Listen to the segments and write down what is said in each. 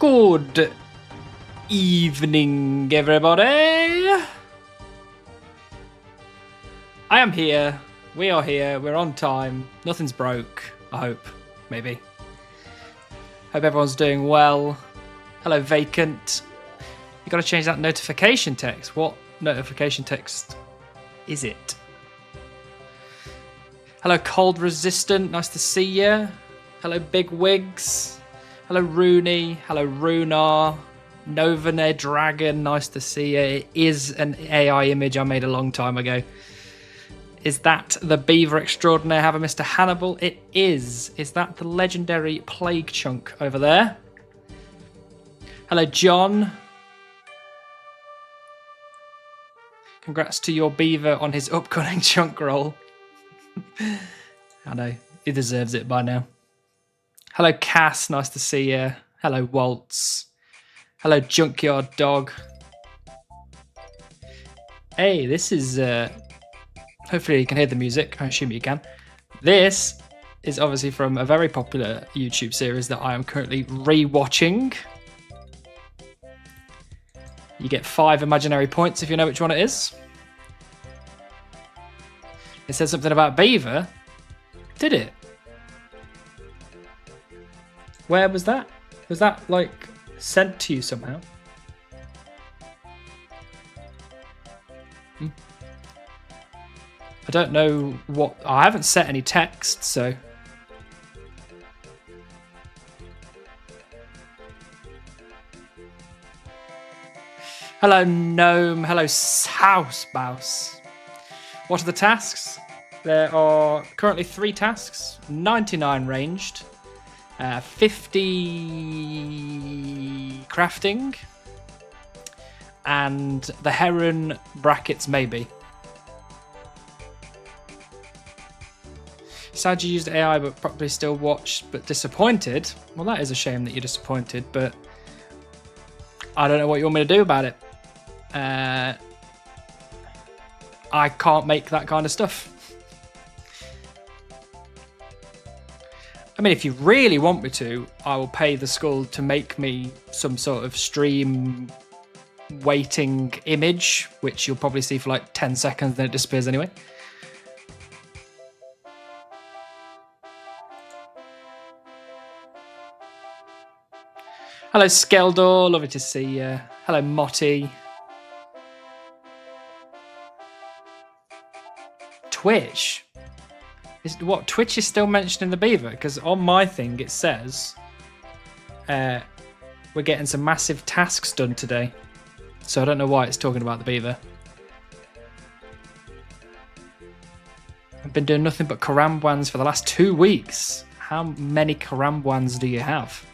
Good evening, everybody. I am here. We are here. We're on time. Nothing's broke. I hope. Maybe. Hope everyone's doing well. Hello, Vacant. You got to change that notification text. What notification text is it? Hello, Cold Resistant. Nice to see you. Hello, Big Wigs. Hello, Rooney. Hello, Runar. Novane Dragon. Nice to see you. It is an AI image I made a long time ago. Is that the Beaver Extraordinaire? Have a Mr. Hannibal? It is. Is that the legendary Plague Chunk over there? Hello, John. Congrats to your beaver on his upcoming chunk roll. I know. He deserves it by now. Hello, Cass. Nice to see you. Hello, Waltz. Hello, Junkyard Dog. Hey, this is... hopefully you can hear the music. I assume you can. This is obviously from a very popular YouTube series that I am currently re-watching. You get 5 imaginary points if you know which one it is. It says something about beaver. Did it? Where was that? Was that, like, sent to you somehow? I don't know what... I haven't set any text, so... Hello, Gnome. Hello, Housebouse. What are the tasks? There are currently 3 tasks. 99 ranged. 50 crafting. And the heron brackets maybe. Sad you used AI but probably still watched but disappointed. Well, that is a shame that you're disappointed, but I don't know what you want me to do about it. I can't make that kind of stuff. I mean, if you really want me to, I will pay the skull to make me some sort of stream waiting image, which you'll probably see for like 10 seconds, then it disappears anyway. Hello, Skeldor. Lovely to see you. Hello, Motty. Twitch? Twitch is still mentioned in the beaver? Because on my thing it says we're getting some massive tasks done today. So I don't know why it's talking about the beaver. I've been doing nothing but Karambwans for the last 2 weeks. How many Karambwans do you have?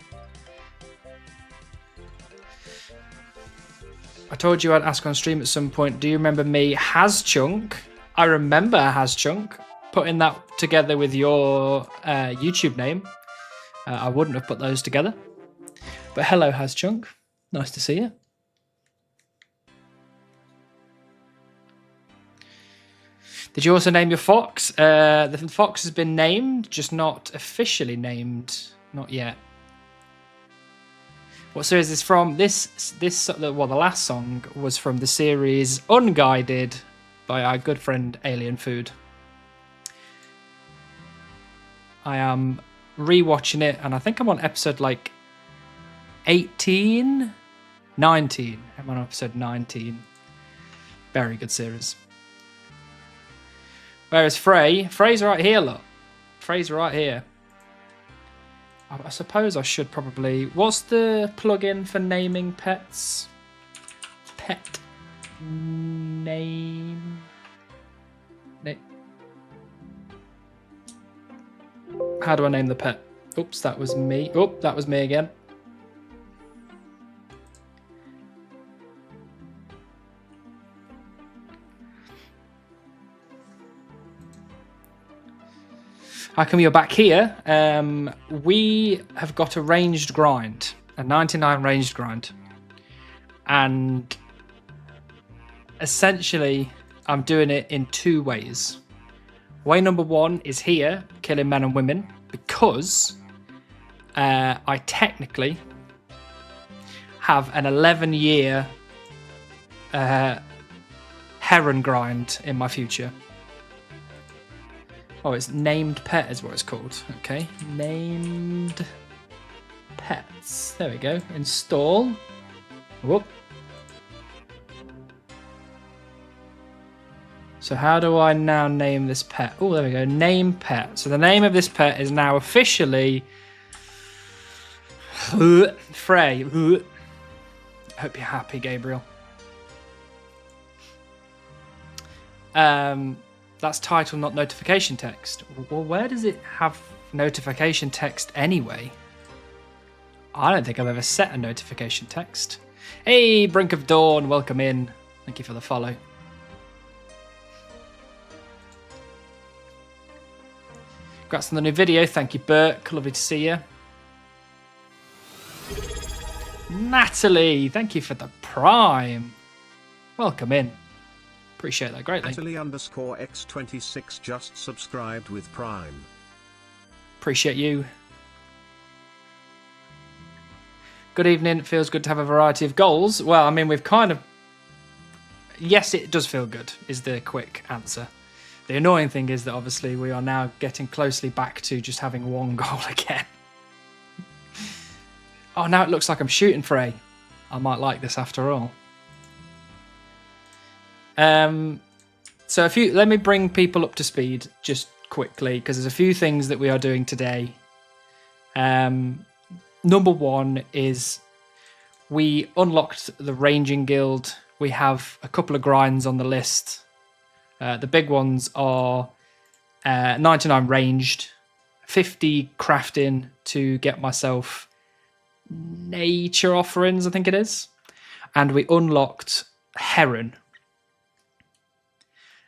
I told you I'd ask on stream at some point, do you remember me, Haschunk? I remember Haschunk. Putting that together with your YouTube name. I wouldn't have put those together. But hello, Haschunk. Nice to see you. Did you also name your fox? The fox has been named, just not officially named. Not yet. What series is this from? Well, the last song was from the series Unguided by our good friend Alien Food. I am rewatching it, and I think I'm on episode like 18? 19. I'm on episode 19. Very good series. Where is Frey? Frey's right here, look. Frey's right here. I suppose I should probably... What's the plugin for naming pets? Pet name... How do I name the pet? Oops, that was me. Oh, that was me again. How come you're back here? We have got a ranged grind, a 99 ranged grind. And essentially, I'm doing it in 2 ways. Way number 1 is here, killing men and women, because I technically have an 11-year heron grind in my future. Oh, it's named pet is what it's called. Okay, named pets. There we go. Install. Whoop. So how do I now name this pet? Oh, there we go. Name pet. So the name of this pet is now officially Frey. I hope you're happy, Gabriel. That's title, not notification text. Well, where does it have notification text anyway? I don't think I've ever set a notification text. Hey, Brink of Dawn, welcome in. Thank you for the follow. Congrats on the new video. Thank you, Burke. Lovely to see you. Natalie, thank you for the prime. Welcome in. Appreciate that greatly. Natalie_X26 just subscribed with Prime. Appreciate you. Good evening. It feels good to have a variety of goals. Well, I mean, we've kind of... Yes, it does feel good, is the quick answer. The annoying thing is that obviously we are now getting closely back to just having one goal again. Oh, now it looks like I'm shooting Frey. I might like this after all. So let me bring people up to speed just quickly, because there's a few things that we are doing today. Number one is we unlocked the Ranging Guild. We have a couple of grinds on the list. The big ones are 99 ranged, 50 crafting to get myself nature offerings, I think it is. And we unlocked heron.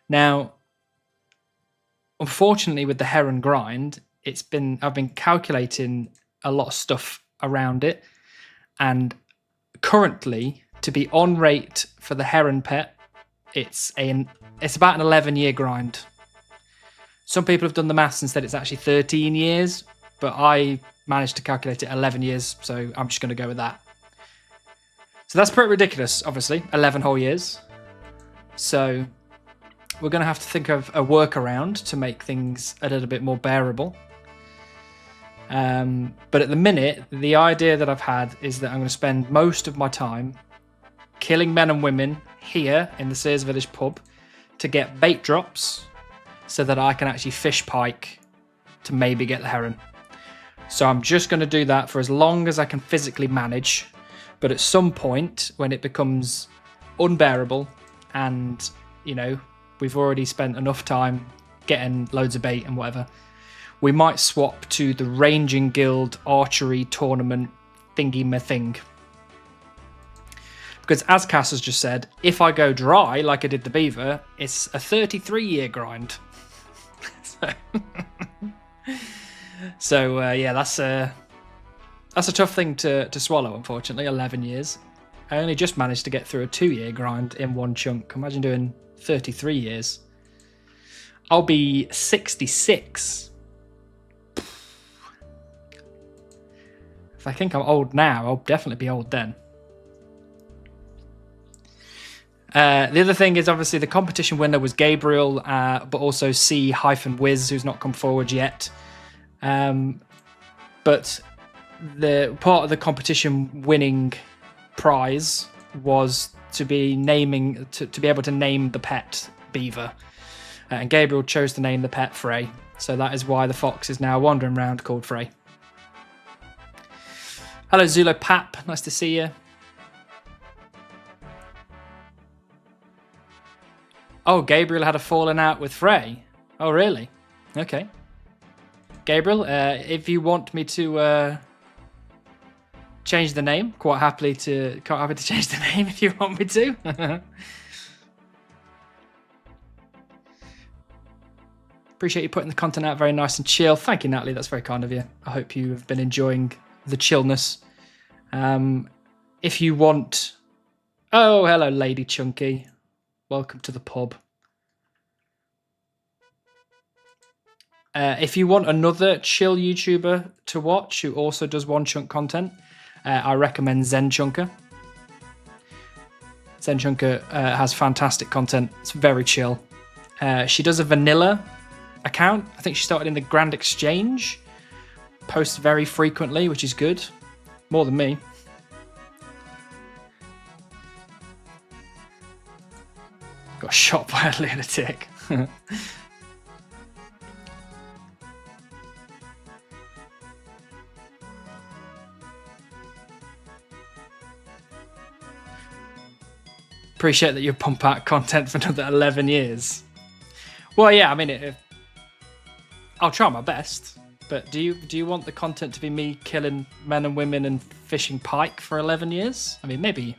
Now, unfortunately, with the heron grind, I've been calculating a lot of stuff around it, and currently, to be on rate for the heron pet, it's about an 11-year grind. Some people have done the maths and said it's actually 13 years, but I managed to calculate it 11 years, so I'm just going to go with that. So that's pretty ridiculous, obviously, 11 whole years. So we're going to have to think of a workaround to make things a little bit more bearable. But at the minute, the idea that I've had is that I'm going to spend most of my time killing men and women here in the Sears Village pub to get bait drops so that I can actually fish pike to maybe get the heron. So I'm just going to do that for as long as I can physically manage. But at some point, when it becomes unbearable and, you know, we've already spent enough time getting loads of bait and whatever, we might swap to the Ranging Guild archery tournament thingy-ma-thing. Because as Cass has just said, if I go dry like I did the beaver, it's a 33-year grind. So yeah, that's a tough thing to swallow, unfortunately, 11 years. I only just managed to get through a 2-year grind in one chunk. Imagine doing 33 years. I'll be 66. If I think I'm old now, I'll definitely be old then. The other thing is obviously the competition winner was Gabriel, but also C-Wiz, who's not come forward yet. But the part of the competition winning prize was to be to be able to name the pet beaver, and Gabriel chose to name the pet Frey. So that is why the fox is now wandering around called Frey. Hello Zulo Pap, nice to see you. Oh, Gabriel had a falling out with Frey. Oh, really? Okay. Gabriel, if you want me to change the name, quite happy to change the name if you want me to. Appreciate you putting the content out very nice and chill. Thank you, Natalie. That's very kind of you. I hope you have been enjoying the chillness. If you want... Oh, hello, Lady Chunky. Welcome to the pub. If you want another chill YouTuber to watch who also does one chunk content, I recommend Zen Chunker. Chunker has fantastic content. It's very chill. She does a vanilla account. I think she started in the Grand Exchange. Posts very frequently, which is good. More than me. Got shot by a lunatic. Appreciate that you pump out content for another 11 years. Well, yeah, I mean, I'll try my best. But do you want the content to be me killing men and women and fishing pike for 11 years? I mean, maybe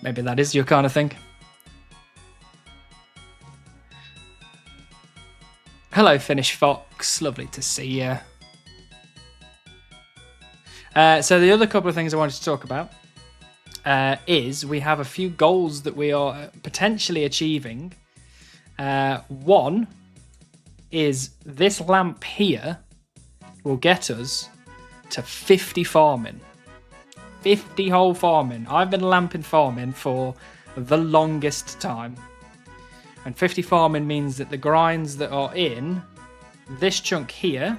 that is your kind of thing. Hello, Finnish Fox. Lovely to see you. So the other couple of things I wanted to talk about is we have a few goals that we are potentially achieving. One is this lamp here will get us to 50 farming. 50 whole farming. I've been lamping farming for the longest time. And 50 farming means that the grinds that are in this chunk here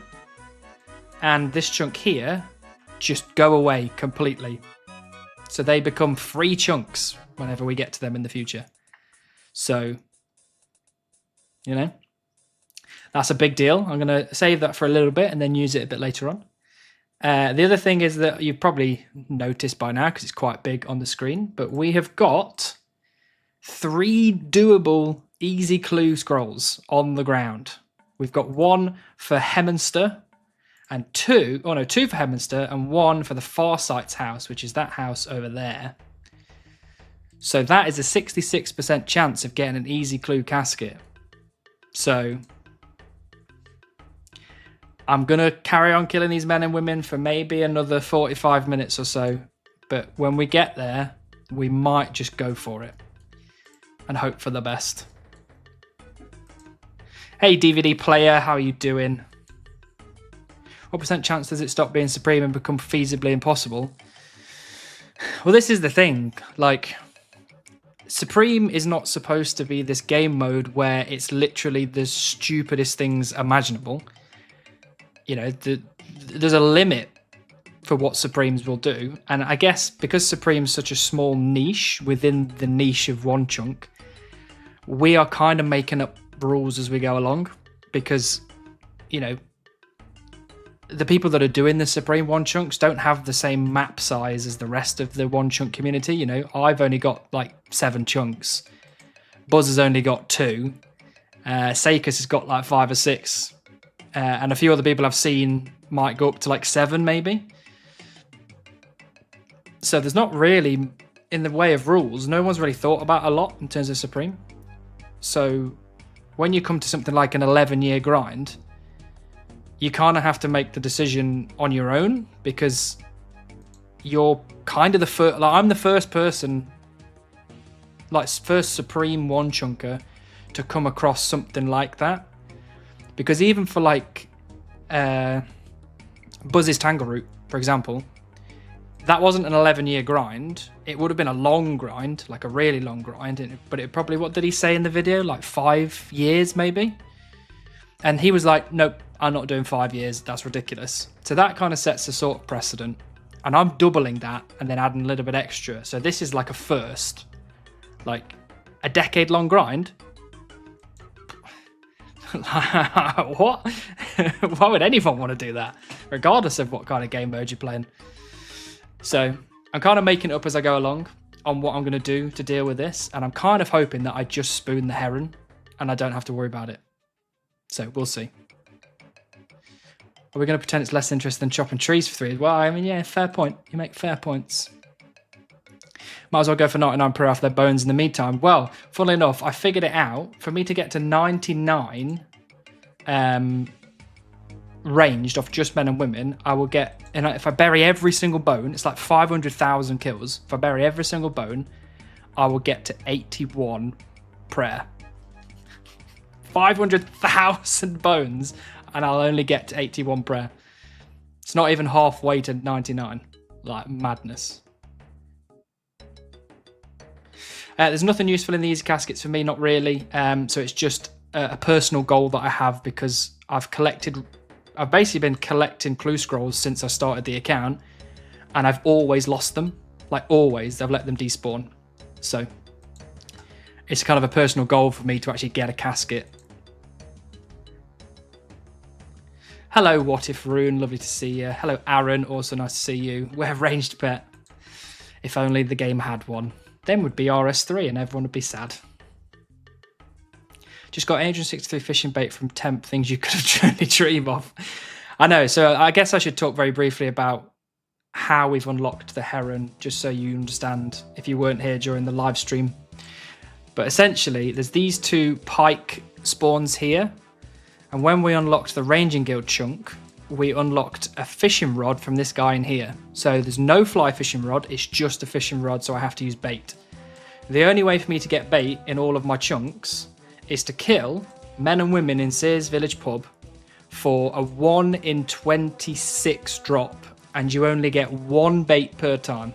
and this chunk here just go away completely. So they become free chunks whenever we get to them in the future. So, you know, that's a big deal. I'm going to save that for a little bit and then use it a bit later on. The other thing is that you've probably noticed by now because it's quite big on the screen, but we have got 3 doable easy clue scrolls on the ground. We've got 1 for Hemminster and 2 for Hemminster and 1 for the Farsight's house, which is that house over there. So that is a 66% chance of getting an easy clue casket. So I'm going to carry on killing these men and women for maybe another 45 minutes or so. But when we get there, we might just go for it and hope for the best. Hey, DVD player, how are you doing? What percent chance does it stop being supreme and become feasibly impossible? Well, this is the thing. Like, Supreme is not supposed to be this game mode where it's literally the stupidest things imaginable. You know, there's a limit for what Supremes will do. And I guess because Supreme's such a small niche within the niche of one chunk, we are kind of making up rules as we go along. Because, you know, the people that are doing the Supreme one chunks don't have the same map size as the rest of the one chunk community. You know, I've only got like 7 chunks. Buzz has only got 2. Sakus has got like 5 or 6. And a few other people I've seen might go up to like 7 maybe. So there's not really, in the way of rules, no one's really thought about a lot in terms of Supreme. So when you come to something like an 11-year grind, you kind of have to make the decision on your own because you're kind of the first, like I'm the first person, like first Supreme one chunker to come across something like that. Because even for like Buzz's Tangle Route, for example, that wasn't an 11-year grind. It would have been a long grind, like a really long grind. But it probably, what did he say in the video? Like 5 years maybe? And he was like, nope, I'm not doing 5 years. That's ridiculous. So that kind of sets a sort of precedent. And I'm doubling that and then adding a little bit extra. So this is like a first. Like a decade-long grind. What? Why would anyone want to do that? Regardless of what kind of game mode you're playing. So I'm kind of making it up as I go along on what I'm going to do to deal with this. And I'm kind of hoping that I just spoon the heron and I don't have to worry about it. So we'll see. Are we going to pretend it's less interesting than chopping trees for 3? Well, I mean, yeah, fair point. You make fair points. Might as well go for 99 per off their bones in the meantime. Well, funnily enough, I figured it out. For me to get to 99 ranged off just men and women, I will get, and if I bury every single bone, it's like 500,000 kills. If I bury every single bone, I will get to 81 prayer. 500,000 bones, and I'll only get to 81 prayer. It's not even halfway to 99. Like, madness. There's nothing useful in the easy caskets for me, not really. So it's just a personal goal that I have because I've basically been collecting clue scrolls since I started the account, and I've always lost them. Like always, I've let them despawn. So it's kind of a personal goal for me to actually get a casket. Hello, What If Rune, lovely to see you. Hello, Aaron, also nice to see you. We're ranged pet. If only the game had one. Then would be RS3 and everyone would be sad. Just got 863 fishing bait from Temp, things you could have truly dream of. I know, so I guess I should talk very briefly about how we've unlocked the heron, just so you understand if you weren't here during the live stream. But essentially, there's these 2 pike spawns here, and when we unlocked the Ranging Guild chunk, we unlocked a fishing rod from this guy in here. So there's no fly fishing rod, it's just a fishing rod, so I have to use bait. The only way for me to get bait in all of my chunks is to kill men and women in Sears Village Pub for a 1 in 26 drop, and you only get 1 bait per time.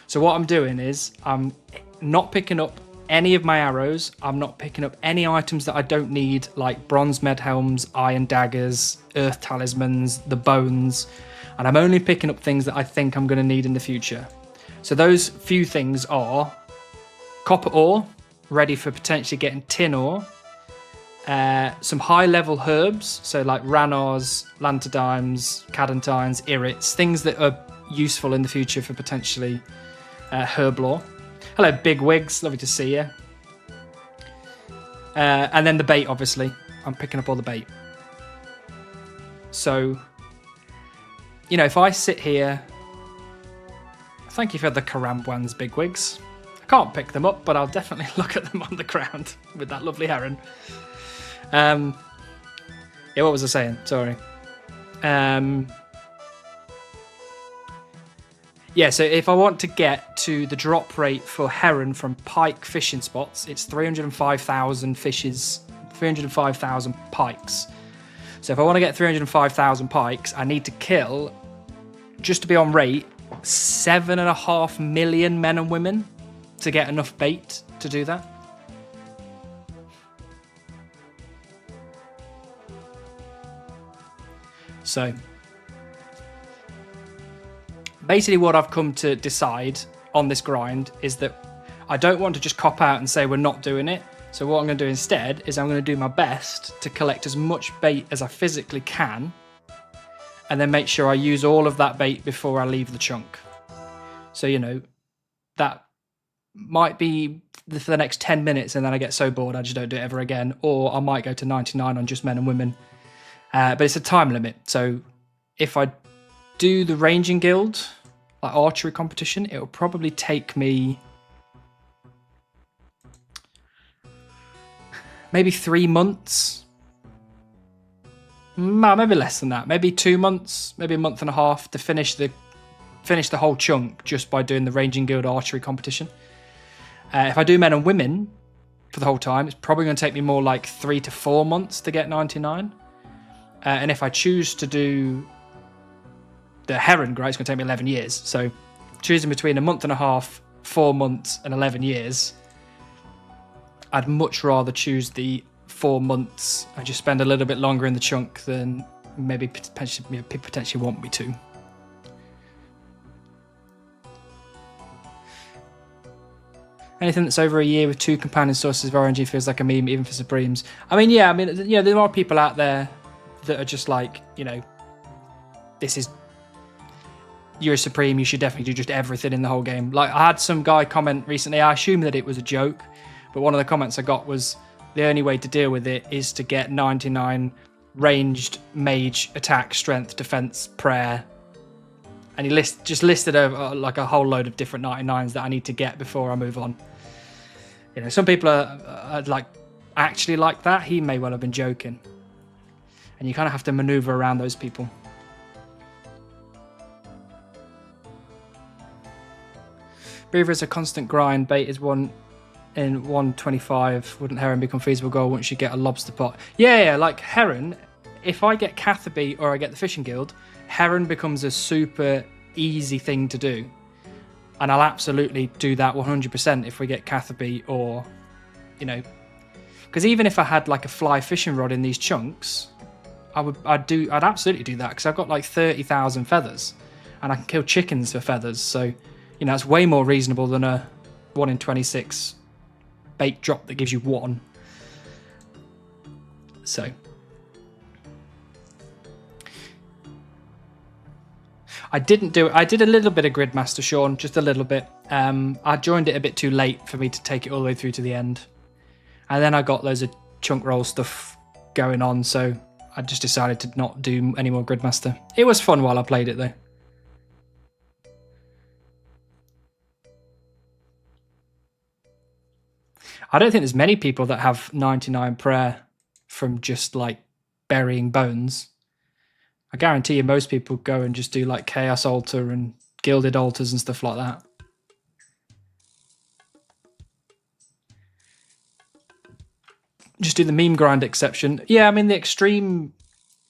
So what I'm doing is I'm not picking up any of my arrows. I'm not picking up any items that I don't need, like bronze med helms, iron daggers, earth talismans, the bones, and I'm only picking up things that I think I'm going to need in the future. So those few things are copper ore, ready for potentially getting tin ore, some high level herbs, so like ranars, lantadymes, cadentines, irits, things that are useful in the future for potentially herb lore. Hello, Big Wigs, lovely to see you. And then the bait, obviously. I'm picking up all the bait. So, you know, if I sit here... Thank you for the Karambwans, Big Wigs. I can't pick them up, but I'll definitely look at them on the ground with that lovely heron. Yeah, what was I saying? Sorry. Yeah, so if I want to get to the drop rate for heron from pike fishing spots, it's 305,000 fishes, 305,000 pikes. So if I want to get 305,000 pikes, I need to kill, just to be on rate, 7.5 million men and women to get enough bait to do that. So basically what I've come to decide on this grind is that I don't want to just cop out and say we're not doing it. So what I'm going to do instead is I'm going to do my best to collect as much bait as I physically can, and then make sure I use all of that bait before I leave the chunk. So, you know, that might be for the next 10 minutes and then I get so bored I just don't do it ever again. Or I might go to 99 on just men and women. But it's a time limit. So if I do the Ranging Guild, like archery competition, it will probably take me maybe 3 months. Maybe less than that. Maybe 2 months, maybe a month and a half to finish the whole chunk just by doing the Ranging Guild archery competition. If I do men and women for the whole time, it's probably going to take me more like 3 to 4 months to get 99. And if I choose to do the heron, great, it's going to take me 11 years. So choosing between a month and a half, 4 months, and 11 years, I'd much rather choose the 4 months and just spend a little bit longer in the chunk than maybe potentially want me to. Anything that's over a year with 2 companion sources of RNG feels like a meme, even for Supremes. I mean, yeah, there are people out there that are just like, you know, you're a Supreme, you should definitely do just everything in the whole game. Like, I had some guy comment recently, I assumed that it was a joke, but one of the comments I got was, the only way to deal with it is to get 99 ranged mage attack, strength, defense, prayer. And he just listed like a whole load of different 99s that I need to get before I move on. You know, some people are like actually like that. He may well have been joking. And you kind of have to maneuver around those people. Beaver is a constant grind. Bait is 1 in 125. Wouldn't heron become feasible goal once you get a lobster pot? Yeah, like heron, if I get Catherby or I get the Fishing Guild, heron becomes a super easy thing to do. And I'll absolutely do that 100% if we get Catherby or, you know, because even if I had like a fly fishing rod in these chunks, I'd absolutely do that because I've got like 30,000 feathers and I can kill chickens for feathers. So, you know, it's way more reasonable than a 1 in 26 bait drop that gives you 1. So I did a little bit of Gridmaster, Sean, just a little bit. I joined it a bit too late for me to take it all the way through to the end. And then I got loads of chunk roll stuff going on, so I just decided to not do any more Gridmaster. It was fun while I played it, though. I don't think there's many people that have 99 prayer from just, like, burying bones. I guarantee you most people go and just do like Chaos Altar and Gilded Altars and stuff like that. Just do the meme grind exception. Yeah, I mean the extreme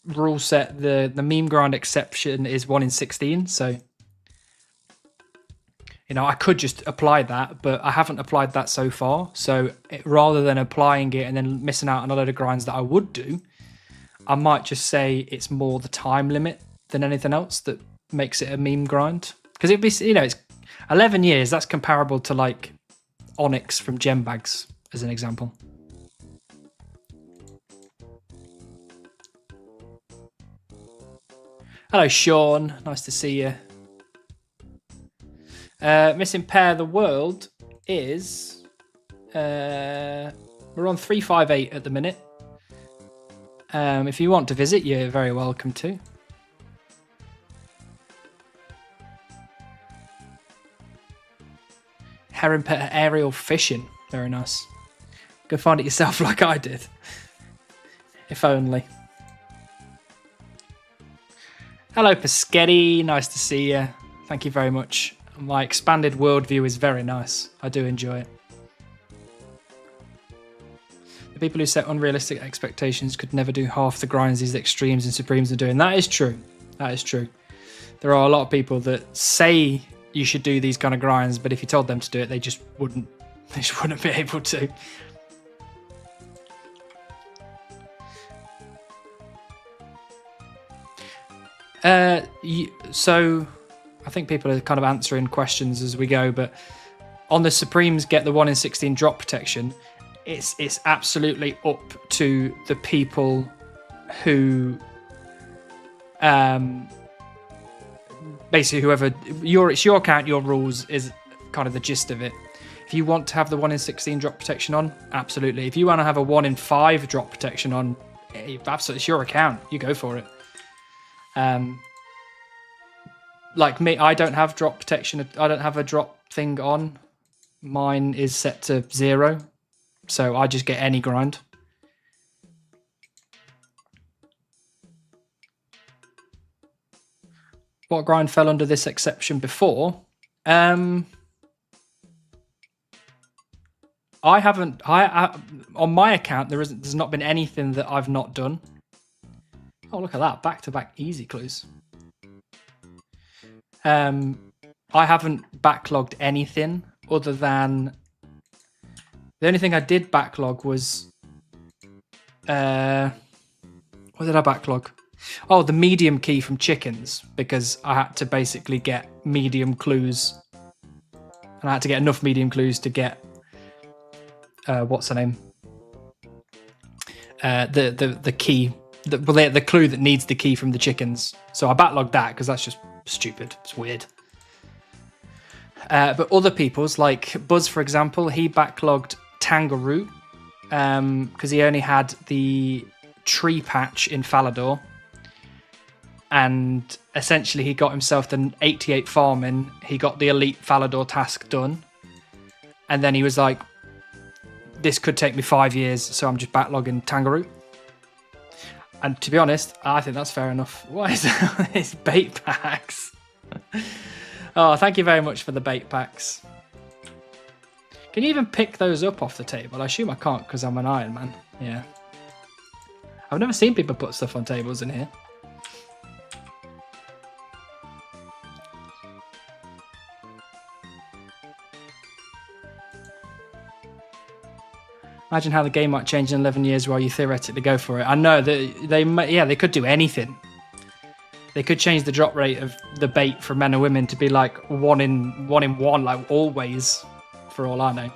rule set, the meme grind exception is 1 in 16, so you know, I could just apply that, but I haven't applied that so far. So rather than applying it and then missing out on a load of grinds that I would do, I might just say it's more the time limit than anything else that makes it a meme grind. Because it'd be, you know, it's 11 years. That's comparable to like Onyx from Gem Bags, as an example. Hello, Sean. Nice to see you. Missing pair. The world is we're on 358 at the minute. If you want to visit, you're very welcome to. Heron pet aerial fishing. Very nice. Go find it yourself like I did. If only. Hello, Paschetti. Nice to see you. Thank you very much. My expanded worldview is very nice. I do enjoy it. The people who set unrealistic expectations could never do half the grinds these extremes and supremes are doing. That is true. That is true. There are a lot of people that say you should do these kind of grinds, but if you told them to do it, they just wouldn't. They just wouldn't be able to. So I think people are kind of answering questions as we go, but on the Supremes get the 1 in 16 drop protection, it's absolutely up to the people who basically whoever it's your account, your rules is kind of the gist of it. If you want to have the 1 in 16 drop protection on, absolutely. If you want to have a 1 in 5 drop protection on, absolutely, it's your account. You go for it. Like me, I don't have drop protection. I don't have a drop thing on. Mine is set to 0, so I just get any grind. What grind fell under this exception before? I haven't. I on my account there's not been anything that I've not done. Oh, look at that! Back-to-back easy clues. I haven't backlogged anything other than the only thing I did backlog was what did I backlog? Oh, the medium key from chickens, because I had to basically get medium clues, and I had to get enough medium clues to get what's her name? The key, the clue that needs the key from the chickens. So I backlogged that because that's just stupid. It's weird. But other people's, like Buzz, for example, he backlogged Tangaroo because he only had the tree patch in Falador. And essentially he got himself the 88 farming. He got the elite Falador task done. And then he was like, this could take me 5 years, so I'm just backlogging Tangaroo. And to be honest, I think that's fair enough. What is that? It's bait packs. Oh, thank you very much for the bait packs. Can you even pick those up off the table? I assume I can't because I'm an Iron Man. Yeah. I've never seen people put stuff on tables in here. Imagine how the game might change in 11 years while you theoretically go for it. I know that they could do anything. They could change the drop rate of the bait from men and women to be like one in one, like always, for all I know.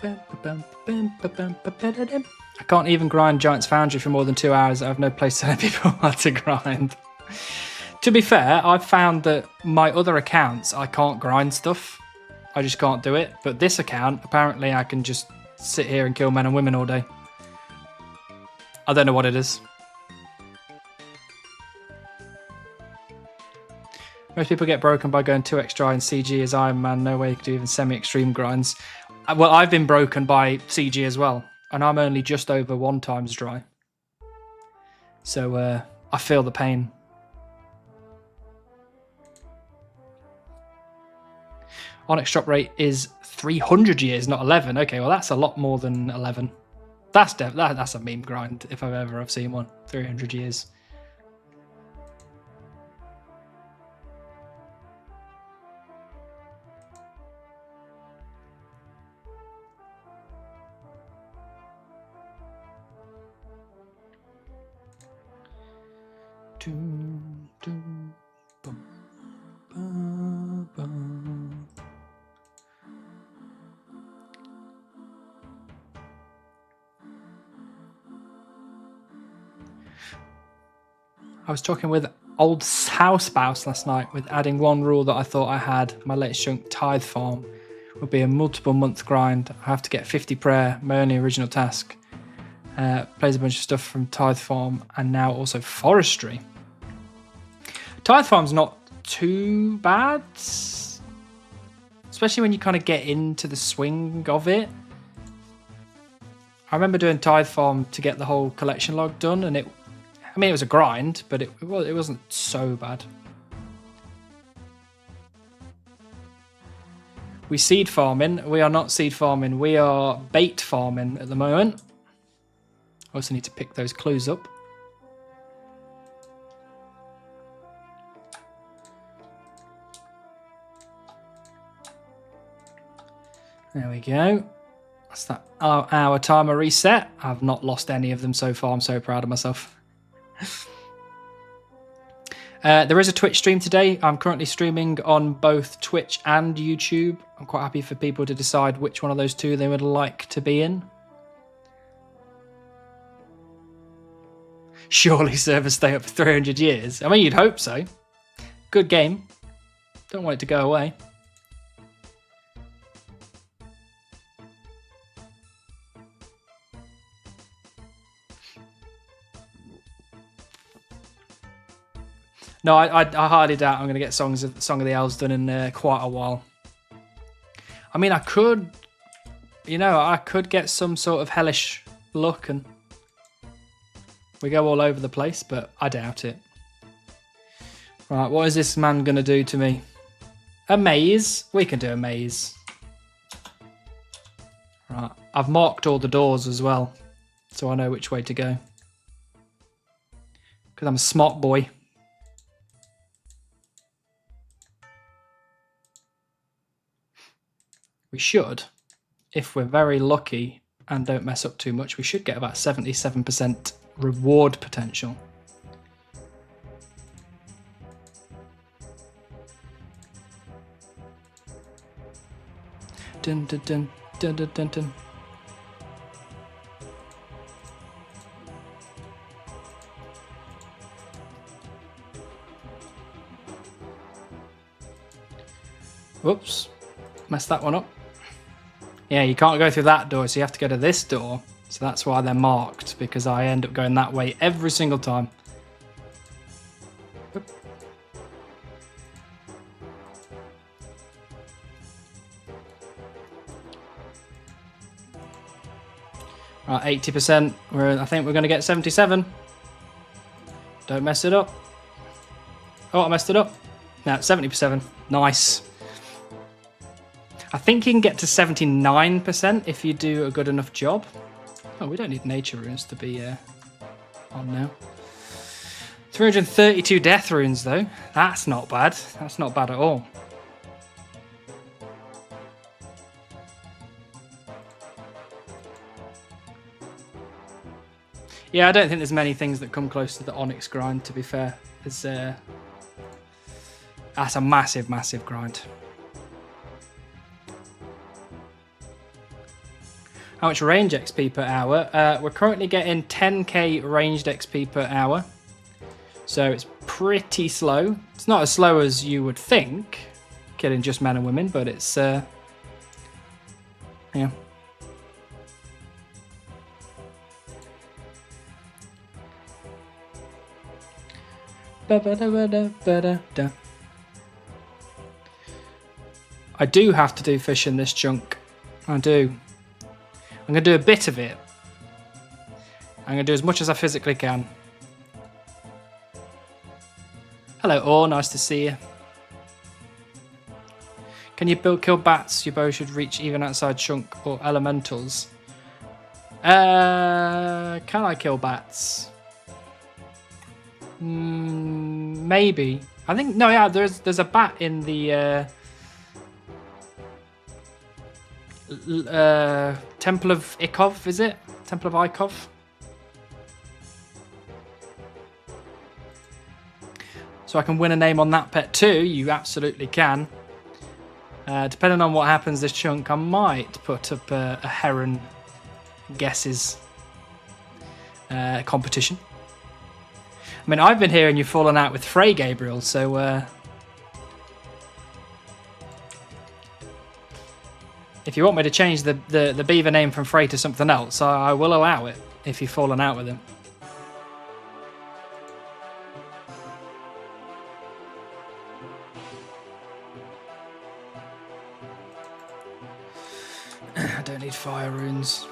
I can't even grind Giant's Foundry for more than 2 hours. I have no place to let people how to grind. To be fair, I've found that my other accounts, I can't grind stuff. I just can't do it. But this account, apparently I can just sit here and kill men and women all day. I don't know what it is. Most people get broken by going 2x dry in CG as Iron Man. No way to do even semi-extreme grinds. Well, I've been broken by CG as well, and I'm only just over 1 times dry. So I feel the pain. Onyx drop rate is 300 years, not 11. Okay, well that's a lot more than 11. That's a meme grind if I've seen one. 300 years. I was talking with old house spouse last night with adding one rule that I thought I had. My latest chunk tithe farm would be a multiple month grind. I have to get 50 prayer, my only original task. Plays a bunch of stuff from tithe farm and now also forestry. Tithe farm's not too bad, especially when you kind of get into the swing of it. I remember doing tithe farm to get the whole collection log done, and it was a grind, but it wasn't so bad. We seed farming. We are not seed farming. We are bait farming at the moment. I also need to pick those clues up. There we go. That's that hour timer reset. I've not lost any of them so far. I'm so proud of myself. There is a Twitch stream today. I'm currently streaming on both Twitch and YouTube. I'm quite happy for people to decide which one of those two they would like to be in. Surely servers stay up for 300 years. I mean, you'd hope so. Good game. Don't want it to go away. No, I hardly doubt I'm going to get Song of the Elves done in quite a while. I mean, I could get some sort of hellish look and we go all over the place, but I doubt it. Right, what is this man going to do to me? A maze? We can do a maze. Right, I've marked all the doors as well, so I know which way to go. Because I'm a smart boy. We should, if we're very lucky and don't mess up too much, we should get about 77% reward potential. Dun, dun, dun, dun, dun, dun, dun. Whoops, messed that one up. Yeah, you can't go through that door, so you have to go to this door. So that's why they're marked, because I end up going that way every single time. Oop. Right, 80%. I think we're going to get 77. Don't mess it up. Oh, I messed it up. Now, 77. Nice. I think you can get to 79% if you do a good enough job. Oh, we don't need nature runes to be on now. 332 death runes though. That's not bad. That's not bad at all. Yeah, I don't think there's many things that come close to the Onyx grind, to be fair. It's, that's a massive, massive grind. How much range XP per hour? We're currently getting 10k ranged XP per hour. So it's pretty slow. It's not as slow as you would think, killing just men and women, but it's, yeah. I do have to do fish in this chunk. I do. I'm going to do a bit of it. I'm going to do as much as I physically can. Hello, Orr. Nice to see you. Can you kill bats? Your bow should reach even outside chunk or elementals. Can I kill bats? Maybe. I think no. Yeah, there's a bat in the Temple of Ikov. Is it Temple of Ikov? So I can win a name on that pet too. You absolutely can. Depending on what happens this chunk, I might put up a heron guesses competition. I mean, I've been hearing you've fallen out with Frey, Gabriel, so if you want me to change the beaver name from Frey to something else, I will allow it if you've fallen out with him. I don't need fire runes.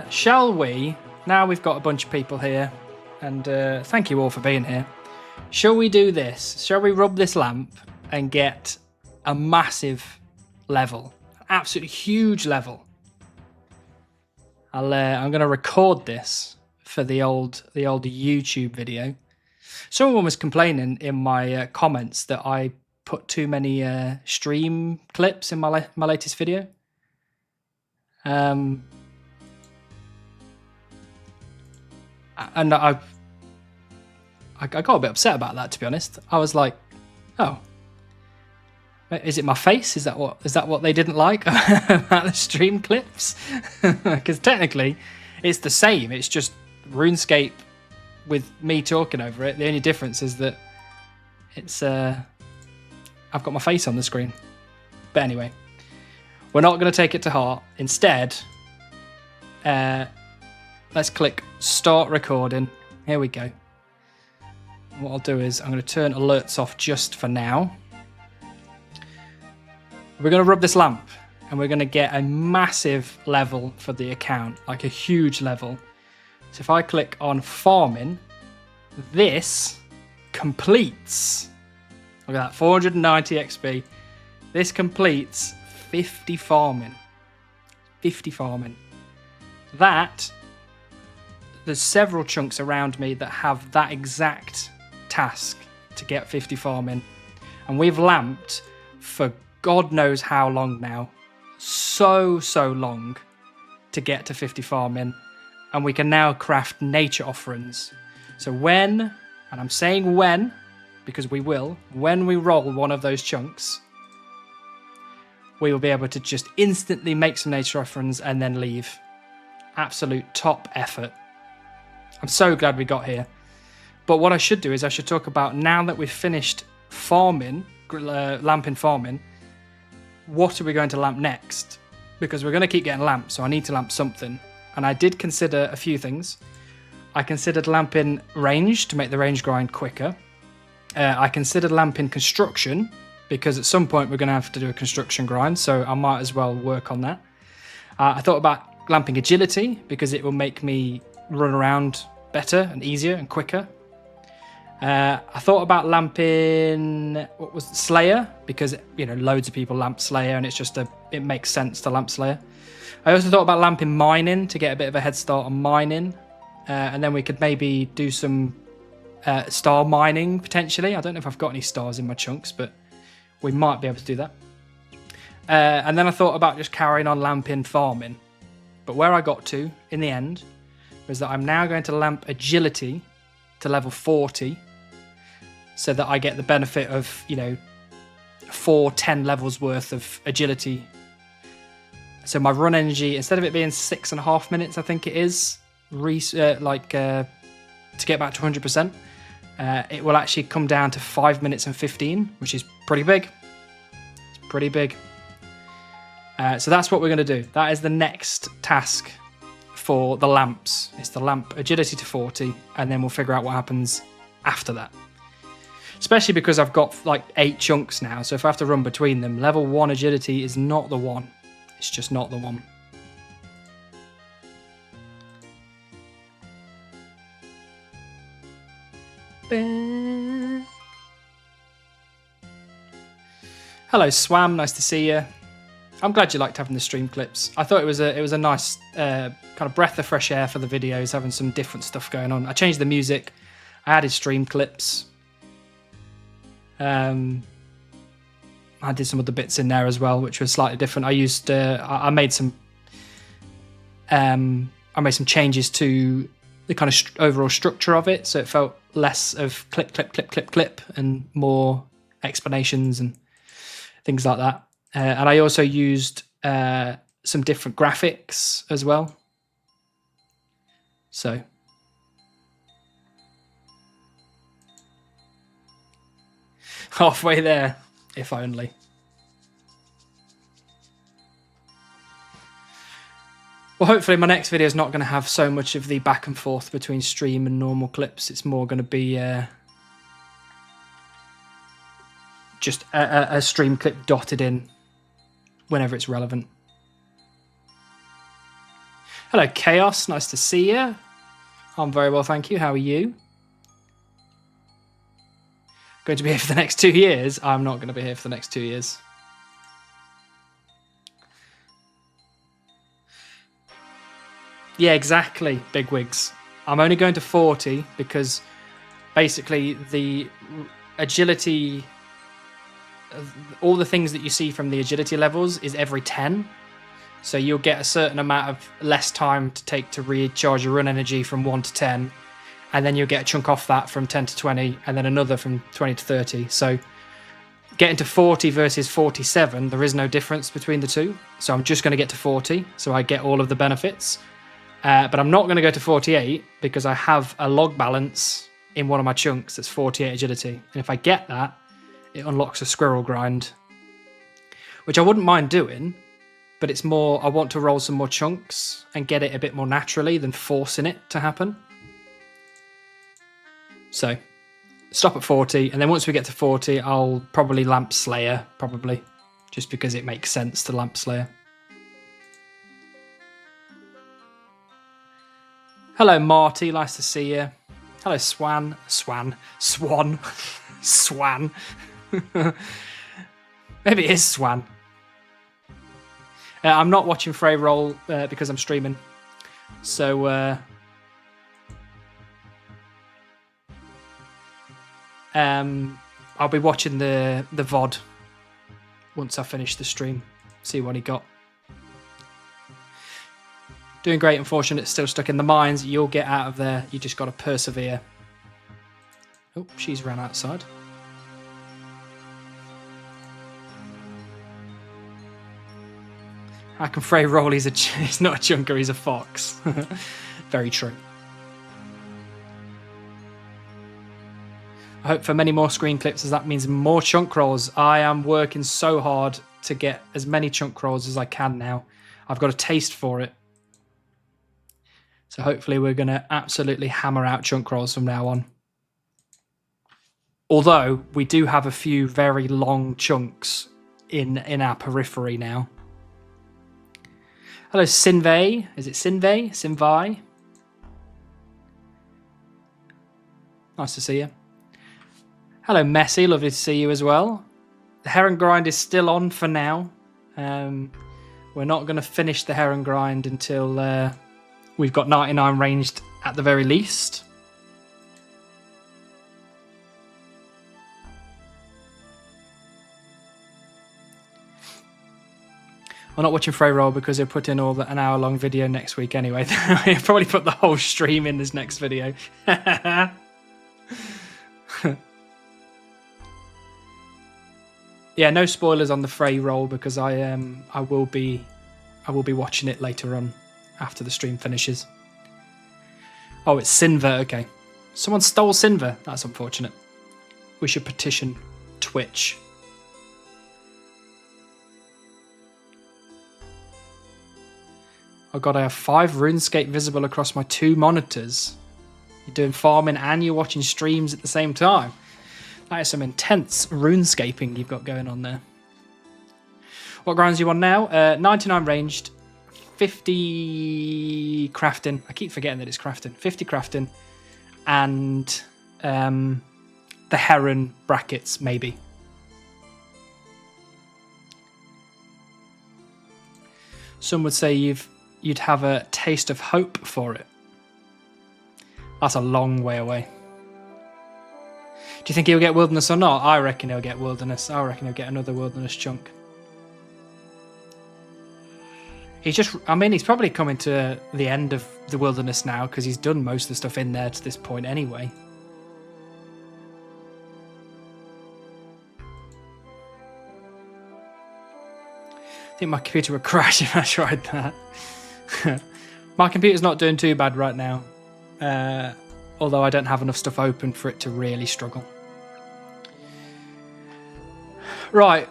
Shall we? Now we've got a bunch of people here, and thank you all for being here. Shall we do this? Shall we rub this lamp and get a massive level, an absolutely huge level? I'm going to record this for the old YouTube video. Someone was complaining in my comments that I put too many stream clips in my latest video. And I got a bit upset about that, to be honest. I was like, oh, is it my face? Is that what they didn't like about the stream clips? Because technically it's the same. It's just RuneScape with me talking over it. The only difference is that it's I've got my face on the screen. But anyway, we're not going to take it to heart. Instead, let's click start recording. Here we go. What I'll do is I'm going to turn alerts off just for now. We're going to rub this lamp and we're going to get a massive level for the account, like a huge level. So if I click on farming, this completes, look at that, 490 XP. This completes 50 farming. 50 farming. That, there's several chunks around me that have that exact task to get 50 farming. And we've lamped for God knows how long now. So long to get to 50 farming. And we can now craft nature offerings. So when, and I'm saying when, because we will, when we roll one of those chunks, we will be able to just instantly make some nature offerings and then leave. Absolute top effort. I'm so glad we got here. But what I should do is I should talk about, now that we've finished farming, lamping farming, what are we going to lamp next? Because we're going to keep getting lamps, so I need to lamp something. And I did consider a few things. I considered lamping range to make the range grind quicker. I considered lamping construction, because at some point we're going to have to do a construction grind, so I might as well work on that. I thought about lamping agility, because it will make me run around better and easier and quicker. I thought about lamping, what was it, Slayer, because, you know, loads of people lamp Slayer and it makes sense to lamp Slayer. I also thought about lamping mining to get a bit of a head start on mining. And then we could maybe do some star mining potentially. I don't know if I've got any stars in my chunks, but we might be able to do that. And then I thought about just carrying on lamping farming. But where I got to in the end was that I'm now going to lamp agility to level 40 so that I get the benefit of, you know, 10 levels worth of agility. So my run energy, instead of it being 6.5 minutes, I think it is, to get back to 100%, it will actually come down to 5 minutes and 15, which is pretty big. It's pretty big. So that's what we're going to do. That is the next task for the lamps. It's the lamp agility to 40, and then we'll figure out what happens after that. Especially because I've got like 8 chunks now, so if I have to run between them, level 1 agility is not the one. It's just not the one. Hello Swam, nice to see you. I'm glad you liked having the stream clips. I thought it was a nice kind of breath of fresh air for the videos, having some different stuff going on. I changed the music, I added stream clips. I did some other bits in there as well, which was slightly different. I used I made some changes to the kind of overall structure of it, so it felt less of clip, clip, clip, clip, clip, and more explanations and things like that. And I also used some different graphics as well. So halfway there, if only. Well, hopefully my next video is not going to have so much of the back and forth between stream and normal clips. It's more going to be just a stream clip dotted in whenever it's relevant. Hello, Chaos. Nice to see you. I'm very well, thank you. How are you? Going to be here for the next 2 years? I'm not going to be here for the next 2 years. Yeah, exactly, Bigwigs. I'm only going to 40 because basically the agility, all the things that you see from the agility levels is every 10. So you'll get a certain amount of less time to take to recharge your run energy from 1 to 10. And then you'll get a chunk off that from 10 to 20, and then another from 20 to 30. So getting to 40 versus 47, there is no difference between the two. So I'm just going to get to 40, so I get all of the benefits. But I'm not going to go to 48 because I have a log balance in one of my chunks that's 48 agility. And if I get that, it unlocks a squirrel grind, which I wouldn't mind doing, but it's more, I want to roll some more chunks and get it a bit more naturally than forcing it to happen. So stop at 40, and then once we get to 40, I'll probably lamp Slayer, probably, just because it makes sense to lamp Slayer. Hello, Marty. Nice to see you. Hello, Swan. Maybe it is Swan. I'm not watching Frey roll because I'm streaming. So I'll be watching the VOD once I finish the stream. See what he got. Doing great. Unfortunate, still stuck in the mines. You'll get out of there. You just got to persevere. Oh, she's ran outside. How can Frey roll? He's not a chunker, he's a fox. Very true. I hope for many more screen clips, as that means more chunk rolls. I am working so hard to get as many chunk rolls as I can now. I've got a taste for it. So hopefully we're going to absolutely hammer out chunk rolls from now on. Although we do have a few very long chunks in our periphery now. Hello, Sinvey. Is it Sinvey? Sinvey? Nice to see you. Hello, Messi. Lovely to see you as well. The heron grind is still on for now. We're not going to finish the heron grind until we've got 99 ranged at the very least. I'm not watching Frey Roll because he'll put in an hour-long video next week anyway. He'll probably put the whole stream in this next video. Yeah, no spoilers on the Frey Roll because I will be watching it later on after the stream finishes. Oh, it's Sinver. Okay, someone stole Sinver. That's unfortunate. We should petition Twitch. Oh god, I have 5 RuneScape visible across my 2 monitors. You're doing farming and you're watching streams at the same time. That is some intense RuneScaping you've got going on there. What grinds you on now? 99 ranged, 50 crafting. I keep forgetting that it's crafting. 50 crafting, and the heron brackets, maybe. Some would say you'd have a taste of hope for it. That's a long way away. Do you think he'll get wilderness or not? I reckon he'll get wilderness. I reckon he'll get another wilderness chunk. He's probably coming to the end of the wilderness now because he's done most of the stuff in there to this point anyway. I think my computer would crash if I tried that. My computer's not doing too bad right now. Although I don't have enough stuff open for it to really struggle. Right,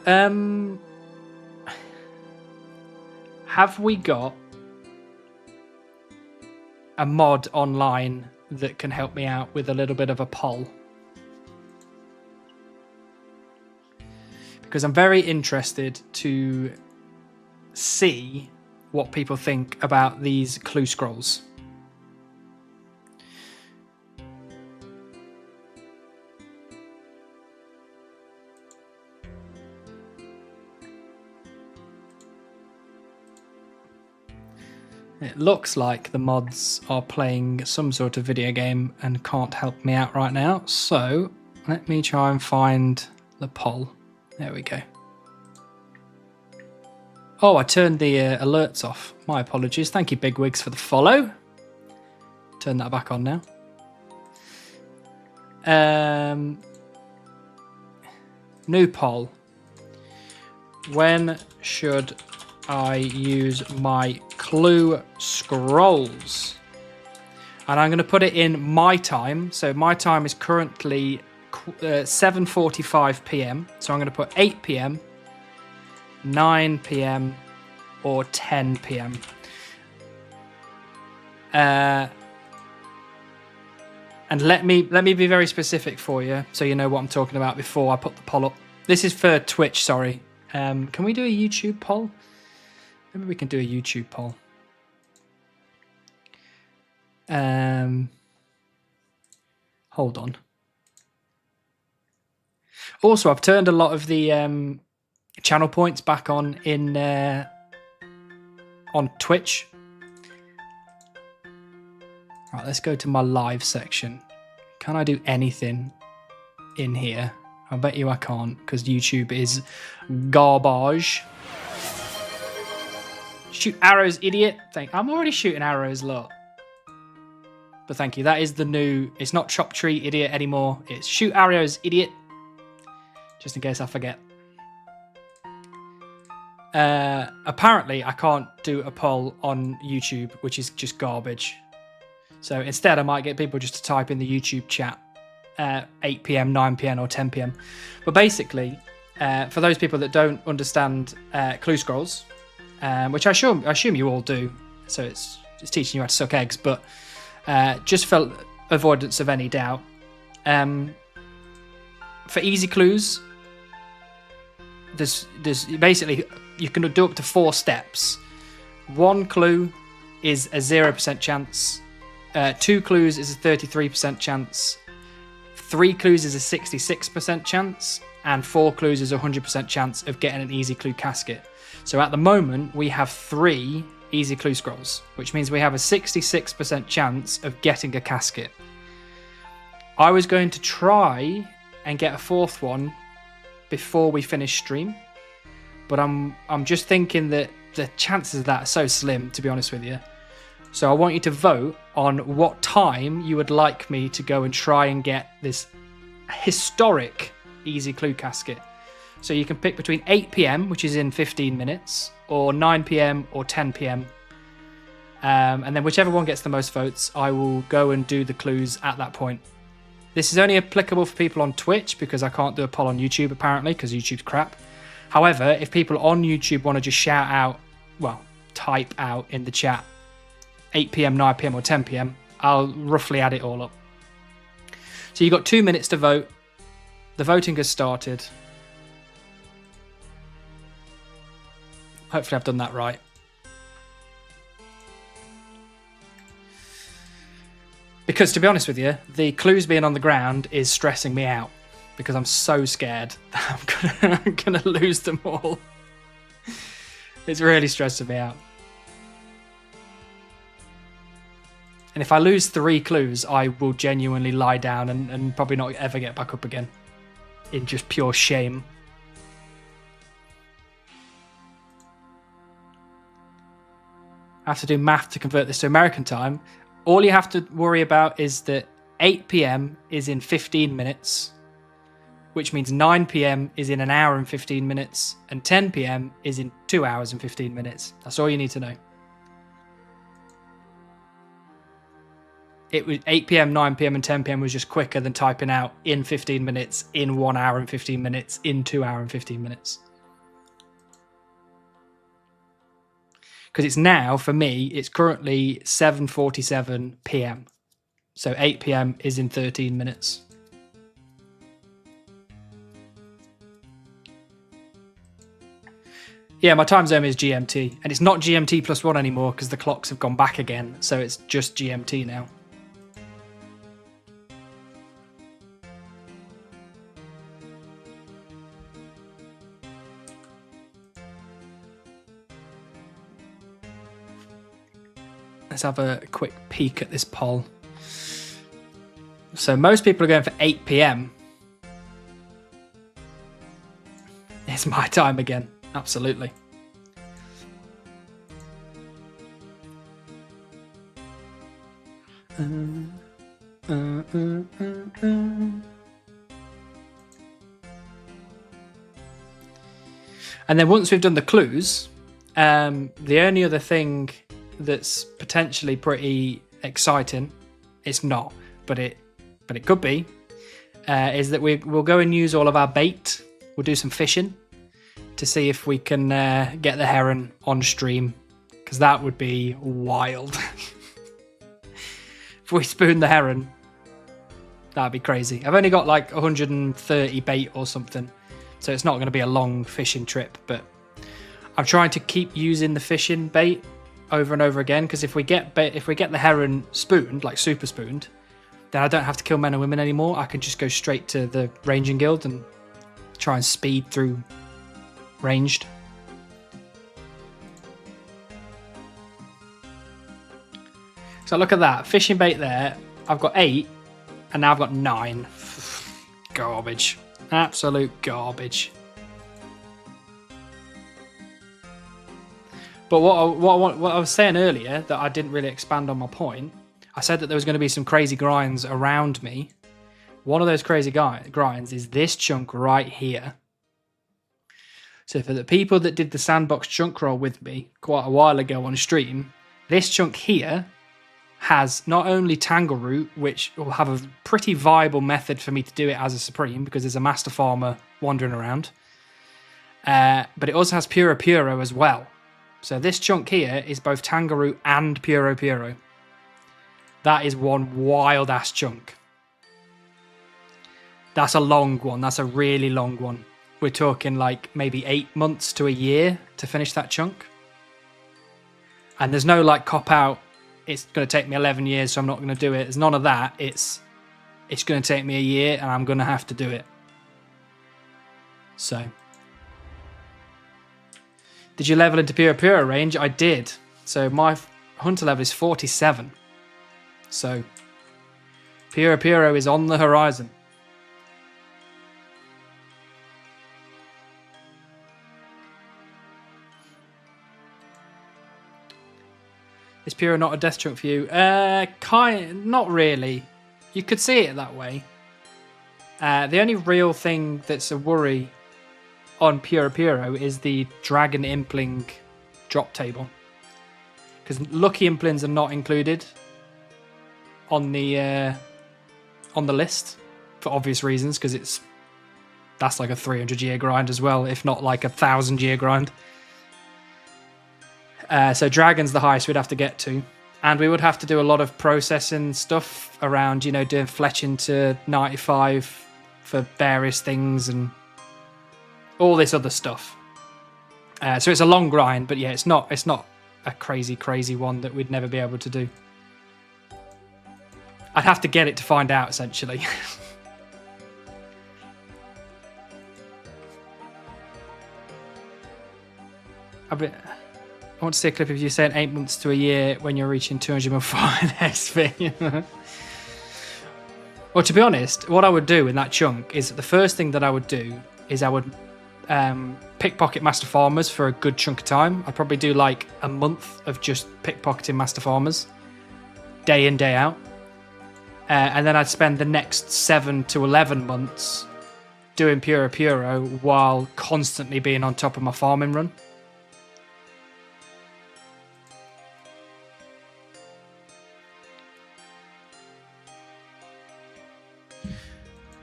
have we got a mod online that can help me out with a little bit of a poll? Because I'm very interested to see what people think about these clue scrolls. It looks like the mods are playing some sort of video game and can't help me out right now. So let me try and find the poll. There we go. Oh, I turned the alerts off. My apologies. Thank you, Bigwigs, for the follow. Turn that back on now. New poll. When should I use my clue scrolls? And I'm going to put it in my time. So my time is currently 7:45 p.m. So I'm going to put 8 p.m., 9 p.m. or 10 p.m. And let me be very specific for you so you know what I'm talking about before I put the poll up. This is for Twitch, sorry. Can we do a YouTube poll? Maybe we can do a YouTube poll. Hold on. Also, I've turned a lot of the channel points back on Twitch. Right, let's go to my live section. Can I do anything in here? I bet you I can't because YouTube is garbage. Shoot arrows, idiot. I'm already shooting arrows, look. But thank you. That is the new... It's not chop tree, idiot anymore. It's shoot arrows, idiot. Just in case I forget. Apparently, I can't do a poll on YouTube, which is just garbage. So instead, I might get people just to type in the YouTube chat 8 p.m, 9 p.m, or 10 p.m. But basically, for those people that don't understand clue scrolls, which I assume you all do, so it's teaching you how to suck eggs, but just for avoidance of any doubt, for easy clues, there's basically, you can do up to 4 steps. 1 clue is a 0% chance, 2 clues is a 33% chance, 3 clues is a 66% chance, and 4 clues is a 100% chance of getting an easy clue casket. So at the moment, we have 3 easy clue scrolls, which means we have a 66% chance of getting a casket. I was going to try and get a 4th one before we finish stream, but I'm just thinking that the chances of that are so slim, to be honest with you. So I want you to vote on what time you would like me to go and try and get this historic easy clue casket. So you can pick between 8 p.m, which is in 15 minutes, or 9 p.m, or 10 p.m. And then whichever one gets the most votes, I will go and do the clues at that point. This is only applicable for people on Twitch because I can't do a poll on YouTube apparently because YouTube's crap. However, if people on YouTube want to just shout out, well, type out in the chat 8 p.m, 9 p.m, or 10 p.m, I'll roughly add it all up. So you've got 2 minutes to vote. The voting has started. Hopefully I've done that right. Because to be honest with you, the clues being on the ground is stressing me out because I'm so scared that I'm gonna lose them all. It's really stressing me out. And if I lose 3 clues, I will genuinely lie down and probably not ever get back up again in just pure shame. I have to do math to convert this to American time. All you have to worry about is that 8 p.m. is in 15 minutes, which means 9 p.m. is in 1 hour and 15 minutes, and 10 p.m. is in 2 hours and 15 minutes. That's all you need to know. It was 8 p.m, 9 p.m, and 10 p.m. was just quicker than typing out in 15 minutes, in 1 hour and 15 minutes, in 2 hour and 15 minutes. Because it's now, for me, it's currently 7:47 p.m. So 8 p.m. is in 13 minutes. Yeah, my time zone is GMT. And it's not GMT +1 anymore because the clocks have gone back again. So it's just GMT now. Let's have a quick peek at this poll. So most people are going for 8 p.m. It's my time again. Absolutely. And then once we've done the clues, the only other thing that's potentially pretty exciting, it's not, but it could be, is that we'll go and use all of our bait. We'll do some fishing to see if we can get the heron on stream, because that would be wild. If we spoon the heron, that'd be crazy. I've only got like 130 bait or something, so it's not going to be a long fishing trip, but I'm trying to keep using the fishing bait over and over again, because if we get the heron spooned, like super spooned, then I don't have to kill men and women anymore. I can just go straight to the ranging guild and try and speed through ranged. So look at that, fishing bait there. I've got 8 and now I've got 9. Garbage, absolute garbage. But what I was saying earlier, that I didn't really expand on my point, I said that there was going to be some crazy grinds around me. One of those crazy grinds is this chunk right here. So for the people that did the sandbox chunk roll with me quite a while ago on stream, this chunk here has not only Tangle Root, which will have a pretty viable method for me to do it as a Supreme, because there's a Master Farmer wandering around, but it also has Puro Puro as well. So this chunk here is both Tangle Root and Puro Puro. That is one wild ass chunk. That's a long one. That's a really long one. We're talking like maybe 8 months to a year to finish that chunk. And there's no like cop out, it's going to take me 11 years, so I'm not going to do it. There's none of that. It's it's going to take me a year and I'm going to have to do it. So, did you level into Pura range? I did. So my hunter level is 47. So Pura is on the horizon. Is Pura not a death chunk for you? Not really. You could see it that way. The only real thing that's a worry on Pura is the Dragon Impling drop table. Because Lucky Implings are not included on the list for obvious reasons, because that's like a 300 year grind as well, if not like 1,000 year grind. So Dragon's the highest we'd have to get to. And we would have to do a lot of processing stuff around, you know, doing fletching to 95 for various things and all this other stuff. So it's a long grind, but yeah, it's not a crazy one that we'd never be able to do. I'd have to get it to find out, essentially. I want to see a clip of you saying 8 months to a year when you're reaching 200 mil fine XP. Well, to be honest, what I would do in that chunk is the first thing that I would do is I would pickpocket Master Farmers for a good chunk of time. I'd probably do like a month of just pickpocketing Master Farmers, day in, day out. And then I'd spend the next 7 to 11 months doing Pura while constantly being on top of my farming run.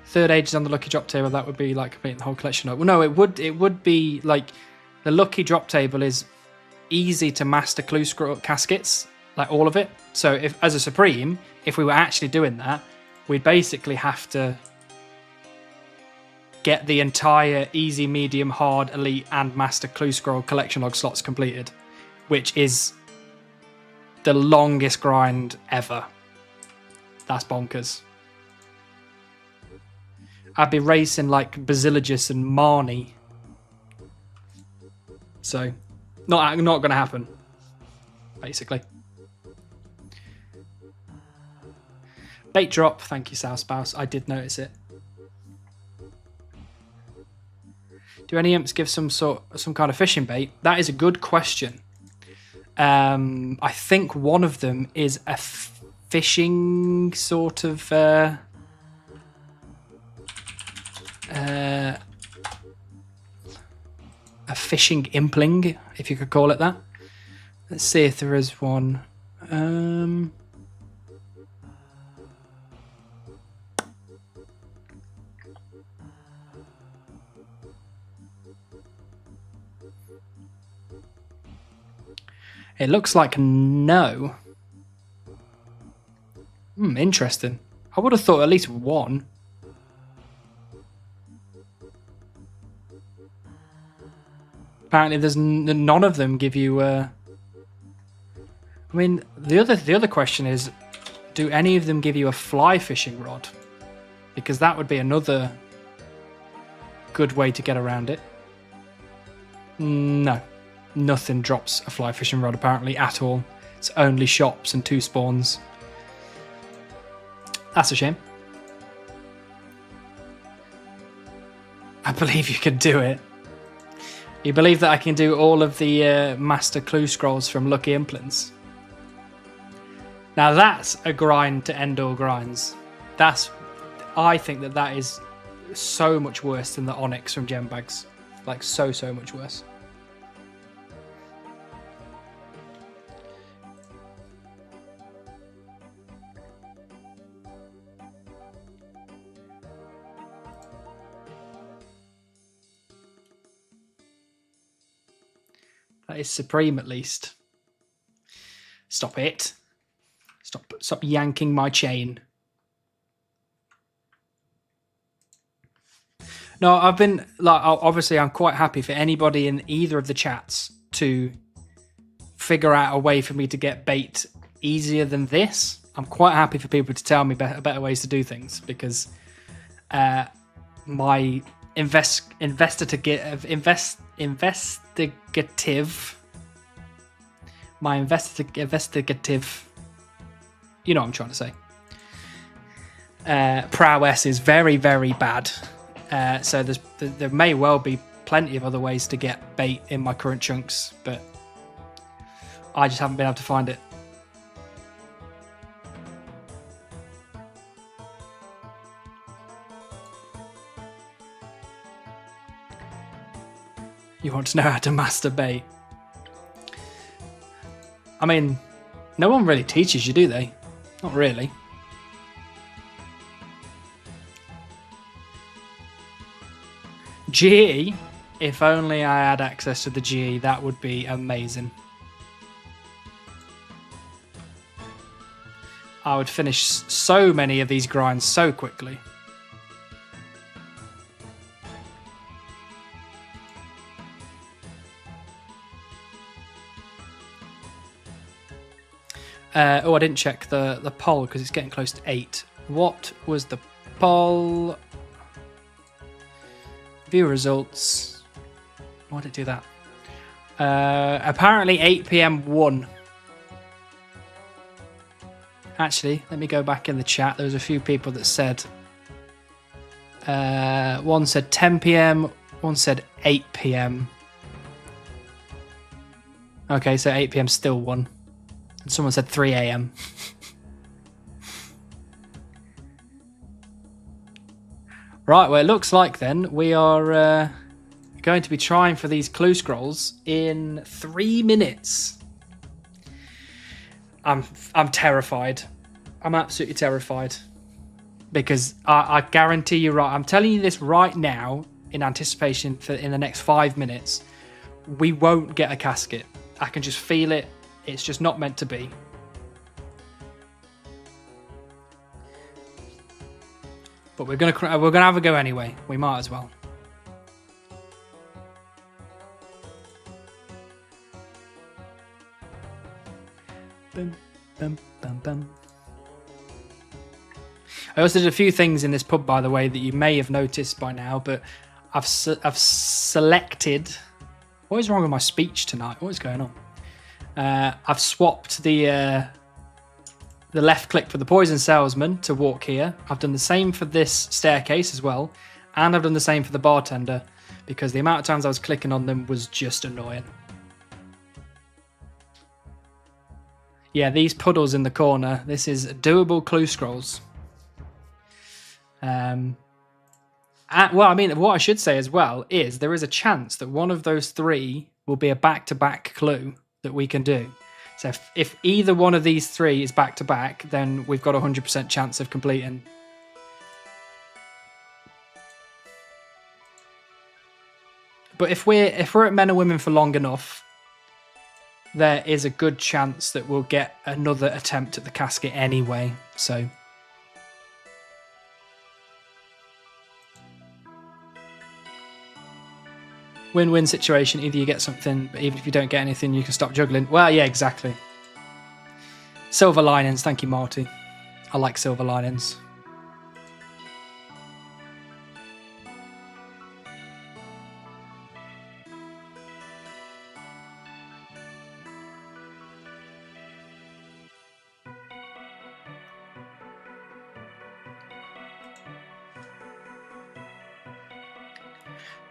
Third age is on the lucky drop table. That would be like completing the whole collection. Well, no, it would be like the lucky drop table is easy to master clue scroll caskets, like all of it. So if as a supreme, if we were actually doing that, we'd basically have to get the entire easy, medium, hard, elite, and master clue scroll collection log slots completed, which is the longest grind ever. That's bonkers. I'd be racing like Basiligus and Marnie. So, not going to happen, basically. Bait drop, thank you, South Spouse. I did notice it. Do any imps give some kind of fishing bait? That is a good question. I think one of them is a fishing sort of... a fishing impling, if you could call it that. Let's see if there is one. It looks like no. Interesting. I would have thought at least one. Apparently, there's none of them give you. I mean, the other question is, do any of them give you a fly fishing rod? Because that would be another good way to get around it. No, nothing drops a fly fishing rod apparently at all. It's only shops and 2 spawns. That's a shame. I believe you can do it. You believe that I can do all of the master clue scrolls from Lucky Implants? Now that's a grind to end all grinds. I think that is so much worse than the Onyx from Gem Bags. Like so much worse. That is supreme, at least. Stop it. Stop yanking my chain. No, I've been like, obviously I'm quite happy for anybody in either of the chats to figure out a way for me to get bait easier than this. I'm quite happy for people to tell me better ways to do things, because my investigative, you know what I'm trying to say, prowess is very, very bad. So there may well be plenty of other ways to get bait in my current chunks, but I just haven't been able to find it. You want to know how to masturbate? I mean, no one really teaches you, do they? Not really. GE, if only I had access to the GE, that would be amazing. I would finish so many of these grinds so quickly. Oh, I didn't check the poll because it's getting close to 8. What was the poll? View results. Why did it do that? Apparently 8 PM won. Actually, let me go back in the chat. There was a few people that said... one said 10 PM, one said 8 PM. Okay, so 8 PM still won. And someone said 3 AM. Right, well, it looks like then we are going to be trying for these clue scrolls in 3 minutes. I'm terrified. I'm absolutely terrified. Because I guarantee you, right, I'm telling you this right now in anticipation for in the next 5 minutes, we won't get a casket. I can just feel it. It's just not meant to be. But we're gonna have a go anyway. We might as well. Bum, bum, bum, bum. I also did a few things in this pub, by the way, that you may have noticed by now. But I've selected. What is wrong with my speech tonight? What is going on? I've swapped the left click for the poison salesman to walk here. I've done the same for this staircase as well, and I've done the same for the bartender, because the amount of times I was clicking on them was just annoying. Yeah, these puddles in the corner, this is doable clue scrolls. Well, I mean, what I should say as well is there is a chance that one of those 3 will be a back-to-back clue that we can do. So if either one of these 3 is back-to-back, then we've got a 100% chance of completing. But if we're at Men and Women for long enough, there is a good chance that we'll get another attempt at the casket anyway. So win-win situation. Either you get something, but even if you don't get anything, you can stop juggling. Well, yeah, exactly. Silver linings. Thank you, Marty. I like silver linings.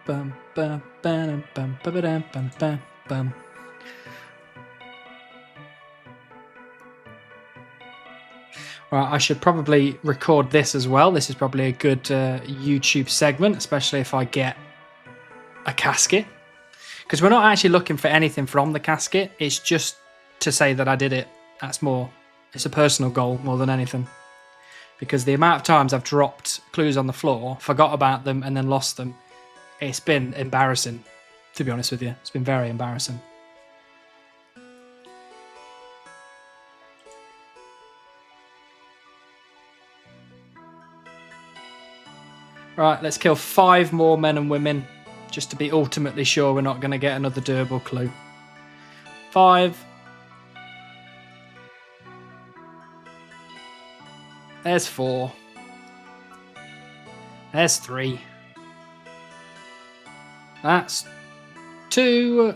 Bum, bum, bum, bum, bum, bum, bum, bum, bum. Right, I should probably record this as well. This is probably a good YouTube segment, especially if I get a casket. Because we're not actually looking for anything from the casket. It's just to say that I did it. That's more, it's a personal goal more than anything. Because the amount of times I've dropped clues on the floor, forgot about them, and then lost them, it's been embarrassing, to be honest with you. It's been very embarrassing. Right, let's kill 5 more men and women, just to be ultimately sure we're not going to get another durable clue. 5. There's 4. There's 3. That's 2.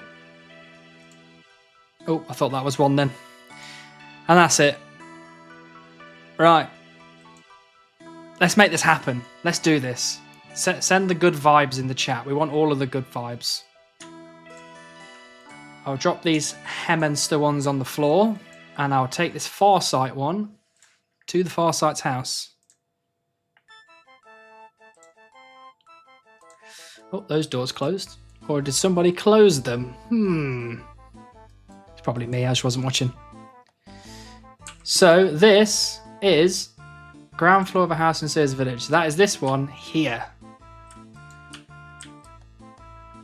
Oh, I thought that was 1 then. And that's it. Right. Let's make this happen. Let's do this. Send the good vibes in the chat. We want all of the good vibes. I'll drop these Hemonster ones on the floor, and I'll take this Farsight one to the Farsight's house. Oh, those doors closed. Or did somebody close them? It's probably me, I just wasn't watching. So this is ground floor of a house in Sears Village. So that is this one here.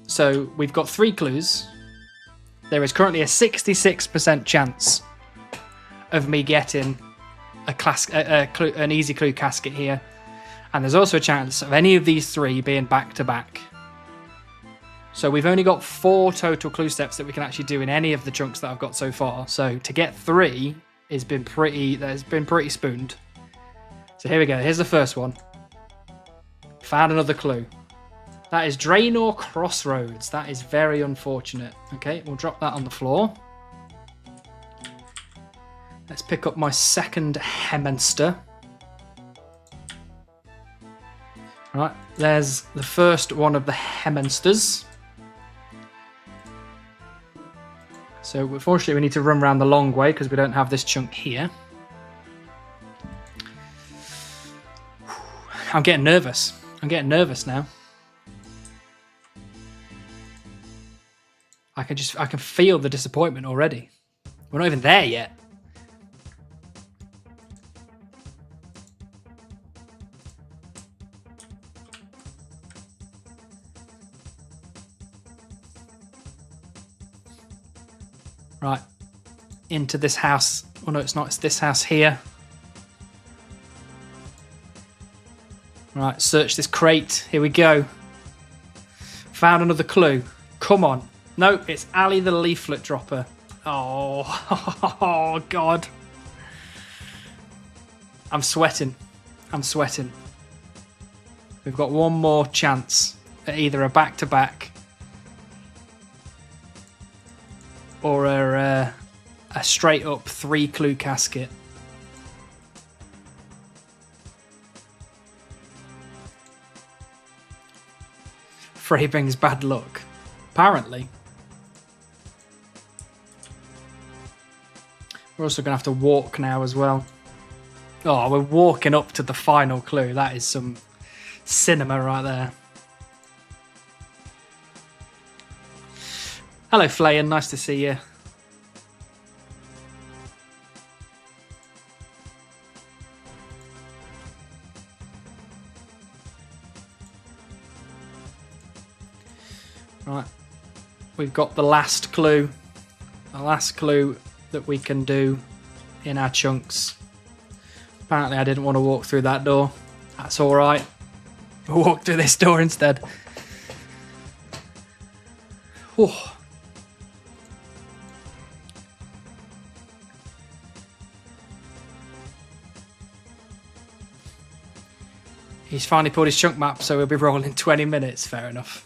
So we've got 3 clues. There is currently a 66% chance of me getting an easy clue casket here. And there's also a chance of any of these 3 being back to back. So we've only got 4 total clue steps that we can actually do in any of the chunks that I've got so far. So to get 3 has been pretty spooned. So here we go. Here's the first one. Found another clue. That is Draenor Crossroads. That is very unfortunate. Okay, we'll drop that on the floor. Let's pick up my second Hemonster. Right, there's the first one of the Hemonsters. So unfortunately we need to run around the long way because we don't have this chunk here. I'm getting nervous. I'm getting nervous now. I can feel the disappointment already. We're not even there yet. Right. Into this house. Oh no, it's not. It's this house here. Right, search this crate. Here we go. Found another clue. Come on. No, it's Ali the leaflet dropper. Oh, oh God. I'm sweating. I'm sweating. We've got one more chance at either a back-to-back or a straight-up 3-clue casket. Frey brings bad luck. Apparently. We're also going to have to walk now as well. Oh, we're walking up to the final clue. That is some cinema right there. Hello, Flayan. Nice to see you. Right. We've got the last clue. The last clue that we can do in our chunks. Apparently I didn't want to walk through that door. That's alright. We'll walk through this door instead. Oh. He's finally pulled his chunk map, so we'll be rolling 20 minutes. Fair enough.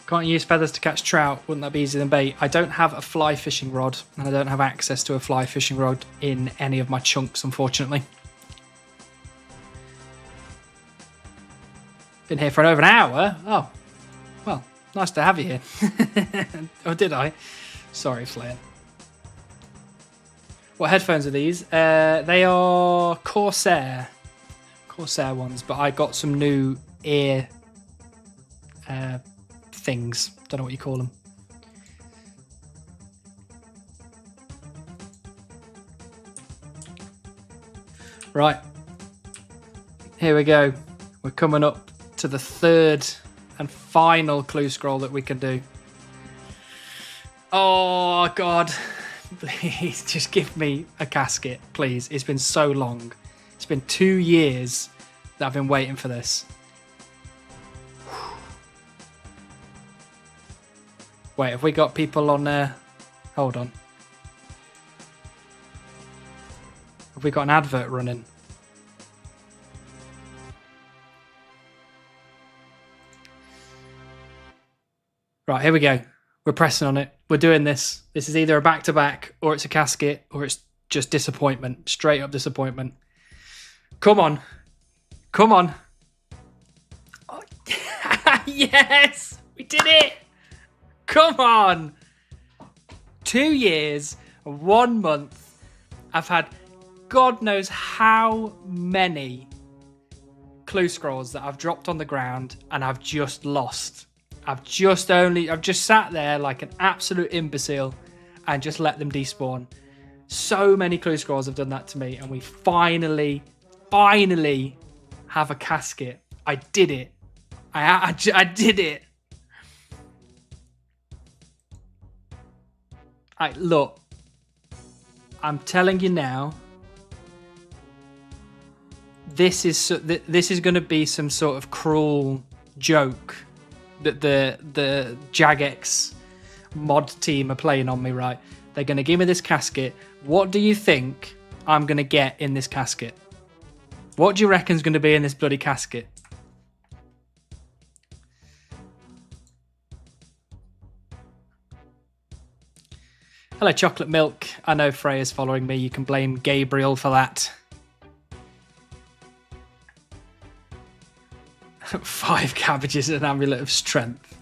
Can't use feathers to catch trout. Wouldn't that be easier than bait? I don't have a fly fishing rod, and I don't have access to a fly fishing rod in any of my chunks, unfortunately. Been here for over an hour. Oh, well, nice to have you here. Oh, did I? Sorry, Flair. What headphones are these? They are Corsair ones, but I got some new ear things. Don't know what you call them. Right. Here we go. We're coming up to the third and final clue scroll that we can do. Oh, God. Please, just give me a casket, please. It's been so long. It's been 2 years that I've been waiting for this. Wait, have we got people on there? Hold on. Have we got an advert running? Right, here we go. We're pressing on it. We're doing this. This is either a back-to-back, or it's a casket, or it's just disappointment. Straight up disappointment. Come on. Come on. Oh, yes! We did it! Come on! 2 years, 1 month. I've had God knows how many clue scrolls that I've dropped on the ground and I've just lost. I've just sat there like an absolute imbecile and just let them despawn. So many clue scrolls have done that to me, and we finally have a casket. I did it. I did it. Look, I'm telling you now, this is going to be some sort of cruel joke that the Jagex mod team are playing on me, right? They're going to give me this casket. What do you think I'm going to get in this casket? What do you reckon is going to be in this bloody casket? Hello, chocolate milk. I know Freya's following me. You can blame Gabriel for that. 5 cabbages and an amulet of strength.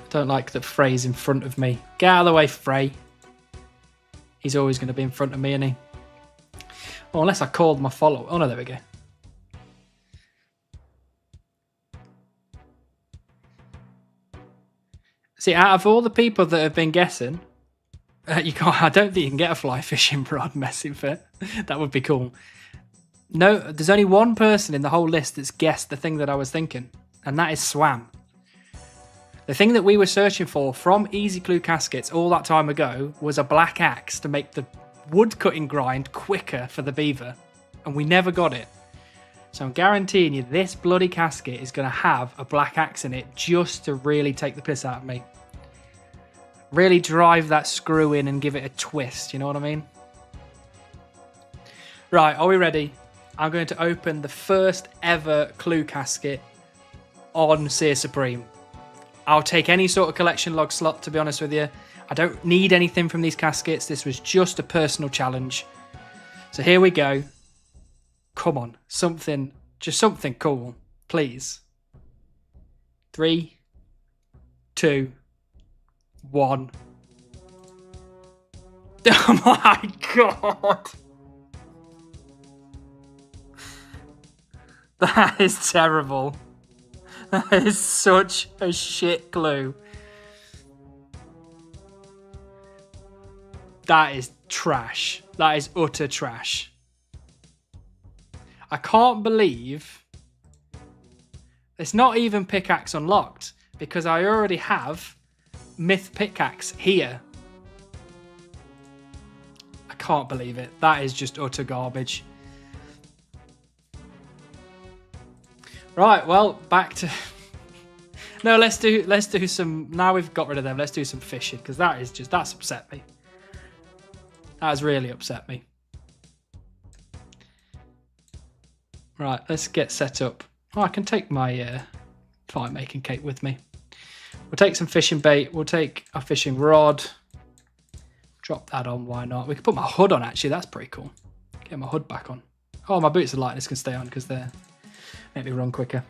Don't like that Frey's in front of me. Get out of the way, Frey. He's always going to be in front of me, isn't he? Oh, unless I called my follower. Oh, no, there we go. See, out of all the people that have been guessing, you can't. I don't think you can get a fly fishing rod messing fit. That would be cool. No, there's only one person in the whole list that's guessed the thing that I was thinking, and that is Swam. The thing that we were searching for from Easy Clue Caskets all that time ago was a black axe to make the wood cutting grind quicker for the beaver, and we never got it. So I'm guaranteeing you this bloody casket is going to have a black axe in it just to really take the piss out of me. Really drive that screw in and give it a twist, you know what I mean? Right, are we ready? I'm going to open the first ever clue casket on Seer Supreme. I'll take any sort of collection log slot, to be honest with you. I don't need anything from these caskets. This was just a personal challenge. So here we go. Come on, just something cool, please. 3, 2, 1. Oh my god! That is terrible. That is such a shit clue. That is trash. That is utter trash. I can't believe it's not even pickaxe unlocked, because I already have myth pickaxe here. I can't believe it. That is just utter garbage. Right, well, back to no, let's do some. Now we've got rid of them, let's do some fishing, because that's upset me. That has really upset me. Right, let's get set up. Oh, I can take my fire making cape with me. We'll take some fishing bait. We'll take a fishing rod. Drop that on, why not? We can put my hood on, actually. That's pretty cool. Get my hood back on. Oh, my boots of lightness can stay on because they're make me run quicker.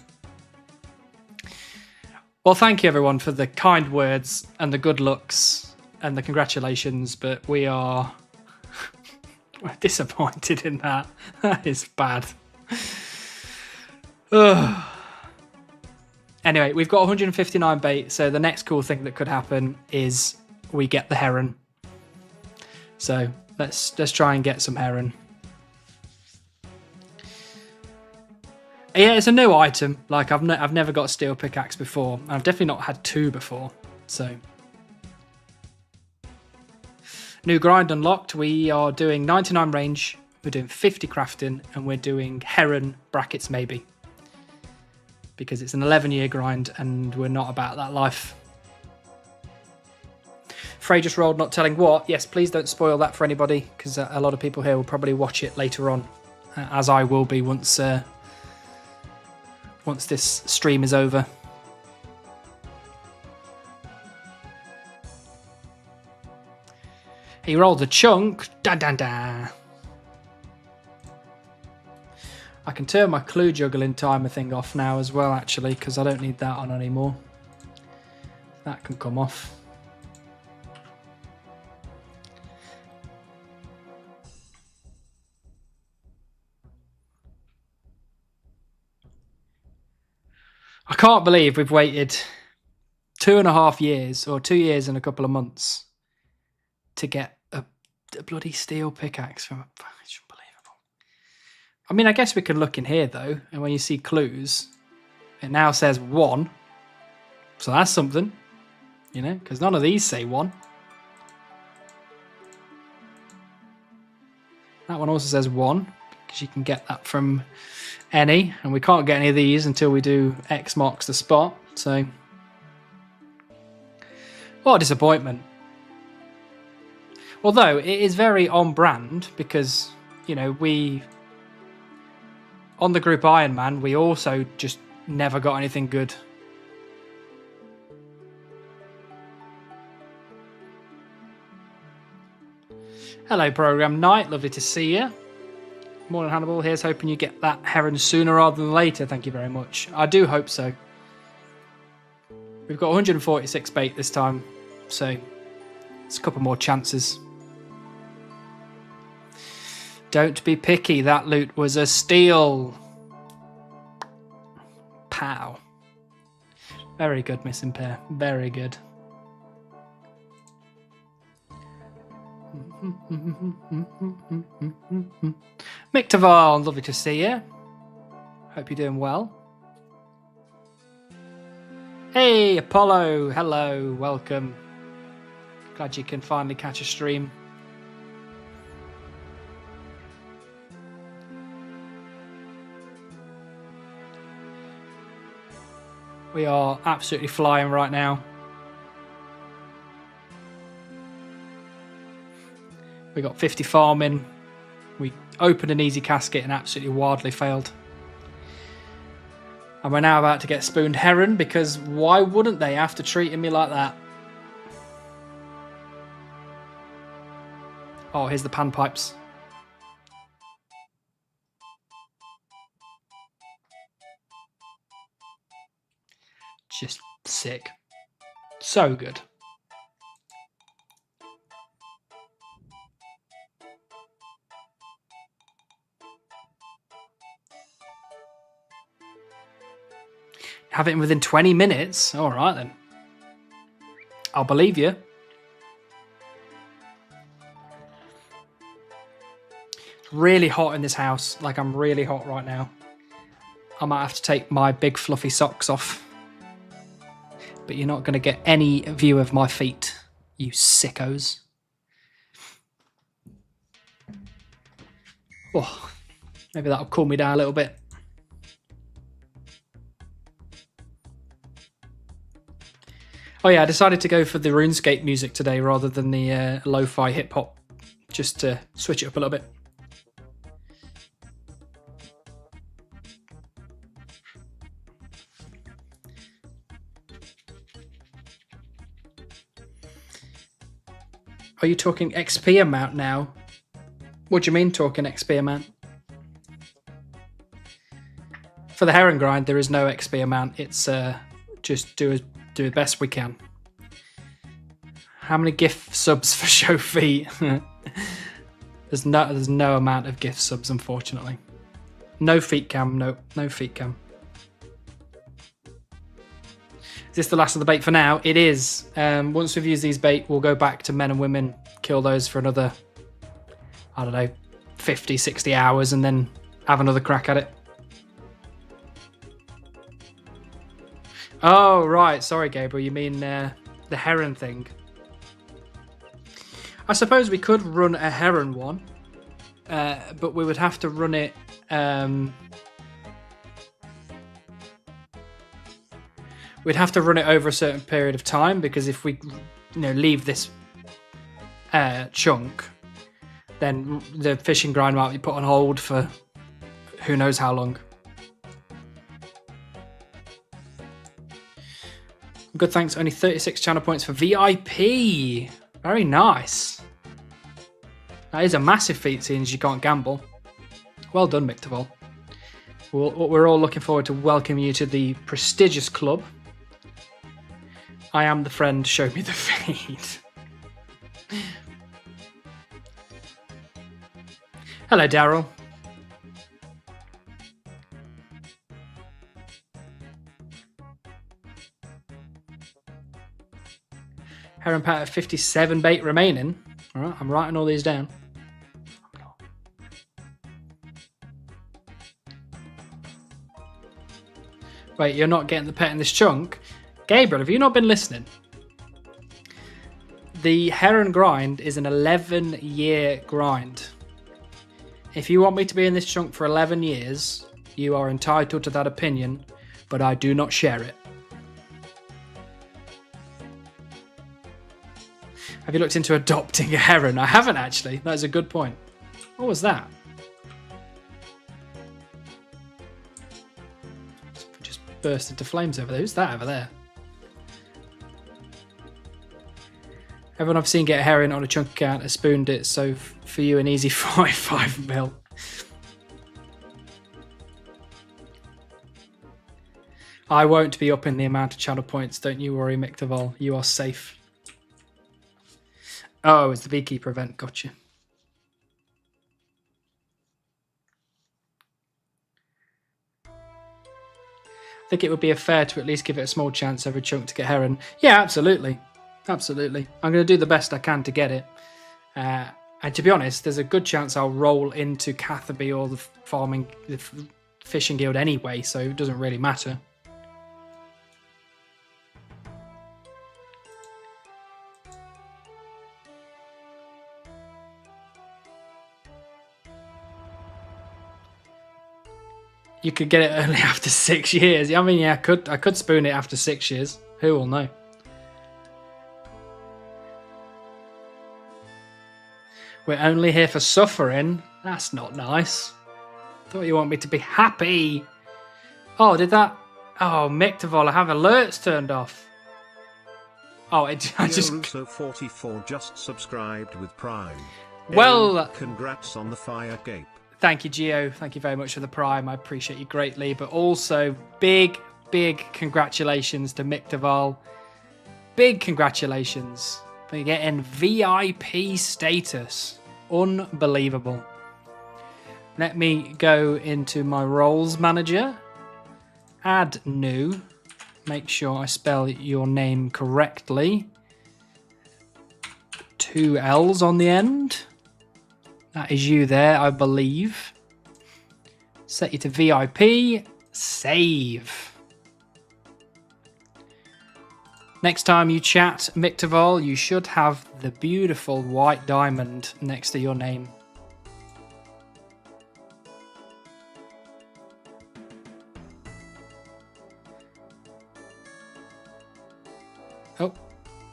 Well, thank you, everyone, for the kind words and the good looks and the congratulations, but we are we're disappointed in that. That is bad. Ugh. Anyway, we've got 159 bait, so the next cool thing that could happen is we get the heron. So let's try and get some heron. Yeah, it's a new item. Like I've never got a steel pickaxe before. I've definitely not had 2 before. So new grind unlocked. We are doing 99 range. We're doing 50 crafting, and we're doing heron brackets maybe. because it's an 11-year grind and we're not about that life. Frey just rolled not telling what. Yes, please don't spoil that for anybody, because a lot of people here will probably watch it later on, as I will be once this stream is over. He rolled a chunk. Da da da. I can turn my clue juggling timer thing off now as well, actually, because I don't need that on anymore. That can come off. I can't believe we've waited 2.5 years, or 2 years and a couple of months, to get a bloody steel pickaxe from a... It's unbelievable. I mean, I guess we can look in here, though, and when you see clues, it now says 1. So that's something, you know, because none of these say 1. That one also says 1, because you can get that from any, and we can't get any of these until we do X marks the spot, so... What a disappointment. Although, it is very on brand, because, you know, on the group Iron Man, we also just never got anything good. Hello, Program Night. Lovely to see you. Morning, Hannibal. Here's hoping you get that heron sooner rather than later. Thank you very much. I do hope so. We've got 146 bait this time, so it's a couple more chances. Don't be picky. That loot was a steal. Pow. Very good, Miss Impair. Very good. Mick Taval, lovely to see you. Hope you're doing well. Hey, Apollo. Hello. Welcome. Glad you can finally catch a stream. We are absolutely flying right now. We got 50 farming. We opened an easy casket and absolutely wildly failed. And we're now about to get spooned heron, because why wouldn't they after treating me like that? Oh, here's the panpipes. Just sick. So good. Have it in within 20 minutes? All right, then. I'll believe you. It's really hot in this house. Like, I'm really hot right now. I might have to take my big fluffy socks off. But you're not going to get any view of my feet, you sickos. Oh, maybe that'll cool me down a little bit. Oh yeah, I decided to go for the RuneScape music today rather than the lo-fi hip-hop, just to switch it up a little bit. Are you talking XP amount now? What do you mean talking XP amount? For the heron grind, there is no XP amount. It's just do the best we can. How many gift subs for show feet? There's no amount of gift subs, unfortunately. No feet cam. No feet cam. Is this the last of the bait for now? It is. Once we've used these bait, we'll go back to men and women, kill those for another, I don't know, 50, 60 hours, and then have another crack at it. Oh, right. Sorry, Gabriel. You mean the heron thing. I suppose we could run a heron one, but we would have to run it... We'd have to run it over a certain period of time, because if we, leave this chunk, then the fishing grind might be put on hold for who knows how long. Good, thanks. Only 36 channel points for VIP. Very nice. That is a massive feat, seeing as you can't gamble. Well done, Mictavol. We're all looking forward to welcoming you to the prestigious club. I am the friend, show me the feed. Hello, Daryl. Heron pattern 57 bait remaining. All right, I'm writing all these down. Wait, you're not getting the pet in this chunk? Gabriel, have you not been listening? The Heron grind is an 11-year grind. If you want me to be in this chunk for 11 years, you are entitled to that opinion, but I do not share it. Have you looked into adopting a heron? I haven't, actually. That is a good point. What was that? Just burst into flames over there. Who's that over there? Everyone I've seen get a heron on a chunk account has spooned it, so for you an easy 5 mil. I won't be upping the amount of channel points, don't you worry, Mictavol. You are safe. Oh, it's the beekeeper event, gotcha. I think it would be fair to at least give it a small chance every chunk to get heron. Yeah, absolutely. Absolutely. I'm going to do the best I can to get it. And to be honest, there's a good chance I'll roll into Catherby or the fishing guild anyway, so it doesn't really matter. You could get it only after 6 years. I mean, yeah, I could spoon it after 6 years. Who will know? We're only here for suffering. That's not nice. Thought you want me to be happy. Oh, did that? Oh, Mictavol, I have alerts turned off. Oh, I just... Russo 44 just subscribed with Prime. Well... Congrats on the fire gape. Thank you, Gio. Thank you very much for the Prime. I appreciate you greatly. But also, big congratulations to Mictavol. Big congratulations. For getting VIP status. Unbelievable. Let me go into my roles manager. Add new. Make sure I spell your name correctly. 2 L's on the end. That is you there, I believe. Set you to VIP. Save. Next time you chat Mictavol, you should have the beautiful white diamond next to your name. Oh,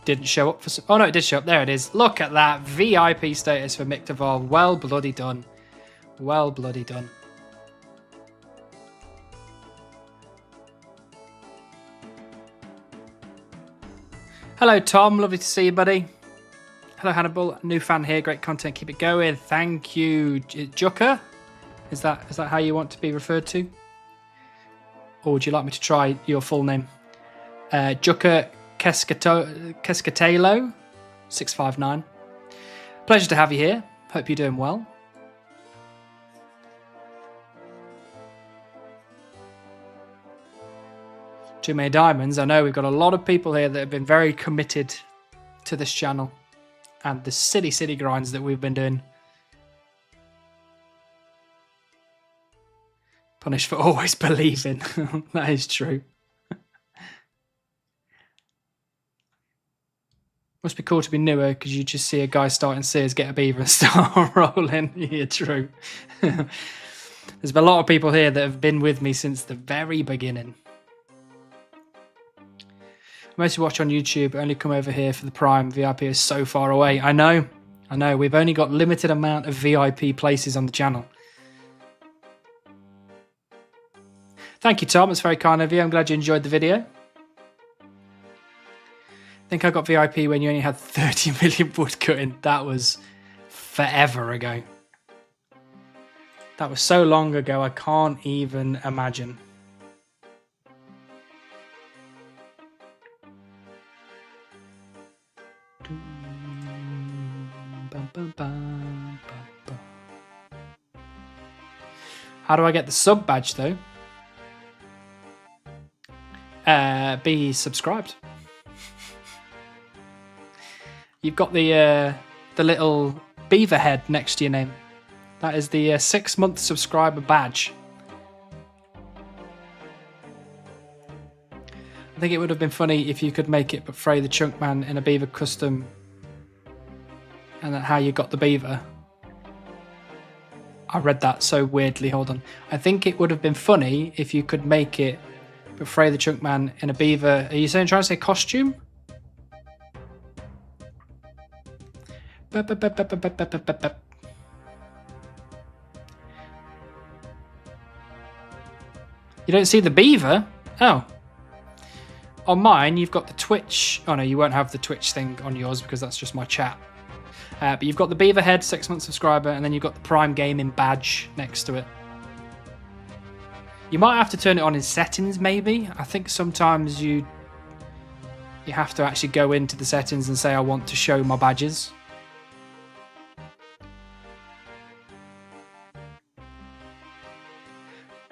didn't show up for... Oh no, it did show up. There it is. Look at that. VIP status for Mictavol. Well bloody done. Well bloody done. Hello, Tom. Lovely to see you, buddy. Hello, Hannibal. New fan here. Great content. Keep it going. Thank you. Jucker? Is that how you want to be referred to? Or would you like me to try your full name? Jucker Cascatelo 659. Pleasure to have you here. Hope you're doing well. Too many diamonds. I know we've got a lot of people here that have been very committed to this channel and the city grinds that we've been doing. Punished for always believing. That is true. Must be cool to be newer because you just see a guy starting Sears, get a beaver and start rolling. Yeah, true. There's been a lot of people here that have been with me since the very beginning. mostly watch on YouTube, only come over here for the Prime. VIP is so far away. I know. We've only got limited amount of VIP places on the channel. Thank you, Tom. It's very kind of you. I'm glad you enjoyed the video. I think I got VIP when you only had 30 million wood cutting. That was forever ago. That was so long ago, I can't even imagine. How do I get the sub badge though? Be subscribed. You've got the little beaver head next to your name. That is the 6-month subscriber badge. I think it would have been funny if you could make it but Frey the Chunk Man in a beaver custom, and then how you got the beaver. I read that so weirdly. Hold on. I think it would have been funny if you could make it but Frey the Chunk Man in a beaver. Are you saying trying to say costume? You don't see the beaver? Oh. On mine, you've got the Twitch. Oh no, you won't have the Twitch thing on yours because that's just my chat. But you've got the beaver head, 6-month subscriber, and then you've got the Prime Gaming badge next to it. You might have to turn it on in settings, maybe. I think sometimes you have to actually go into the settings and say, I want to show my badges.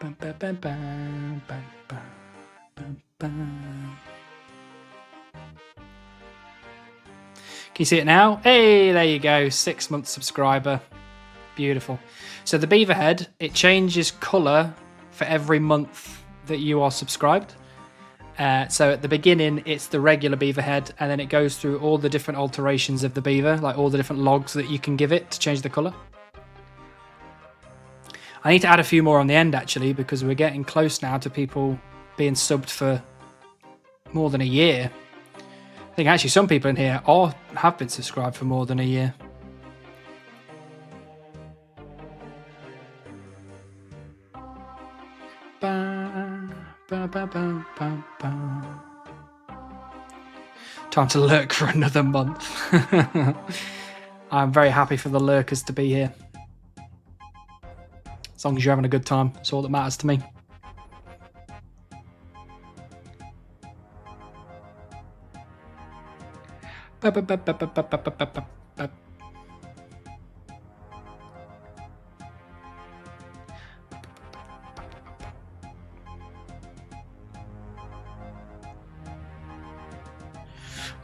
Bum, bum, bum, bum, bum, bum, bum, bum. Can you see it now? Hey, there you go. 6-month subscriber. Beautiful. So the beaver head, it changes colour for every month that you are subscribed. So at the beginning, it's the regular beaver head, and then it goes through all the different alterations of the beaver, like all the different logs that you can give it to change the colour. I need to add a few more on the end, actually, because we're getting close now to people being subbed for more than a year. I think actually some people in here have been subscribed for more than a year. Time to lurk for another month. I'm very happy for the lurkers to be here. As long as you're having a good time, that's all that matters to me.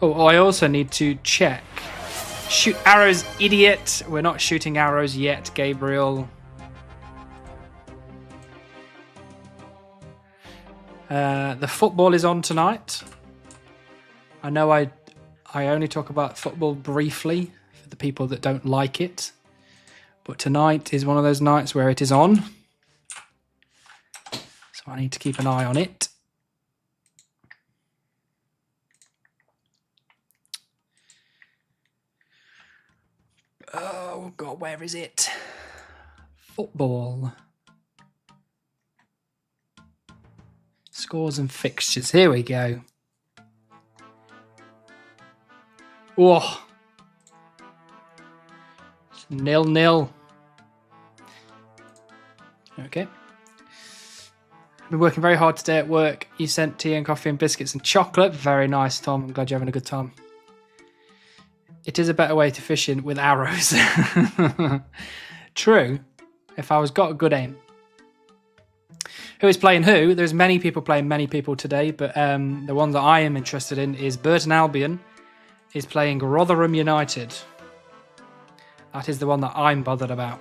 Oh, I also need to check. Shoot arrows, idiot! We're not shooting arrows yet, Gabriel. The football is on tonight. I know I only talk about football briefly for the people that don't like it, but tonight is one of those nights where it is on, so I need to keep an eye on it. Oh God, where is it? Football. Scores and fixtures. Here we go. Oh. 0-0. Okay. Been working very hard today at work. You sent tea and coffee and biscuits and chocolate. Very nice, Tom. I'm glad you're having a good time. It is a better way to fish in with arrows. True. If I was got a good aim. Who is playing who? There's many people playing many people today, but the one that I am interested in is Burton Albion is playing Rotherham United. That is the one that I'm bothered about.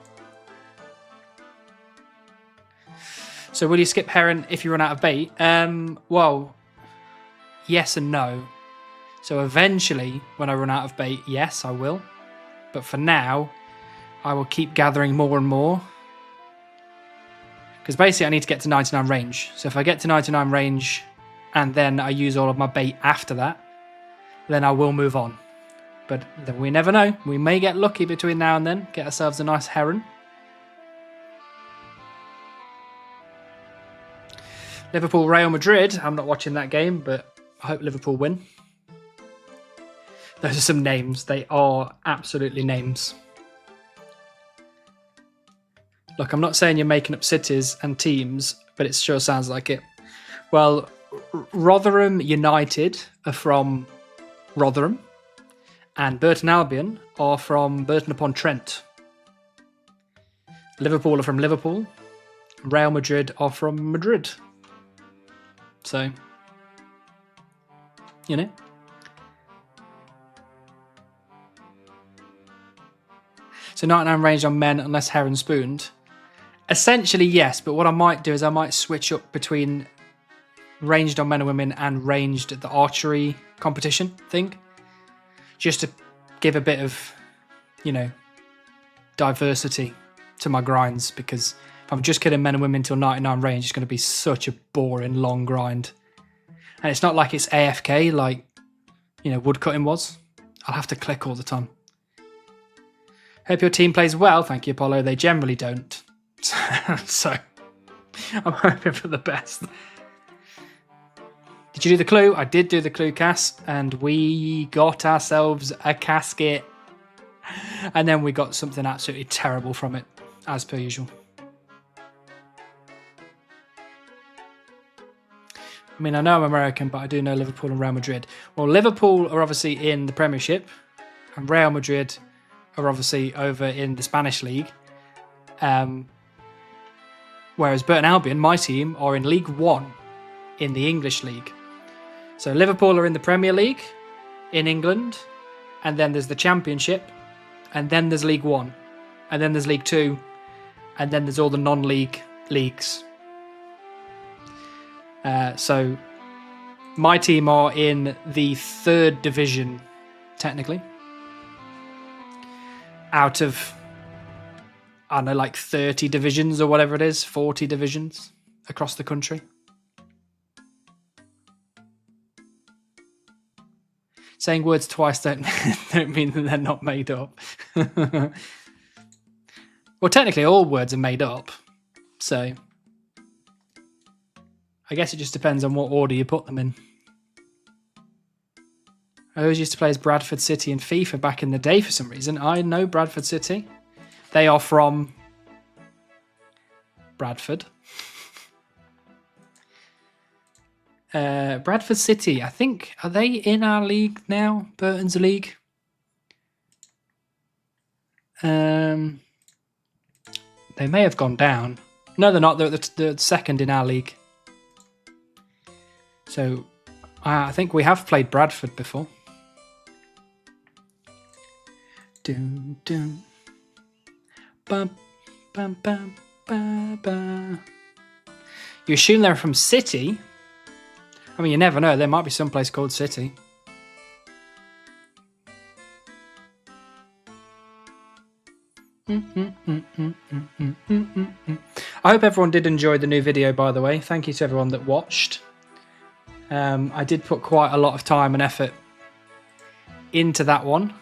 So will you skip Heron if you run out of bait? Well, yes and no. So eventually, when I run out of bait, yes, I will. But for now, I will keep gathering more and more. Because basically I need to get to 99 range. So if I get to 99 range and then I use all of my bait after that, then I will move on. But we never know. We may get lucky between now and then, get ourselves a nice heron. Liverpool, Real Madrid. I'm not watching that game, but I hope Liverpool win. Those are some names. They are absolutely names. Look, I'm not saying you're making up cities and teams, but it sure sounds like it. Well, Rotherham United are from Rotherham, and Burton Albion are from Burton-upon-Trent. Liverpool are from Liverpool. Real Madrid are from Madrid. So, you know. So 99 ranged on men unless heron spooned. Essentially, yes, but what I might do is I might switch up between ranged on men and women and ranged at the archery competition thing. Just to give a bit of, you know, diversity to my grinds, because if I'm just killing men and women till 99 range, it's going to be such a boring, long grind. And it's not like it's AFK like, you know, woodcutting was. I'll have to click all the time. Hope your team plays well. Thank you, Apollo. They generally don't. So, I'm hoping for the best. Did you do the clue? I did do the clue, Cass, and we got ourselves a casket. And then we got something absolutely terrible from it, as per usual. I mean, I know I'm American, but I do know Liverpool and Real Madrid. Well, Liverpool are obviously in the Premiership, and Real Madrid are obviously over in the Spanish League. Whereas Burton Albion, my team, are in League One in the English League. So Liverpool are in the Premier League in England, and then there's the Championship, and then there's League One, and then there's League Two, and then there's all the non-league leagues. So my team are in the third division, technically, out of, I don't know, like 30 divisions or whatever it is, 40 divisions across the country. Saying words twice don't mean that they're not made up. Well, technically all words are made up, so I guess it just depends on what order you put them in. I always used to play as Bradford City in FIFA back in the day for some reason. I know Bradford City. They are from Bradford. Bradford City, I think, are they in our league now? Burton's league? They may have gone down. No, they're not. They're the second in our league. So, I think we have played Bradford before. Dun, dun. Bum, bum, bum, bum, bum. You assume they're from City? I mean, you never know. There might be some place called City. I hope everyone did enjoy the new video, by the way. Thank you to everyone that watched. I did put quite a lot of time and effort into that one.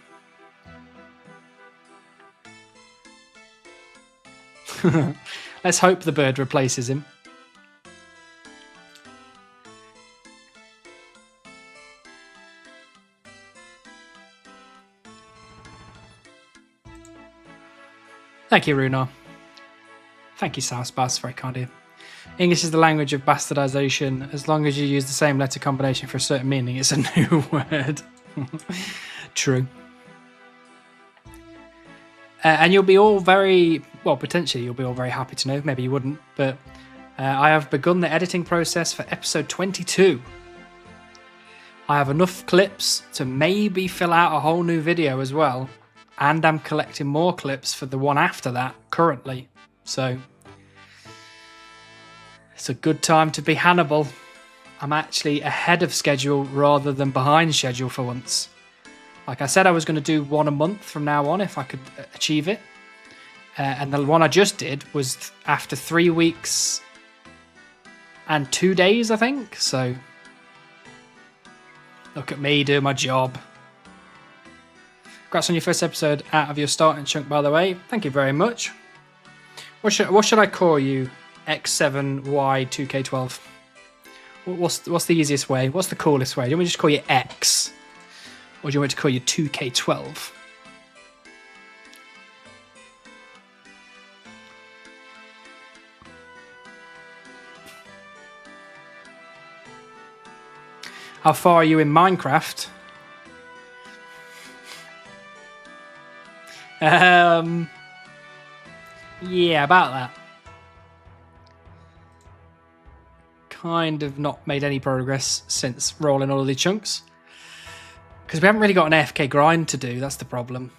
Let's hope the bird replaces him. Thank you, Runar. Thank you, South Bass. Very kind of you. English is the language of bastardization. As long as you use the same letter combination for a certain meaning, it's a new word. True. And you'll be all very, well, potentially you'll be all very happy to know, maybe you wouldn't, but I have begun the editing process for episode 22. I have enough clips to maybe fill out a whole new video as well, and I'm collecting more clips for the one after that currently, so it's a good time to be Hannibal. I'm actually ahead of schedule rather than behind schedule for once. Like I said, I was going to do one a month from now on if I could achieve it. And the one I just did was after 3 weeks and 2 days, I think. So Look at me doing my job. Congrats on your first episode out of your starting chunk, by the way. Thank you very much. What should I call you? X7Y2K12. What's the easiest way? What's the coolest way? Do you want me to just call you X? Or do you want me to call you 2K12? How far are you in Minecraft? Yeah, about that. Kind of not made any progress since rolling all of these chunks. Because we haven't really got an AFK grind to do, that's the problem.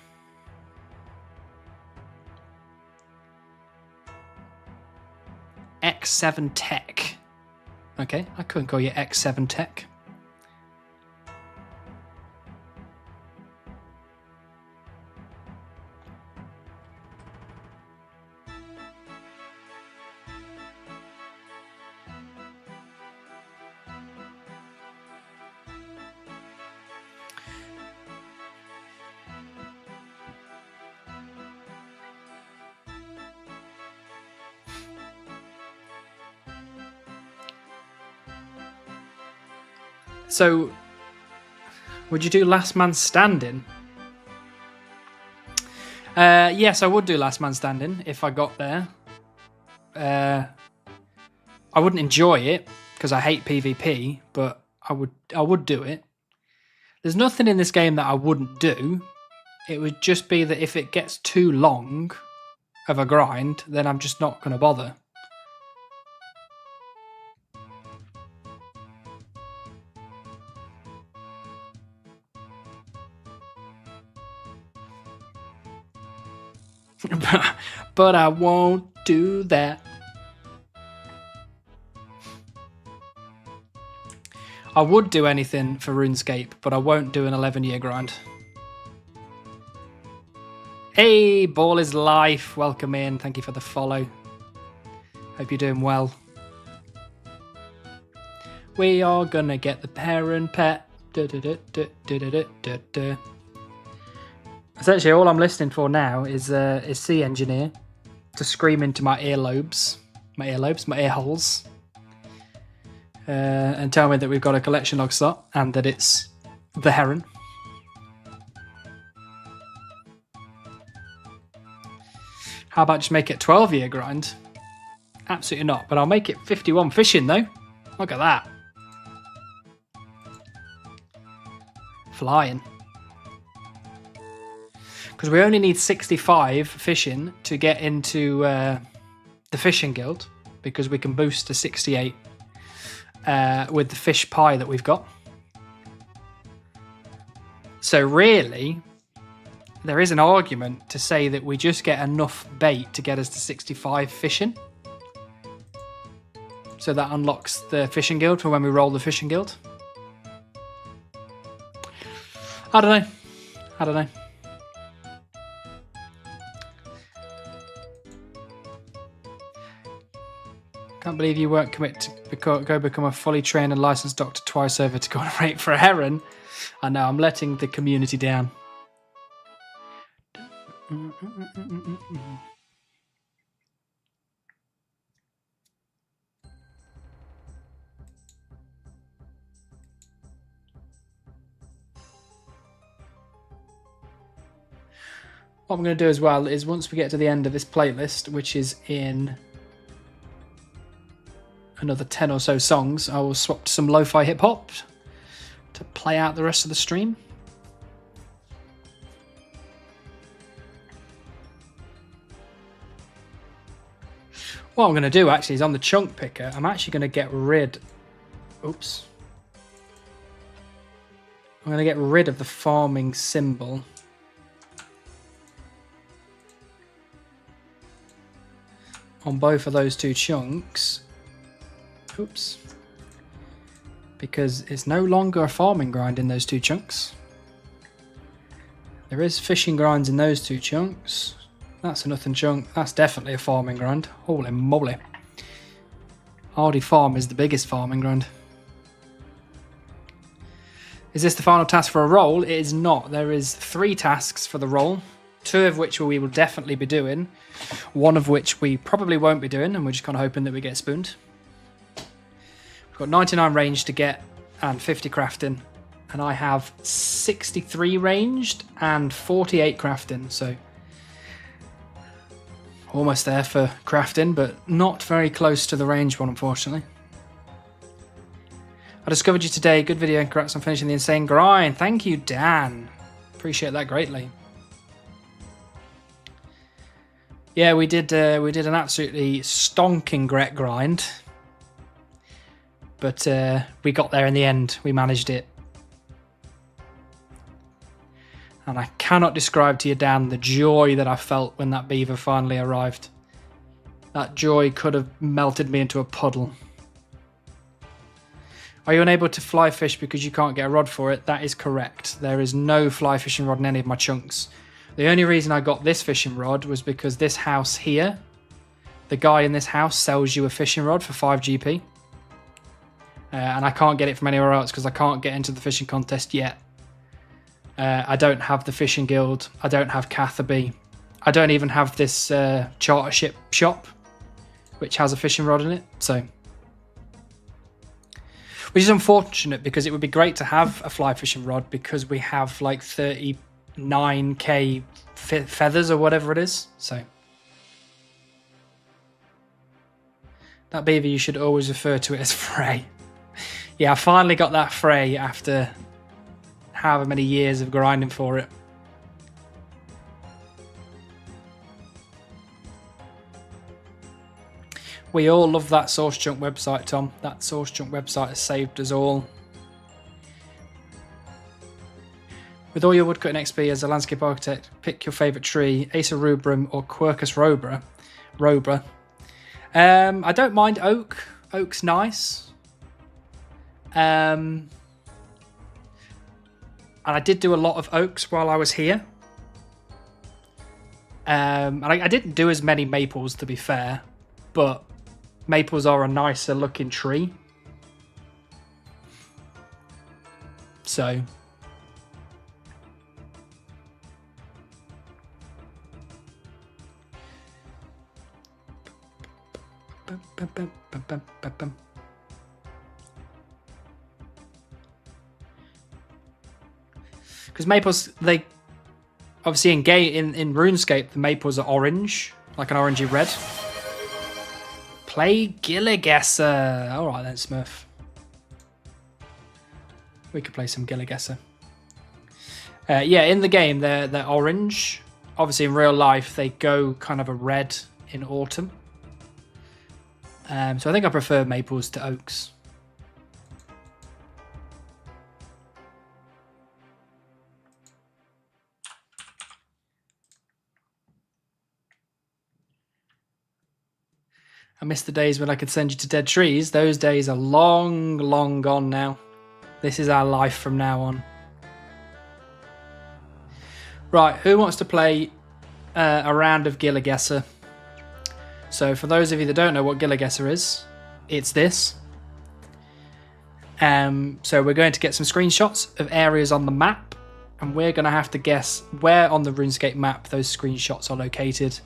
X7 Tech. Okay, I couldn't call you X7 Tech. So, would you do Last Man Standing? Yes, I would do Last Man Standing if I got there. I wouldn't enjoy it because I hate PvP, but I would do it. There's nothing in this game that I wouldn't do. It would just be that if it gets too long of a grind, then I'm just not going to bother. But I won't do that. I would do anything for RuneScape, but I won't do an 11-year grind. Hey, Ball is Life. Welcome in. Thank you for the follow. Hope you're doing well. We are gonna get the heron pet. Essentially, all I'm listening for now is Sea Engineer to scream into my earlobes, my ear holes, and tell me that we've got a collection log slot and that it's the heron. How about just make it 12-year grind? Absolutely not, but I'll make it 51 fishing though. Look at that. Flying. Because we only need 65 fishing to get into the fishing guild, because we can boost to 68 with the fish pie that we've got. So really, there is an argument to say that we just get enough bait to get us to 65 fishing. So that unlocks the fishing guild for when we roll the fishing guild. I don't know. Can't believe you weren't committed to go become a fully trained and licensed doctor twice over to go on a rate for a heron. I know, I'm letting the community down. What I'm going to do as well is once we get to the end of this playlist, which is in another 10 or so songs, I will swap to some lo-fi hip-hop to play out the rest of the stream. What I'm going to do actually is on the chunk picker, I'm actually going to get rid... Oops. I'm going to get rid of the farming symbol. On both of those two chunks. Oops. Because it's no longer a farming grind in those two chunks. There is fishing grinds in those two chunks. That's a nothing chunk. That's definitely a farming grind. Holy moly. Hardy Farm is the biggest farming grind. Is this the final task for a roll? It is not. There is 3 tasks for the roll, 2 of which we will definitely be doing, 1 of which we probably won't be doing, and we're just kind of hoping that we get spooned. We've got 99 range to get and 50 crafting, and I have 63 ranged and 48 crafting, so almost there for crafting, but not very close to the range one, unfortunately. I discovered you today. Good video. Congrats on finishing the insane grind. Thank you, Dan. Appreciate that greatly. Yeah, we did an absolutely stonking Gret grind, but we got there in the end. We managed it. And I cannot describe to you, Dan, the joy that I felt when that beaver finally arrived. That joy could have melted me into a puddle. Are you unable to fly fish because you can't get a rod for it? That is correct. There is no fly fishing rod in any of my chunks. The only reason I got this fishing rod was because this house here, the guy in this house sells you a fishing rod for 5 GP. And I can't get it from anywhere else because I can't get into the fishing contest yet. I don't have the fishing guild. I don't have Catherby. I don't even have this charter ship shop, which has a fishing rod in it. So, which is unfortunate because it would be great to have a fly fishing rod because we have like 39k feathers or whatever it is. So, that beaver, you should always refer to it as Frey. Yeah, I finally got that Frey after however many years of grinding for it. We all love that Source Chunk website, Tom. That Source Chunk website has saved us all. With all your woodcutting XP as a landscape architect, pick your favourite tree, Acer rubrum or Quercus robra. I don't mind oak. Oak's nice. And I did do a lot of oaks while I was here. And I didn't do as many maples, to be fair, but maples are a nicer looking tree. So, because maples, they obviously in RuneScape, the maples are orange, like an orangey red. Play Gilligesser. All right then, Smurf. We could play some Gilligesser. Yeah, in the game they're orange. Obviously in real life they go kind of a red in autumn. So I think I prefer maples to oaks. I miss the days when I could send you to dead trees. Those days are long, long gone now. This is our life from now on. Right, who wants to play a round of Gilligesser? So for those of you that don't know what Gilligesser is, it's this. So we're going to get some screenshots of areas on the map, and we're going to have to guess where on the RuneScape map those screenshots are located.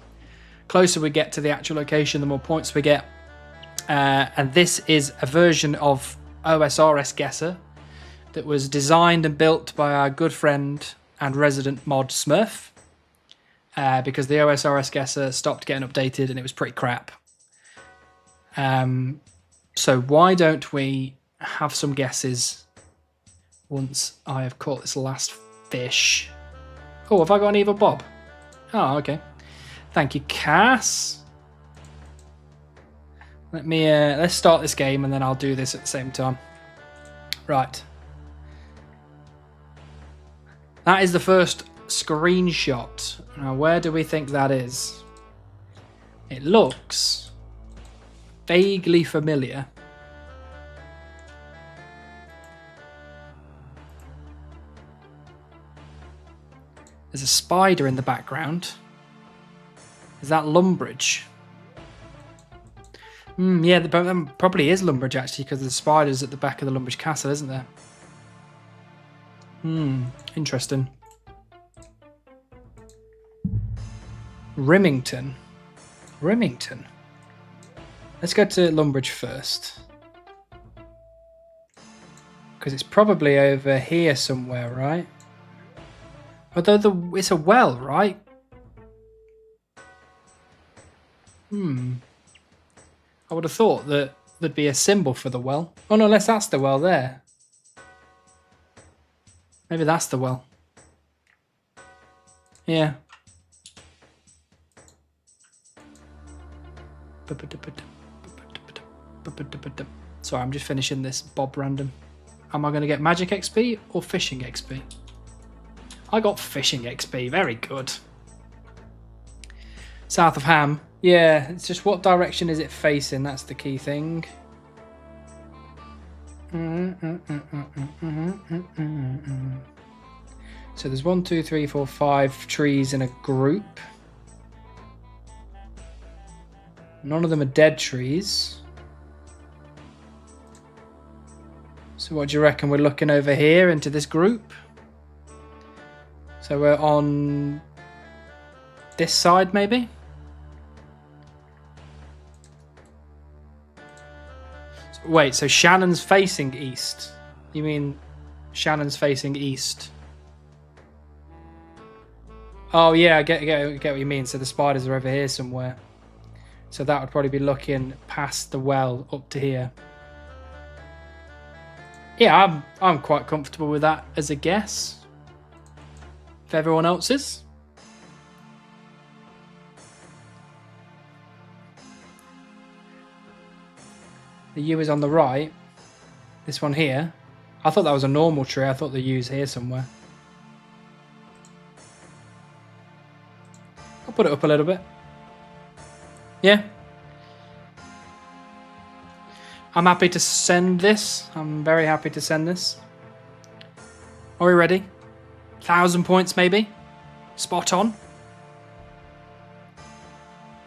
Closer we get to the actual location, the more points we get. And this is a version of OSRS Guesser that was designed and built by our good friend and resident mod Smurf. Because the OSRS Guesser stopped getting updated and it was pretty crap. So why don't we have some guesses once I have caught this last fish. Oh, have I got an evil Bob? Oh, okay. Thank you, Cass. Let's start this game and then I'll do this at the same time. Right. That is the first screenshot. Now, where do we think that is? It looks vaguely familiar. There's a spider in the background. Is that Lumbridge? Yeah, that probably is Lumbridge actually, because the spider's at the back of the Lumbridge castle, isn't there? Interesting. Rimington. Let's go to Lumbridge first. Because it's probably over here somewhere, right? Although it's a well, right? I would have thought that there'd be a symbol for the well. Oh no, unless that's the well there. Maybe that's the well. Yeah. Sorry, I'm just finishing this Bob random. Am I going to get magic XP or fishing XP? I got fishing XP. Very good. South of Ham. Yeah, it's just what direction is it facing? That's the key thing. So there's 1, 2, 3, 4, 5 trees in a group. None of them are dead trees. So what do you reckon? We're looking over here into this group. So we're on this side, maybe? Wait, so Shannon's facing east? You mean Shannon's facing east? Oh yeah, I get what you mean. So the spiders are over here somewhere. So that would probably be looking past the well up to here. Yeah, I'm quite comfortable with that as a guess. If everyone else is. The yew is on the right. This one here. I thought that was a normal tree. I thought the yew's here somewhere. I'll put it up a little bit. Yeah. I'm happy to send this. I'm very happy to send this. Are we ready? 1,000 points maybe? Spot on.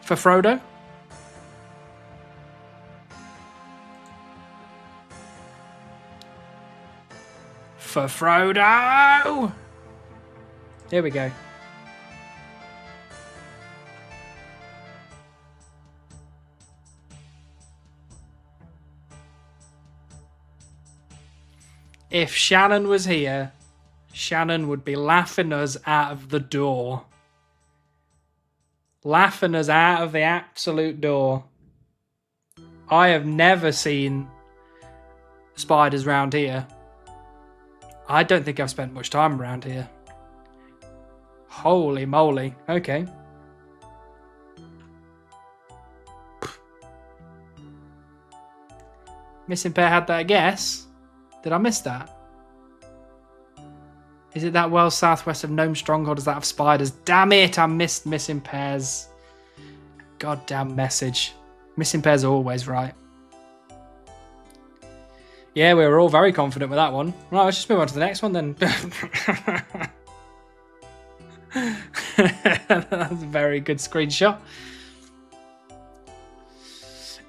For Frodo. For Frodo! Here we go. If Shannon was here, Shannon would be laughing us out of the door. Laughing us out of the absolute door. I have never seen spiders round here. I don't think I've spent much time around here. Holy moly. Okay. Missing Pair had that guess. Did I miss that? Is it that well southwest of Gnome Stronghold? Does that have spiders? Damn it, I missed Missing Pairs. Goddamn message. Missing Pairs are always right. Yeah, we were all very confident with that one. Right, let's just move on to the next one then. That's a very good screenshot.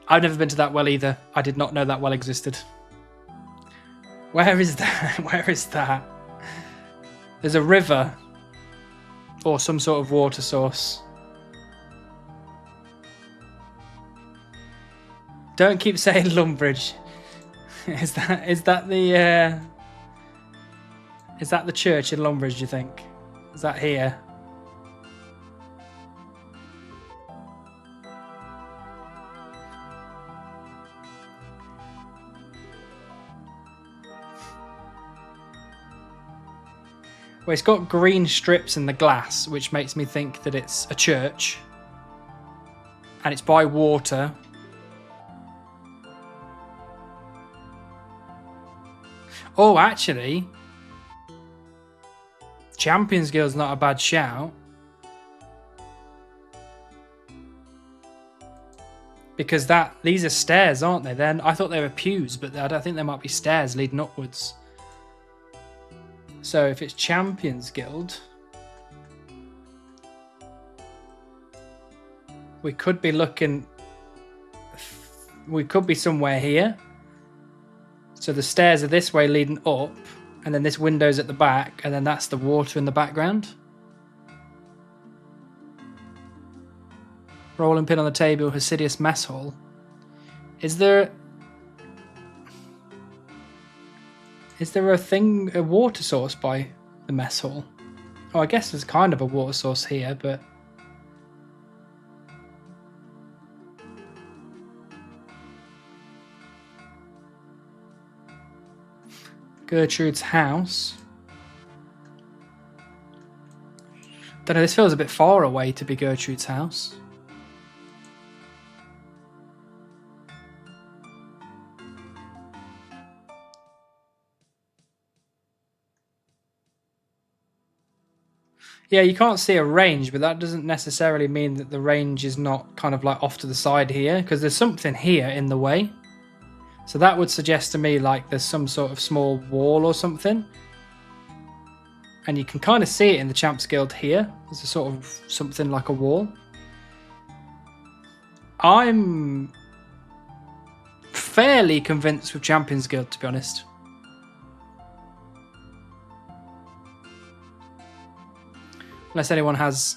I've never been to that well either. I did not know that well existed. Where is that? Where is that? There's a river. Or some sort of water source. Don't keep saying Lumbridge. Is that the church in Lumbridge, do you think? Is that here? Well, it's got green strips in the glass, which makes me think that it's a church. And it's by water. Oh, actually, Champions Guild's not a bad shout. Because these are stairs, aren't they? Then I thought they were pews, but I don't think there might be stairs leading upwards. So if it's Champions Guild, we could be looking. We could be somewhere here. So the stairs are this way leading up. And then this window's at the back, and then that's the water in the background. Rolling pin on the table, Hasidious mess hall. Is there a water source by the mess hall? Oh, I guess there's kind of a water source here, but... Gertrude's house. Don't know, this feels a bit far away to be Gertrude's house. Yeah, you can't see a range, but that doesn't necessarily mean that the range is not kind of like off to the side here, because there's something here in the way. So that would suggest to me like there's some sort of small wall or something. And you can kind of see it in the Champs Guild here. There's a sort of something like a wall. I'm fairly convinced with Champions Guild, to be honest. Unless anyone has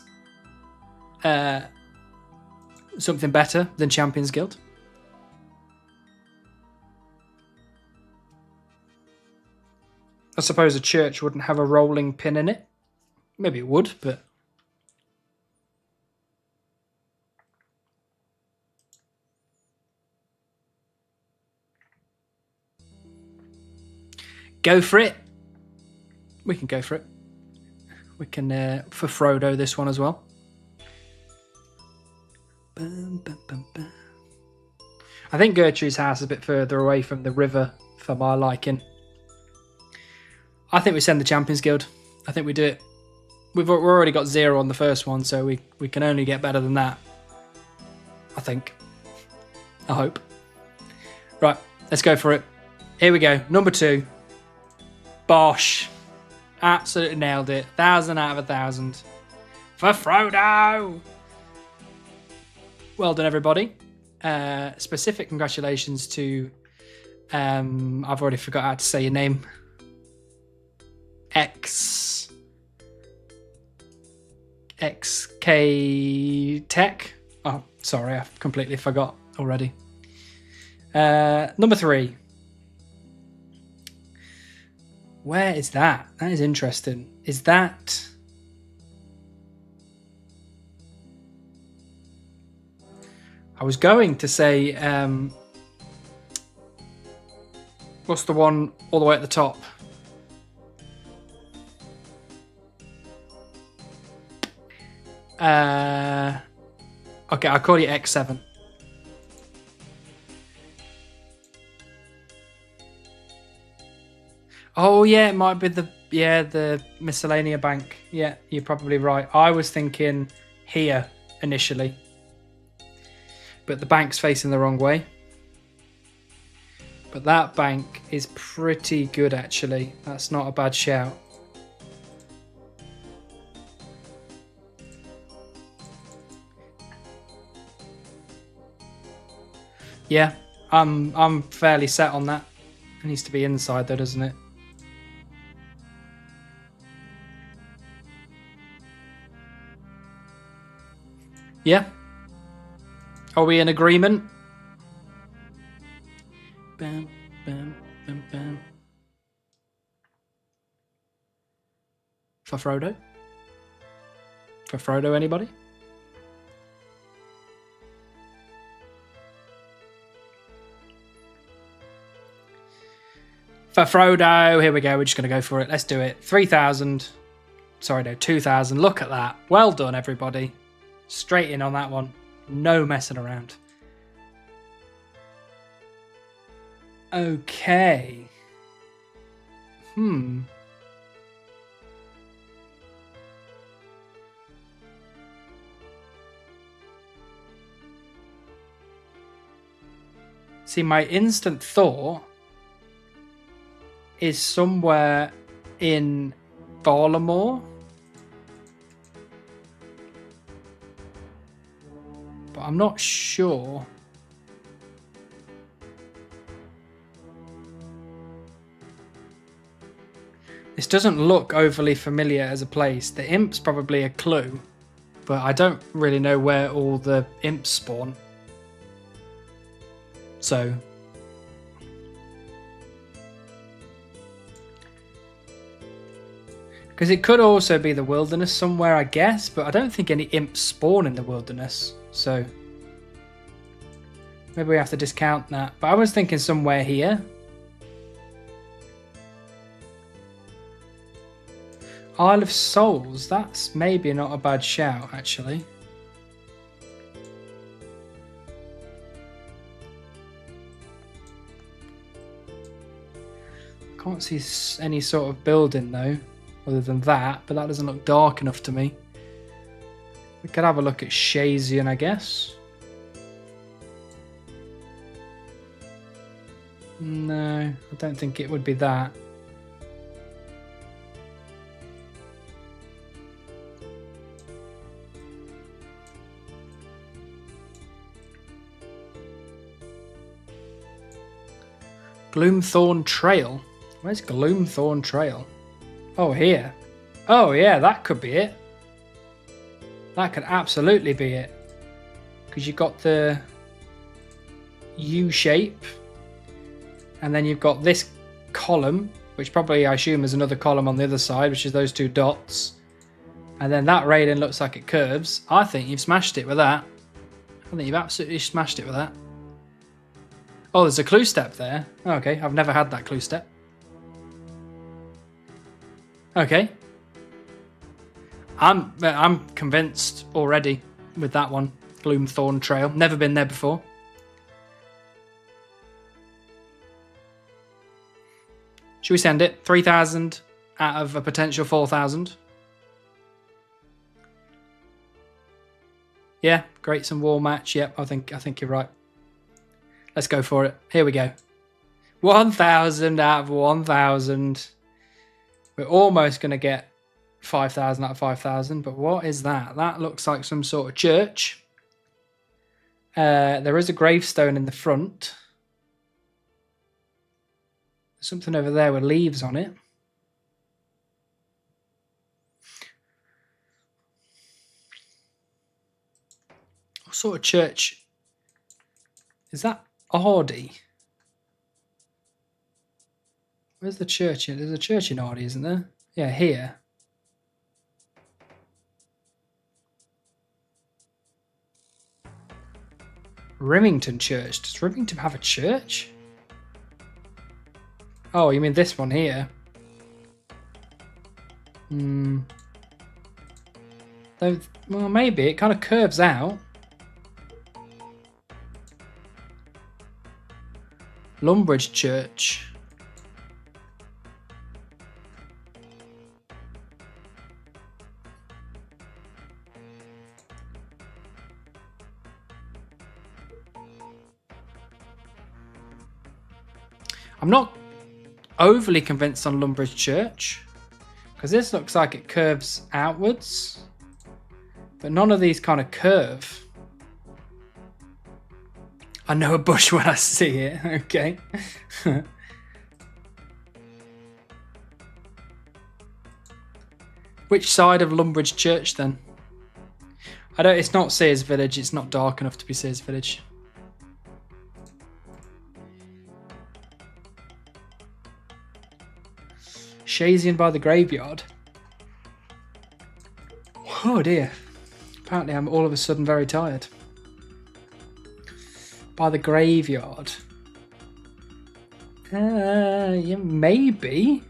something better than Champions Guild. I suppose a church wouldn't have a rolling pin in it. Maybe it would, but... Go for it. We can go for it. We can, for Frodo, this one as well. I think Gertrude's house is a bit further away from the river for my liking. I think we send the Champions Guild. I think we do it. We've already got 0 on the first one, so we can only get better than that. I think. I hope. Right, let's go for it. Here we go. Number 2. Bosh. Absolutely nailed it. 1,000 out of 1,000. For Frodo! Well done, everybody. Specific congratulations to... I've already forgot how to say your name. XK Tech. Oh, sorry, I completely forgot already. Number 3. Where is that? That is interesting. Is that... I was going to say... what's the one all the way at the top? Okay, I'll call you X7. Oh yeah, it might be the Miscellanea Bank. Yeah, you're probably right. I was thinking here initially, but the bank's facing the wrong way. But that bank is pretty good actually. That's not a bad shout. Yeah, I'm fairly set on that. It needs to be inside though, doesn't it? Yeah. Are we in agreement? Bam, bam, bam, bam. For Frodo? For Frodo, anybody? For Frodo, here we go. We're just going to go for it. Let's do it. 3,000. Sorry, no, 2,000. Look at that. Well done, everybody. Straight in on that one. No messing around. Okay. See, my instant thought is somewhere in Baltimore. But I'm not sure. This doesn't look overly familiar as a place. The imp's probably a clue, but I don't really know where all the imps spawn. So... because it could also be the wilderness somewhere, I guess, but I don't think any imps spawn in the wilderness, so... maybe we have to discount that. But I was thinking somewhere here. Isle of Souls, that's maybe not a bad shout, actually. Can't see any sort of building, though, other than that, but that doesn't look dark enough to me. We could have a look at Shazian, I guess. No, I don't think it would be that. Gloomthorn Trail. Where's Gloomthorn Trail? Oh, here. Oh, yeah, that could be it. That could absolutely be it. Because you've got the U shape. And then you've got this column, which probably I assume is another column on the other side, which is those two dots. And then that railing looks like it curves. I think you've smashed it with that. I think you've absolutely smashed it with that. Oh, there's a clue step there. Okay, I've never had that clue step. Okay. I'm convinced already with that one. Gloomthorn Trail. Never been there before. Should we send it? 3,000 out of a potential 4,000. Yeah, Great Sun Wall match. Yep, I think you're right. Let's go for it. Here we go. 1,000 out of 1,000. We're almost going to get 5,000 out of 5,000, but what is that? That looks like some sort of church. There is a gravestone in the front. There's something over there with leaves on it. What sort of church is that? Ardee. Where's the church? There's a church in Ardee, isn't there? Yeah, here. Rimington Church. Does Rimington have a church? Oh, you mean this one here? Though, well, maybe. It kind of curves out. Lumbridge Church. I'm not overly convinced on Lumbridge Church because this looks like it curves outwards, but none of these kind of curve. I know a bush when I see it. Okay. Which side of Lumbridge Church then? I don't. It's not Sears Village. It's not dark enough to be Sears Village. Shazian by the graveyard. Oh dear. Apparently I'm all of a sudden very tired. By the graveyard. Yeah, maybe.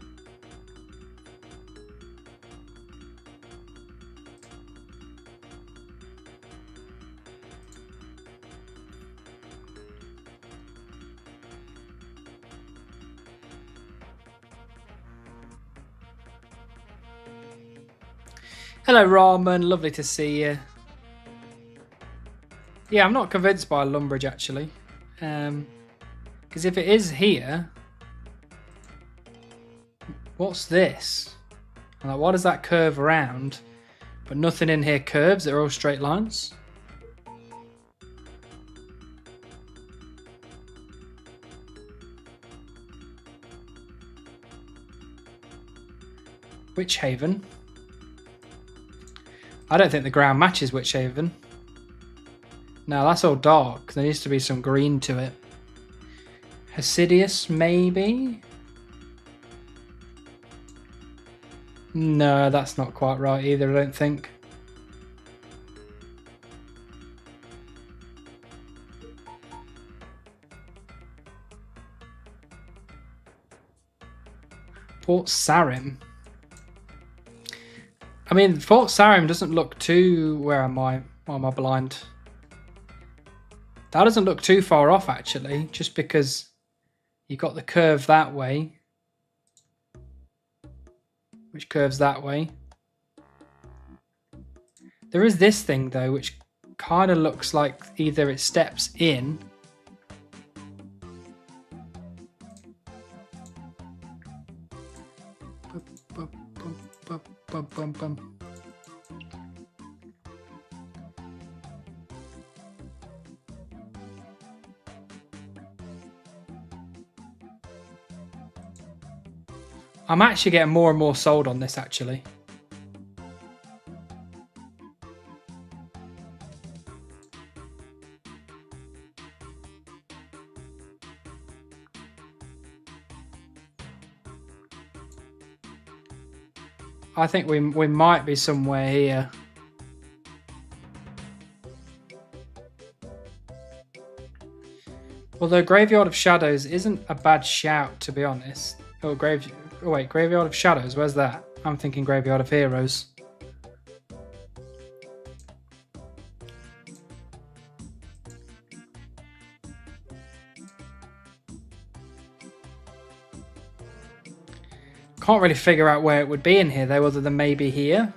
Hello, Ramen. Lovely to see you. Yeah, I'm not convinced by Lumbridge, actually. Because if it is here... what's this? Like, why does that curve around? But nothing in here curves. They're all straight lines. Witch Haven. I don't think the ground matches Witch Haven. No, that's all dark. There needs to be some green to it. Hasidius, maybe? No, that's not quite right either, I don't think. Port Sarim. I mean, Fort Sarim doesn't look too... Where am I? Why am I blind? That doesn't look too far off, actually, just because you got the curve that way, which curves that way. There is this thing, though, which kind of looks like either it steps in I'm actually getting more and more sold on this, actually. I think we might be somewhere here. Although Graveyard of Shadows isn't a bad shout, to be honest. Oh, wait, Graveyard of Shadows, where's that? I'm thinking Graveyard of Heroes. Can't really figure out where it would be in here, though, other than maybe here.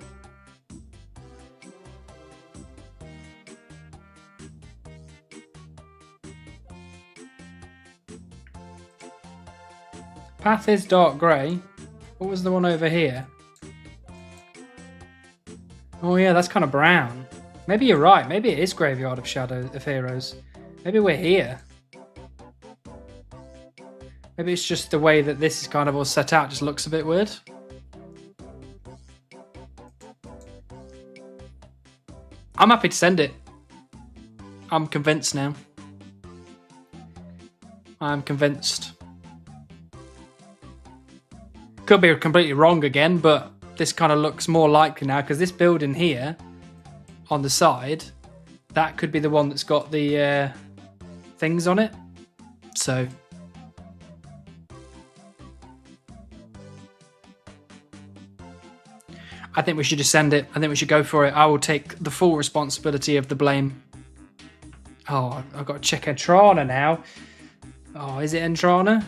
Path is dark grey. What was the one over here? Oh yeah, that's kind of brown. Maybe you're right. Maybe it is Graveyard of Shadows of Heroes. Maybe we're here. Maybe it's just the way that this is kind of all set out just looks a bit weird. I'm happy to send it. I'm convinced now. I'm convinced. Could be completely wrong again, but this kind of looks more likely now because this building here on the side, that could be the one that's got the things on it. So I think we should just send it. I think we should go for it. I will take the full responsibility of the blame. Oh, I've got to check Entrana now. Oh, is it Entrana?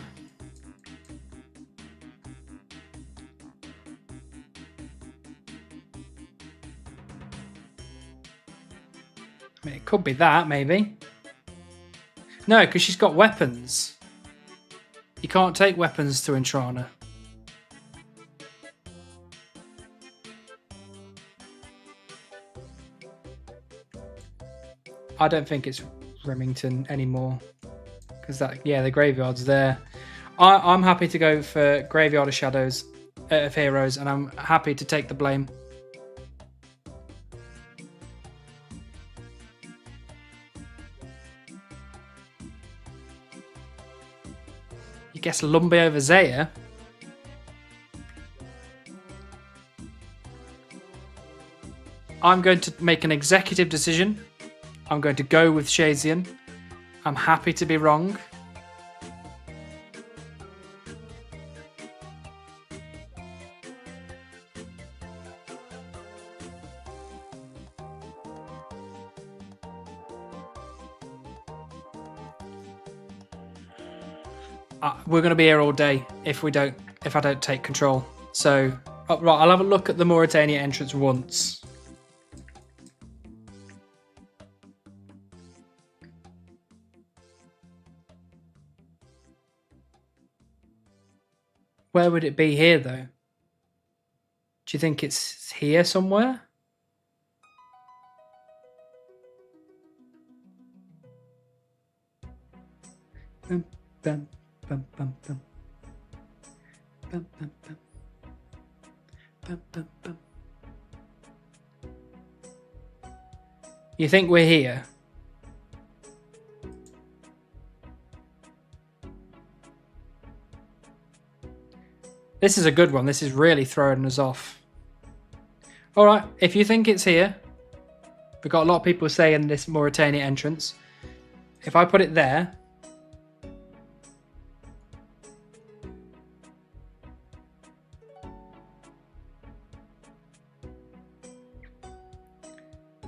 I mean, it could be that, maybe. No, because she's got weapons. You can't take weapons to Entrana. I don't think it's Remington anymore. Because that, yeah, the graveyard's there. I'm happy to go for Graveyard of Shadows, of Heroes, and I'm happy to take the blame. You guess Lumbe over Zaya? I'm going to make an executive decision. I'm going to go with Shazian. I'm happy to be wrong. We're going to be here all day if I don't take control. So, right, I'll have a look at the Mauritania entrance once. Where would it be here, though? Do you think it's here somewhere? Bum, bum, bum, bum, bum. Bum, bum, bum. You think we're here? This is a good one. This is really throwing us off. All right, if you think it's here, we've got a lot of people saying this Mauritania entrance. If I put it there,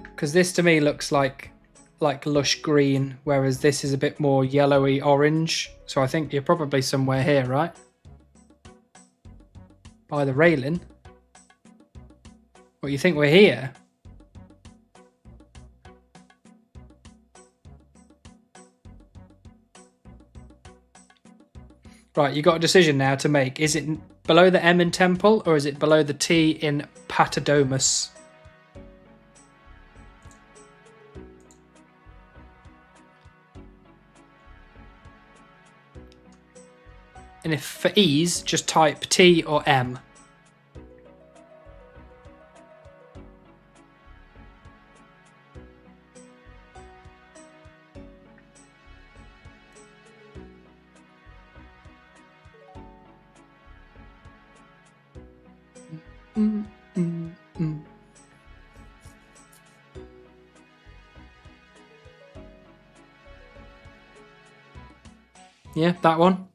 because this to me looks like lush green, whereas this is a bit more yellowy orange. So I think you're probably somewhere here, right? By the railing. What, you think we're here? Right, you got a decision now to make. Is it below the M in Temple or is it below the T in Patadomus? And if for ease, just type T or M. Yeah, that one.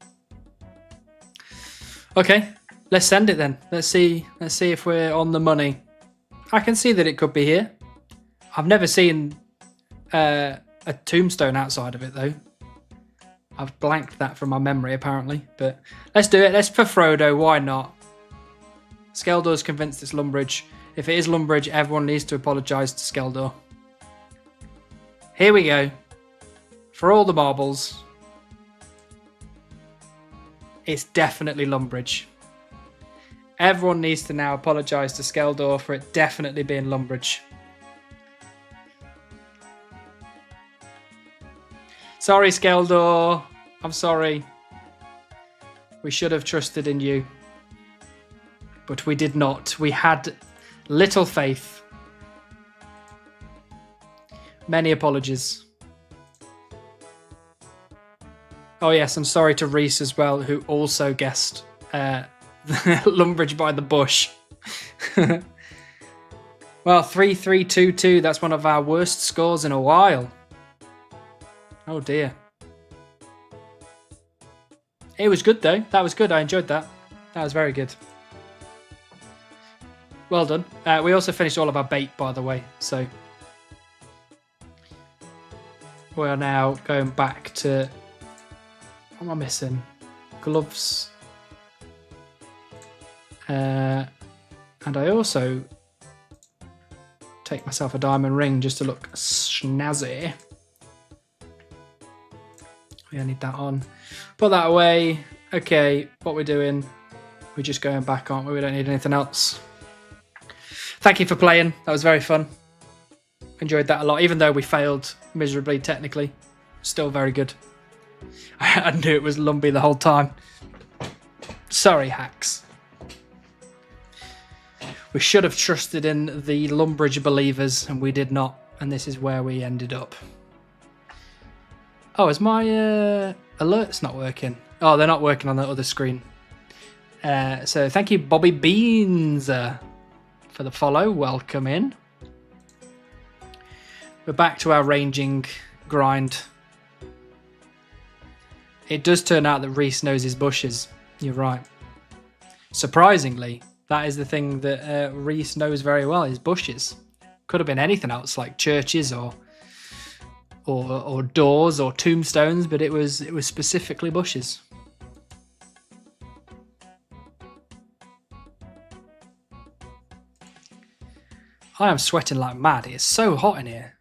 Okay, let's send it then. Let's see if we're on the money. I can see that it could be here. I've never seen a tombstone outside of it though. I've blanked that from my memory apparently, but let's do it. Let's for Frodo, why not? Skeldor's convinced it's Lumbridge. If it is Lumbridge, everyone needs to apologise to Skeldor. Here we go. For all the marbles. It's definitely Lumbridge. Everyone needs to now apologise to Skeldor for it definitely being Lumbridge. Sorry, Skeldor. I'm sorry. We should have trusted in you. But we did not. We had little faith. Many apologies. Oh yes, I'm sorry to Reese as well, who also guessed Lumbridge by the bush. Well, 3-3-2-2, that's one of our worst scores in a while. Oh dear. It was good though. That was good. I enjoyed that. That was very good. Well done. We also finished all of our bait, by the way, so we are now going back to... What am I missing? Gloves. And I also take myself a diamond ring just to look snazzy. We need that on. Put that away. Okay, what we're doing, we're just going back, aren't we? We don't need anything else. Thank you for playing. That was very fun. Enjoyed that a lot, even though we failed miserably technically. Still very good. I knew it was Lumbly the whole time. Sorry, hacks. We should have trusted in the Lumbridge believers, and we did not. And this is where we ended up. Oh, is my alerts not working? Oh, they're not working on the other screen. So thank you, Bobby Beans, for the follow. Welcome in. We're back to our ranging grind. It does turn out that Reese knows his bushes. You're right. Surprisingly, that is the thing that Reese knows very well, his bushes. Could have been anything else, like churches or doors or tombstones, but it was specifically bushes. I am sweating like mad. It's so hot in here.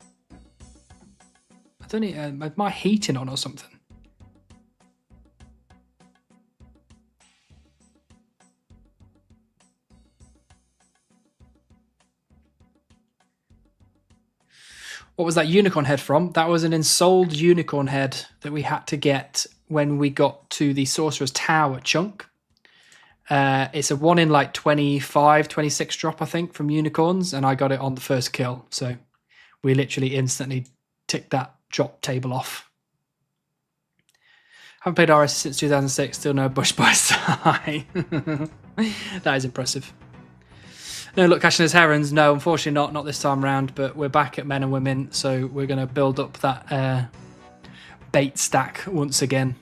I don't need my heating on or something. What was that unicorn head from? That was an ensouled unicorn head that we had to get when we got to the Sorcerer's Tower chunk. It's a 1 in like 25, 26 drop, I think, from unicorns, and I got it on the first kill. So we literally instantly ticked that drop table off. Haven't played RS since 2006, still no bush by side. That is impressive. No luck catching as herons. No, unfortunately not this time round, but we're back at men and women, so we're going to build up that bait stack once again.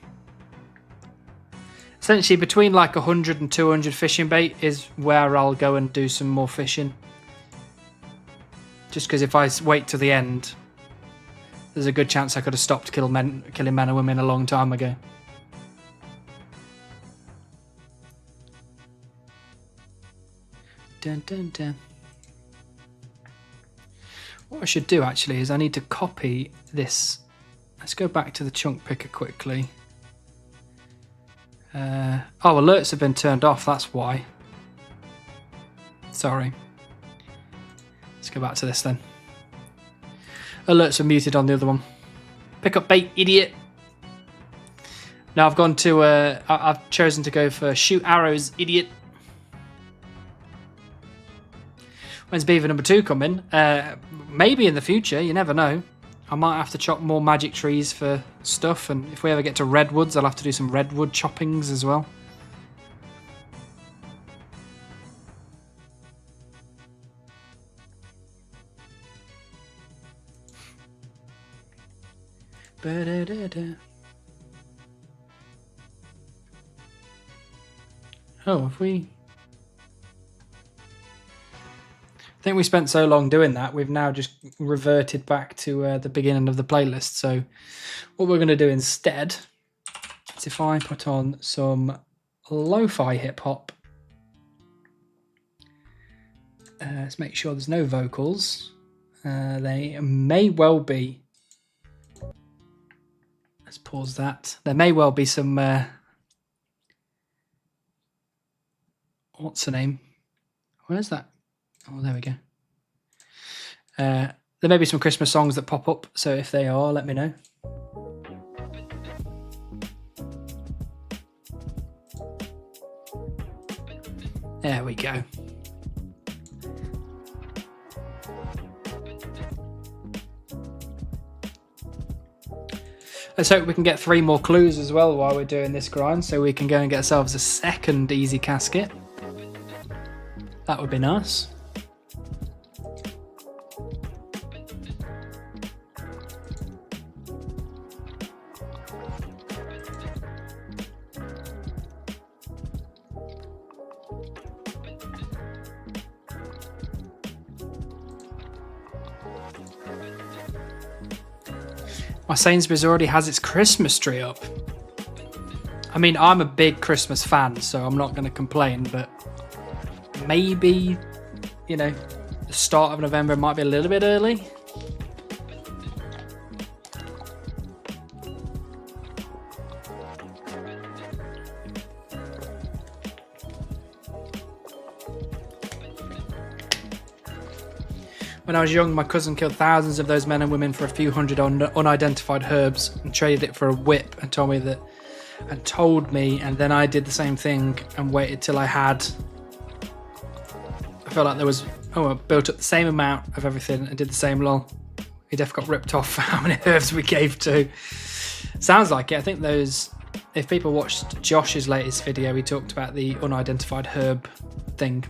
Essentially, between like 100 and 200 fishing bait is where I'll go and do some more fishing. Just because if I wait till the end, there's a good chance I could have stopped killing men and women a long time ago. Dun, dun, dun. What I should do actually is I need to copy this. Let's go back to the chunk picker quickly. Oh, alerts have been turned off, that's why. Sorry. Let's go back to this then. Alerts are muted on the other one. Pick up bait, idiot. Now I've gone to, I've chosen to go for shoot arrows, idiot. When's beaver number 2 coming? Maybe in the future, you never know. I might have to chop more magic trees for stuff, and if we ever get to redwoods, I'll have to do some redwood choppings as well. Oh, have we... I think we spent so long doing that, we've now just reverted back to the beginning of the playlist. So what we're going to do instead is if I put on some lo-fi hip-hop. Let's make sure there's no vocals. They may well be... Let's pause that. There may well be some... what's the name? Where's that? Oh, there we go. There may be some Christmas songs that pop up, so if they are, let me know. There we go. Let's hope we can get 3 more clues as well while we're doing this grind, so we can go and get ourselves a second easy casket. That would be nice. My Sainsbury's already has its Christmas tree up. I mean, I'm a big Christmas fan, so I'm not going to complain, but maybe, you know, the start of November might be a little bit early. When I was young, my cousin killed thousands of those men and women for a few hundred unidentified herbs and traded it for a whip and told me, and then I did the same thing and waited till I had. I felt like there was, I built up the same amount of everything and did the same lol. He definitely got ripped off for how many herbs we gave to. Sounds like it. I think those, if people watched Josh's latest video, he talked about the unidentified herb thing.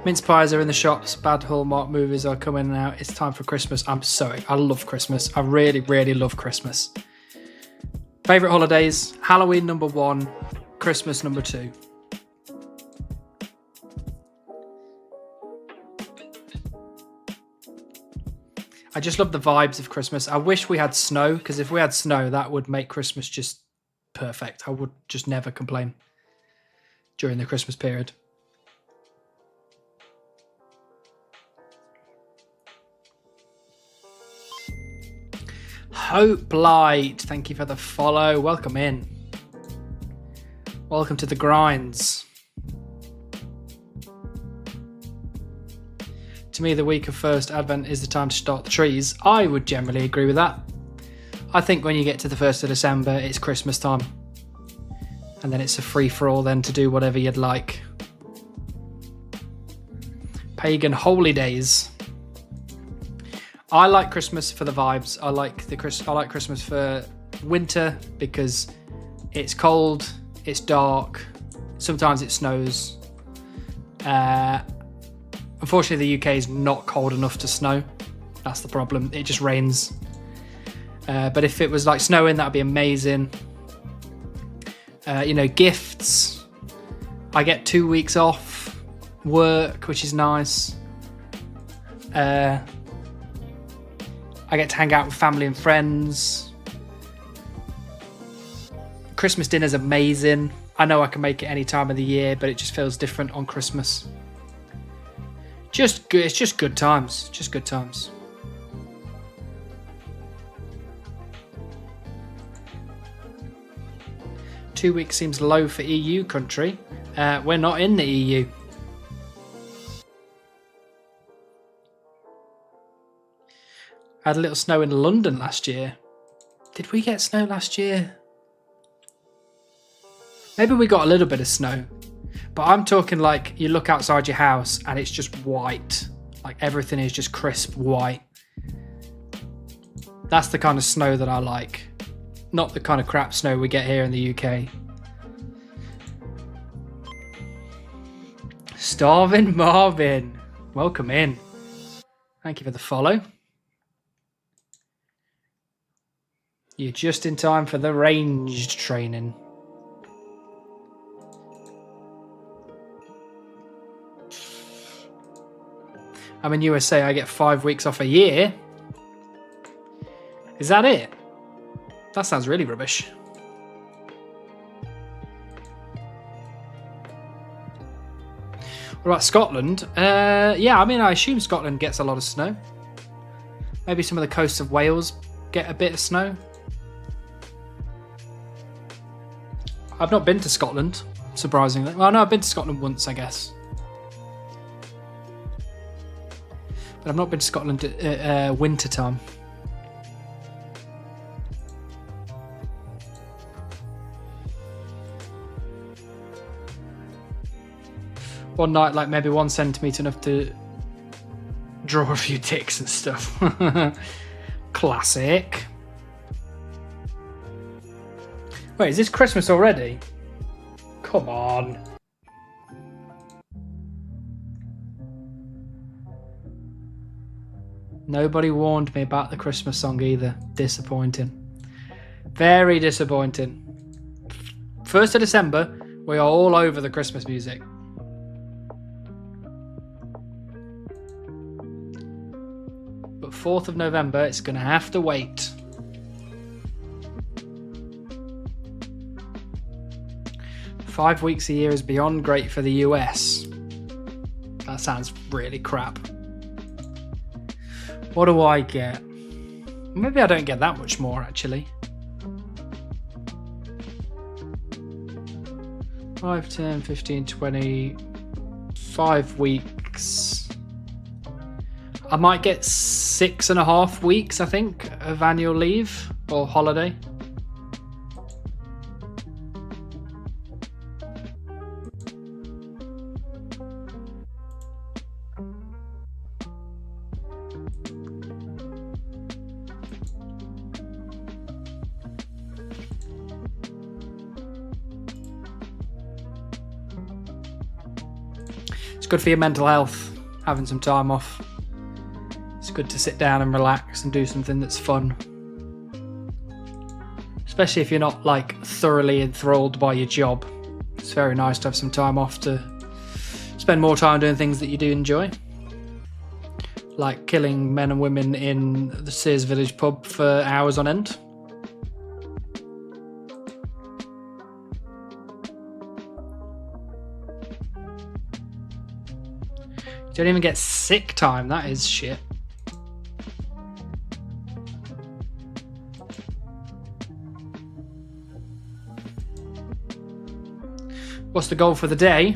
Mince pies are in the shops. Bad Hallmark movies are coming out. It's time for Christmas. I love Christmas. I really, really love Christmas. Favourite holidays? Halloween number 1, Christmas number 2. I just love the vibes of Christmas. I wish we had snow, because if we had snow, that would make Christmas just perfect. I would just never complain during the Christmas period. Hope Light, thank you for the follow. Welcome in. Welcome to the grinds. To me, the week of first Advent is the time to start the trees. I would generally agree with that. I think when you get to the 1st of December, it's Christmas time. And then it's a free-for-all then to do whatever you'd like. Pagan holy days. I like Christmas for the vibes. I like Christmas for winter because it's cold, it's dark, sometimes it snows. Unfortunately, the UK is not cold enough to snow. That's the problem. It just rains. But if it was like snowing, that'd be amazing. Gifts. I get 2 weeks off work, which is nice. I get to hang out with family and friends. Christmas dinner's amazing. I know I can make it any time of the year, but it just feels different on Christmas. Just good. It's just good times. Just good times. Two weeks seems low for EU country. We're not in the EU. I had a little snow in London last year. Did we get snow last year? Maybe we got a little bit of snow. But I'm talking like you look outside your house and it's just white. Like everything is just crisp white. That's the kind of snow that I like. Not the kind of crap snow we get here in the UK. Starving Marvin. Welcome in. Thank you for the follow. You're just in time for the ranged training. I'm in USA, I get 5 weeks off a year. Is that it? That sounds really rubbish. What about Scotland? Yeah, I mean, I assume Scotland gets a lot of snow. Maybe some of the coasts of Wales get a bit of snow. I've not been to Scotland, surprisingly. Well, no, I've been to Scotland once, I guess. But I've not been to Scotland at winter time. One night, like maybe 1 centimetre enough to draw a few ticks and stuff. Classic. Wait, is this Christmas already? Come on. Nobody warned me about the Christmas song either. Disappointing. Very disappointing. 1st of December, we are all over the Christmas music. But 4th of November, it's going to have to wait. Five weeks a year is beyond great for the US. That sounds really crap. What do I get? Maybe I don't get that much more, actually. 5, 10, 15, 20... 5 weeks. I might get 6.5 weeks, I think, of annual leave or holiday. It's good for your mental health, having some time off. It's good to sit down and relax and do something that's fun. Especially if you're not like thoroughly enthralled by your job. It's very nice to have some time off to spend more time doing things that you do enjoy. Like killing men and women in the Sears Village pub for hours on end. You don't even get sick time, that is shit. What's the goal for the day?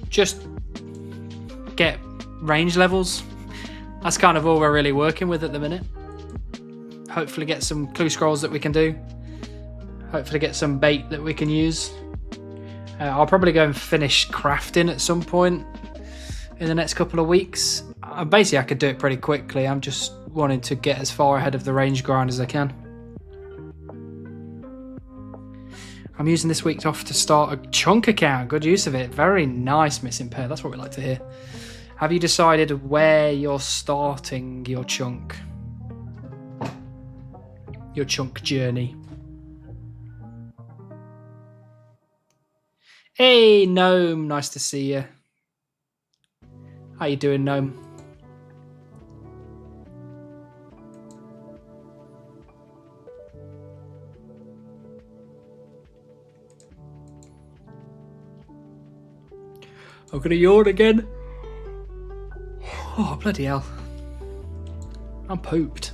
Just get range levels. That's kind of all we're really working with at the minute. Hopefully get some clue scrolls that we can do. Hopefully get some bait that we can use. I'll probably go and finish crafting at some point in the next couple of weeks. Basically, I could do it pretty quickly. I'm just wanting to get as far ahead of the range grind as I can. I'm using this week off to start a chunk account. Good use of it. Very nice, Missing Pair. That's what we like to hear. Have you decided where you're starting your chunk? Your chunk journey. Hey, Gnome. Nice to see you. How you doing, Gnome? I'm gonna yawn again. Oh, bloody hell. I'm pooped.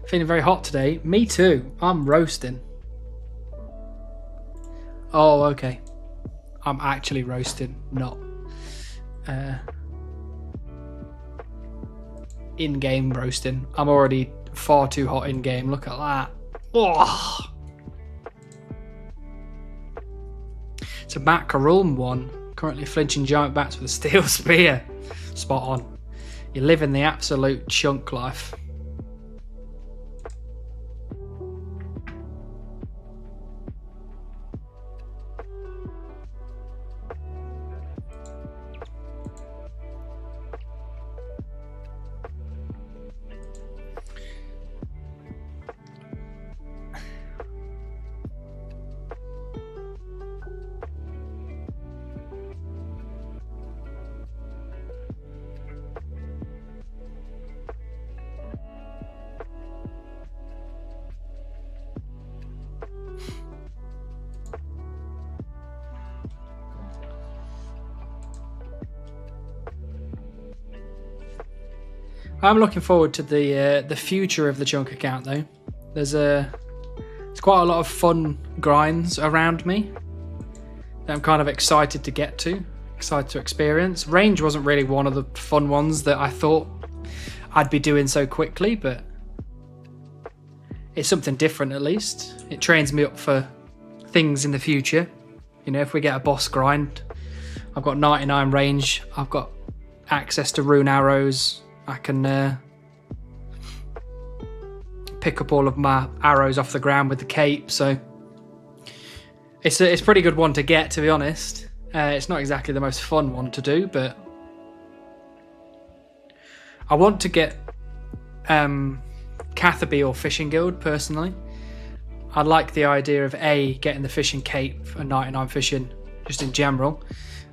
Feeling very hot today. Me too. I'm roasting. Oh, okay. I'm actually roasting, not in-game roasting. I'm already far too hot in-game. Look at that. Oh. It's a Macaroon one. Currently flinching giant bats with a steel spear. Spot on. You're living the absolute chunk life. I'm looking forward to the future of the chunk account though. There's quite a lot of fun grinds around me that I'm kind of excited to get to, excited to experience. Range wasn't really one of the fun ones that I thought I'd be doing so quickly, but it's something different at least. It trains me up for things in the future. You know, if we get a boss grind, I've got 99 range, I've got access to rune arrows. I can pick up all of my arrows off the ground with the cape, so it's a pretty good one to get, to be honest. It's not exactly the most fun one to do, but I want to get Catherby or Fishing Guild personally. I like the idea of getting the fishing cape and 99 fishing just in general.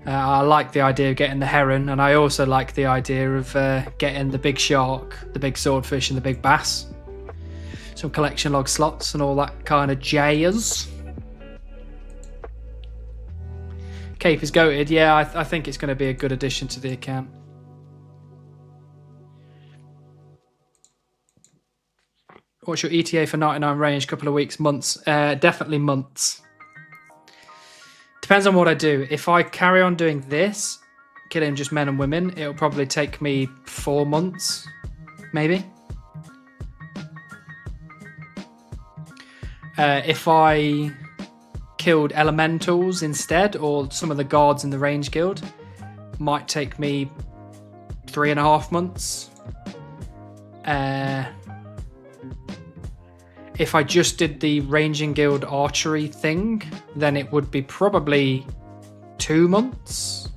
I like the idea of getting the heron, and I also like the idea of getting the big shark, the big swordfish, and the big bass. Some collection log slots and all that kind of jazz. Cape is goated. Yeah, I think it's going to be a good addition to the account. What's your ETA for 99 range? Couple of weeks, months? Definitely months. Depends on what I do. If I carry on doing this, killing just men and women, it'll probably take me 4 months, maybe. If I killed elementals instead, or some of the guards in the range guild, might take me 3.5 months. If I just did the ranging guild archery thing, then it would be probably 2 months.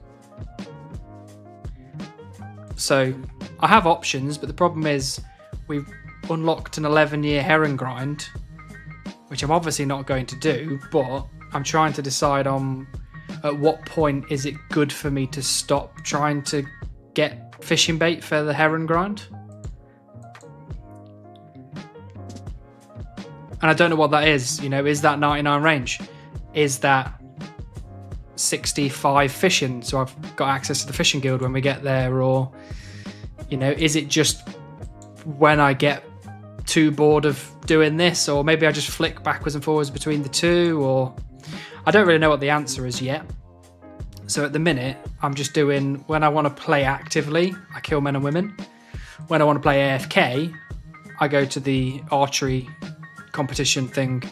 So I have options, but the problem is we've unlocked an 11-year heron grind, which I'm obviously not going to do, but I'm trying to decide on at what point is it good for me to stop trying to get fishing bait for the heron grind. And I don't know what that is. You know, is that 99 range? Is that 65 fishing? So I've got access to the fishing guild when we get there, or, you know, is it just when I get too bored of doing this, or maybe I just flick backwards and forwards between the two, or I don't really know what the answer is yet. So at the minute, I'm just doing, when I want to play actively, I kill men and women. When I want to play AFK, I go to the archery competition thing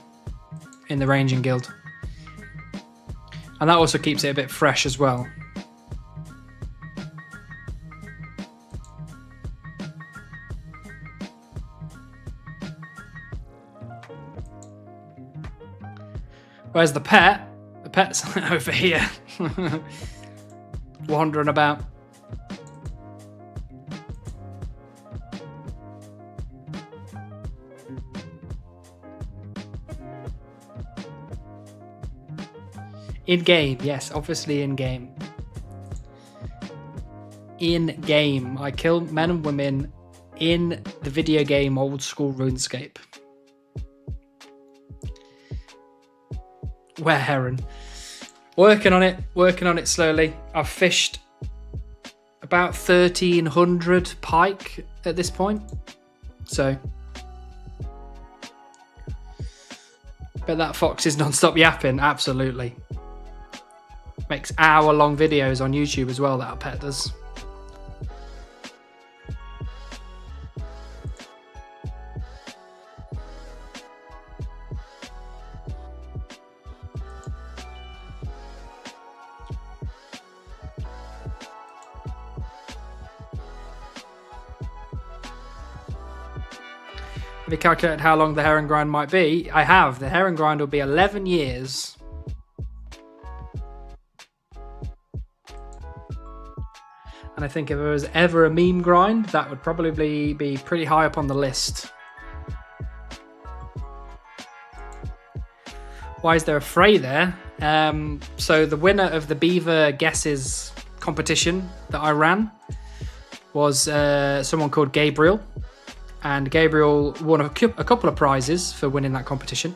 in the ranging guild. And that also keeps it a bit fresh as well. Where's the pet? The pet's over here. Wandering about. In-game, yes, obviously in-game. In-game. I kill men and women in the video game old school RuneScape. Where heron? Working on it slowly. I've fished about 1,300 pike at this point. So, bet that fox is non-stop yapping, absolutely. Makes hour-long videos on YouTube as well, that pet does. Have you calculated how long the heron grind might be? I have. The heron grind will be 11 years. And I think if there was ever a meme grind, that would probably be pretty high up on the list. Why is there a fray there? So the winner of the beaver guesses competition that I ran was someone called Gabriel. And Gabriel won a couple of prizes for winning that competition.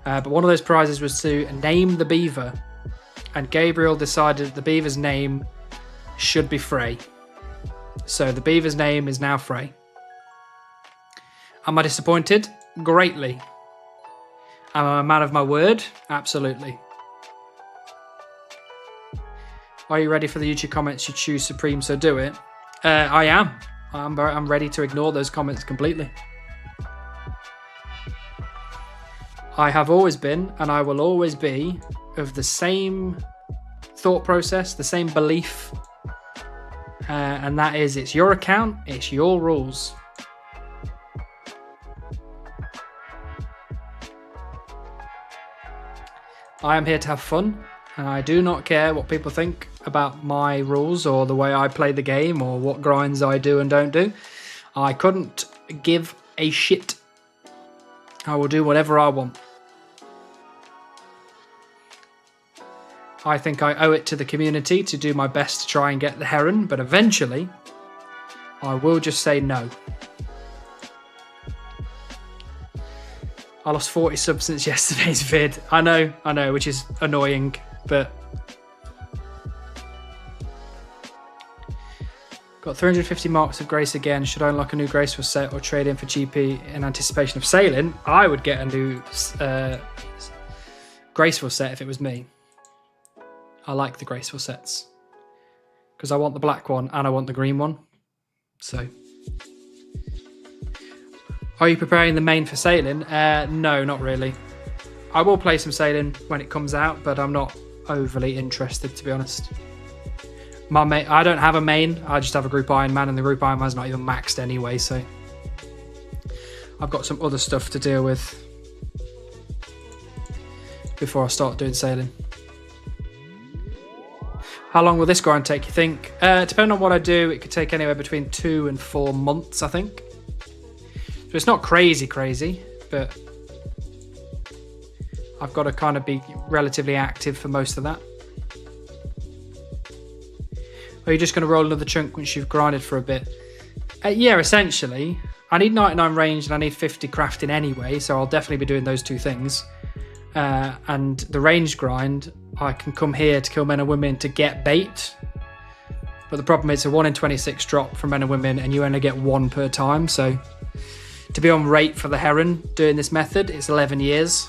But one of those prizes was to name the beaver. And Gabriel decided the beaver's name should be Frey. So the beaver's name is now Frey. Am I disappointed? Greatly. Am I a man of my word? Absolutely. Are you ready for the YouTube comments? You choose Supreme, so do it. I am. I'm ready to ignore those comments completely. I have always been, and I will always be, of the same thought process, the same belief, and that is, it's your account, it's your rules. I am here to have fun, and I do not care what people think about my rules or the way I play the game or what grinds I do and don't do. I couldn't give a shit. I will do whatever I want. I think I owe it to the community to do my best to try and get the heron, but eventually I will just say no. I lost 40 subs since yesterday's vid. I know, which is annoying, but got 350 marks of grace again. Should I unlock a new graceful set or trade in for GP in anticipation of sailing? I would get a new graceful set if it was me. I like the graceful sets because I want the black one and I want the green one. So, are you preparing the main for sailing? No, not really. I will play some sailing when it comes out, but I'm not overly interested, to be honest. I don't have a main, I just have a group Iron Man, and the group Iron Man's not even maxed anyway, so I've got some other stuff to deal with before I start doing sailing. How long will this grind take, you think? Depending on what I do, it could take anywhere between 2 and 4 months, I think. So it's not crazy, but I've got to kind of be relatively active for most of that. Or are you just going to roll another chunk once you've grinded for a bit? Yeah, essentially. I need 99 range and I need 50 crafting anyway, so I'll definitely be doing those two things. And the range grind, I can come here to kill men and women to get bait. But the problem is it's a 1 in 26 drop for men and women, and you only get 1 per time. So to be on rate for the heron doing this method, it's 11 years.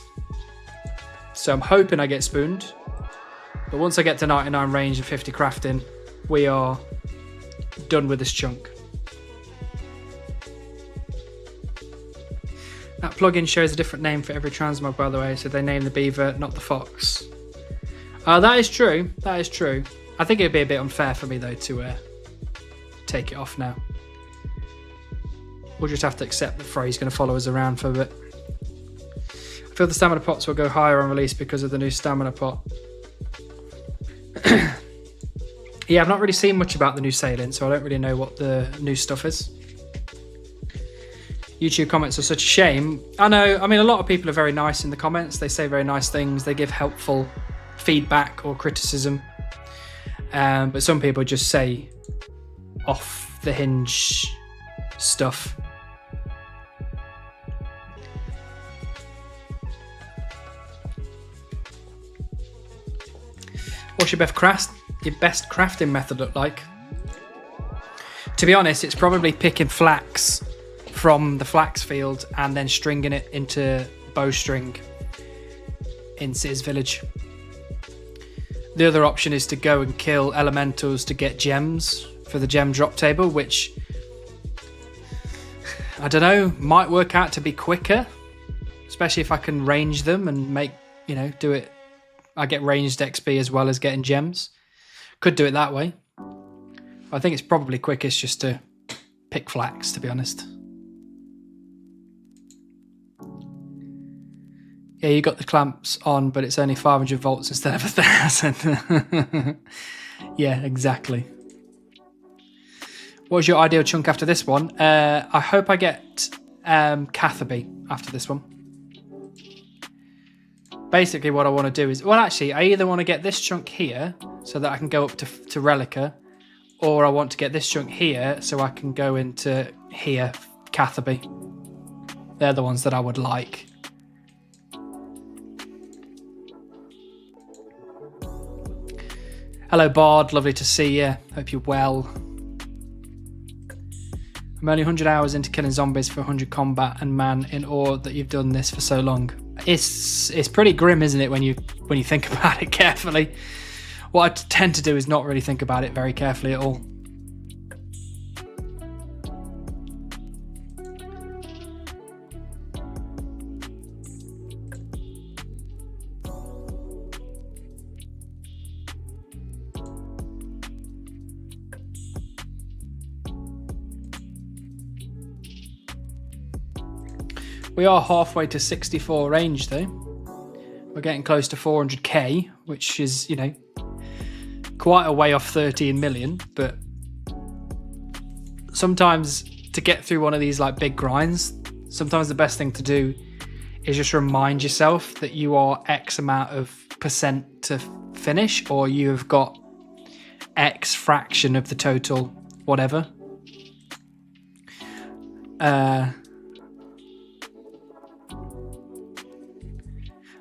So I'm hoping I get spooned. But once I get to 99 range and 50 crafting, we are done with this chunk. That plugin shows a different name for every transmog, by the way, so they name the beaver, not the fox. That is true. That is true. I think it'd be a bit unfair for me, though, to take it off now. We'll just have to accept that Frey's going to follow us around for a bit. I feel the stamina pots will go higher on release because of the new stamina pot. Yeah, I've not really seen much about the new sailing, so I don't really know what the new stuff is. YouTube comments are such a shame. I know, I mean, a lot of people are very nice in the comments. They say very nice things. They give helpful feedback or criticism. But some people just say off the hinge stuff. What's your best crafting method look like? To be honest, it's probably picking flax from the flax field and then stringing it into bowstring in Cit's village. The other option is to go and kill elementals to get gems for the gem drop table, which I don't know, might work out to be quicker, especially if I can range them and make, you know, do it. I get ranged XP as well as getting gems. Could do it that way. I think it's probably quickest just to pick flax, to be honest. Yeah, you got the clamps on, but it's only 500 volts instead of 1,000. Yeah, exactly. What was your ideal chunk after this one? I hope I get Catherby after this one. Basically what I want to do is, well, actually, I either want to get this chunk here so that I can go up to Relica, or I want to get this chunk here so I can go into here, Catherby. They're the ones that I would like. Hello, Bard. Lovely to see you. Hope you're well. I'm only 100 hours into killing zombies for 100 combat, and man, in awe that you've done this for so long. It's pretty grim, isn't it, when you think about it carefully? What I tend to do is not really think about it very carefully at all. We are halfway to 64 range though. We're getting close to 400k, which is, you know, quite a way off 13 million, but sometimes to get through one of these like big grinds, sometimes the best thing to do is just remind yourself that you are X amount of percent to finish, or you have got X fraction of the total, whatever.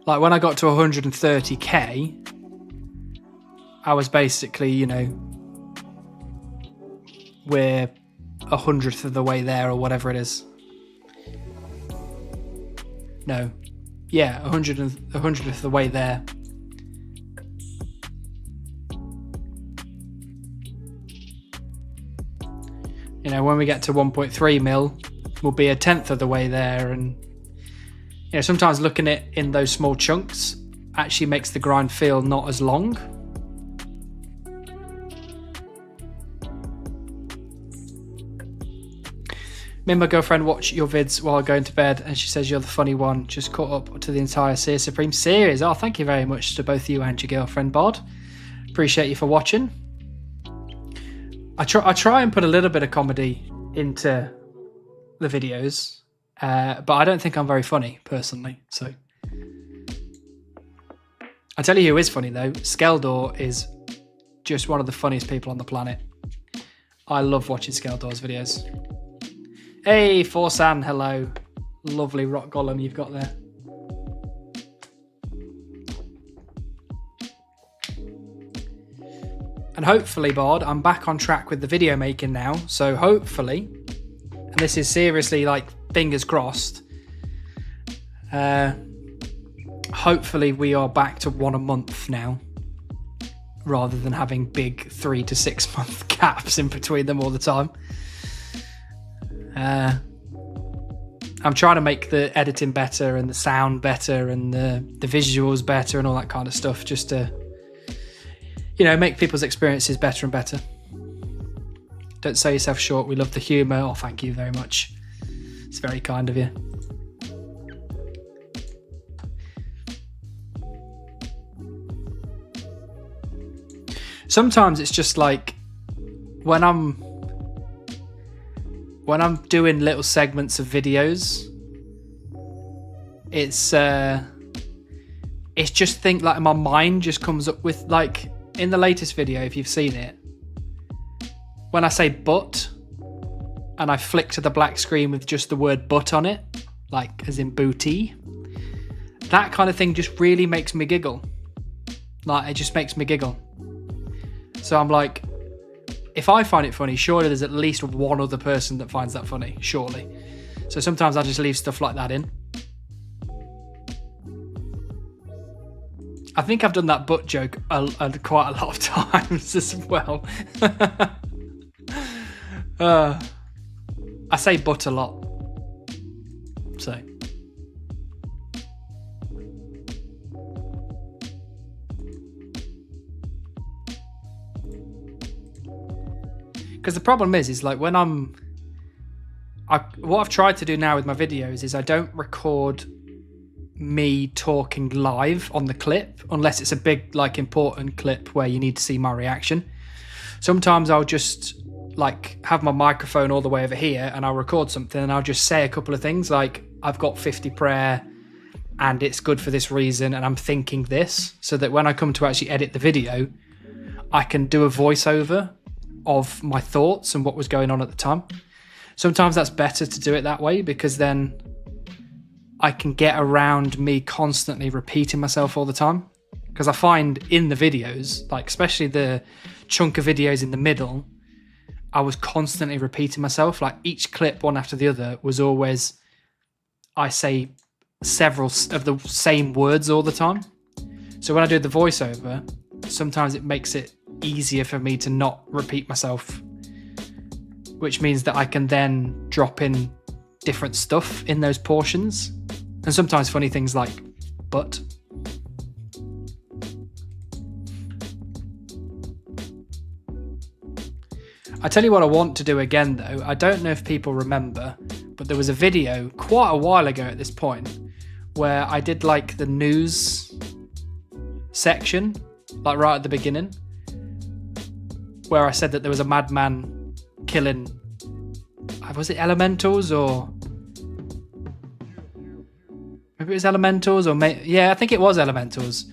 Like when I got to 130k, I was basically, you know, we're 100th of the way there or whatever it is. No. Yeah, 100th of the way there. You know, when we get to 1.3 mil, we'll be 1/10 of the way there, and you know, sometimes looking at it in those small chunks actually makes the grind feel not as long. Me and my girlfriend watch your vids while going to bed, and she says you're the funny one. Just caught up to the entire Seer Supreme series. Oh, thank you very much to both you and your girlfriend, Bod. Appreciate you for watching. I try and put a little bit of comedy into the videos. But I don't think I'm very funny, personally, so. I tell you who is funny, though. Skeldor is just one of the funniest people on the planet. I love watching Skeldor's videos. Hey, Forsan, hello. Lovely rock golem you've got there. And hopefully, Bod, I'm back on track with the video making now, so hopefully, and this is seriously like fingers crossed, hopefully we are back to one a month now, rather than having big 3 to 6 month gaps in between them all the time. And I'm trying to make the editing better and the sound better and the visuals better and all that kind of stuff, just to, you know, make people's experiences better and better. Don't sell yourself short. We love the humour. Oh, thank you very much. It's very kind of you. Sometimes it's just like when I'm doing little segments of videos, it's just think like my mind just comes up with, like in the latest video, if you've seen it, when I say butt and I flick to the black screen with just the word butt on it, like as in booty, that kind of thing just really makes me giggle. Like, it just makes me giggle. So I'm like, if I find it funny, surely there's at least one other person that finds that funny, surely. So sometimes I just leave stuff like that in. I think I've done that butt joke quite a lot of times as well. I say butt a lot. So. Because the problem is like when what I've tried to do now with my videos is I don't record me talking live on the clip unless it's a big, like, important clip where you need to see my reaction. Sometimes I'll just like have my microphone all the way over here and I'll record something and I'll just say a couple of things like, I've got 50 prayer and it's good for this reason and I'm thinking this, so that when I come to actually edit the video, I can do a voiceover of my thoughts and what was going on at the time. Sometimes that's better to do it that way, because then I can get around me constantly repeating myself all the time. Because I find in the videos, like especially the chunk of videos in the middle, I was constantly repeating myself. Like each clip, one after the other, was always, I say several of the same words all the time. So when I do the voiceover, sometimes it makes it easier for me to not repeat myself, which means that I can then drop in different stuff in those portions, and sometimes funny things like but. I tell you what I want to do again though, I don't know if people remember, but there was a video quite a while ago at this point where I did like the news section, like right at the beginning, where I said that there was a madman killing, was it elementals, or maybe it was elementals, or yeah, I think it was elementals.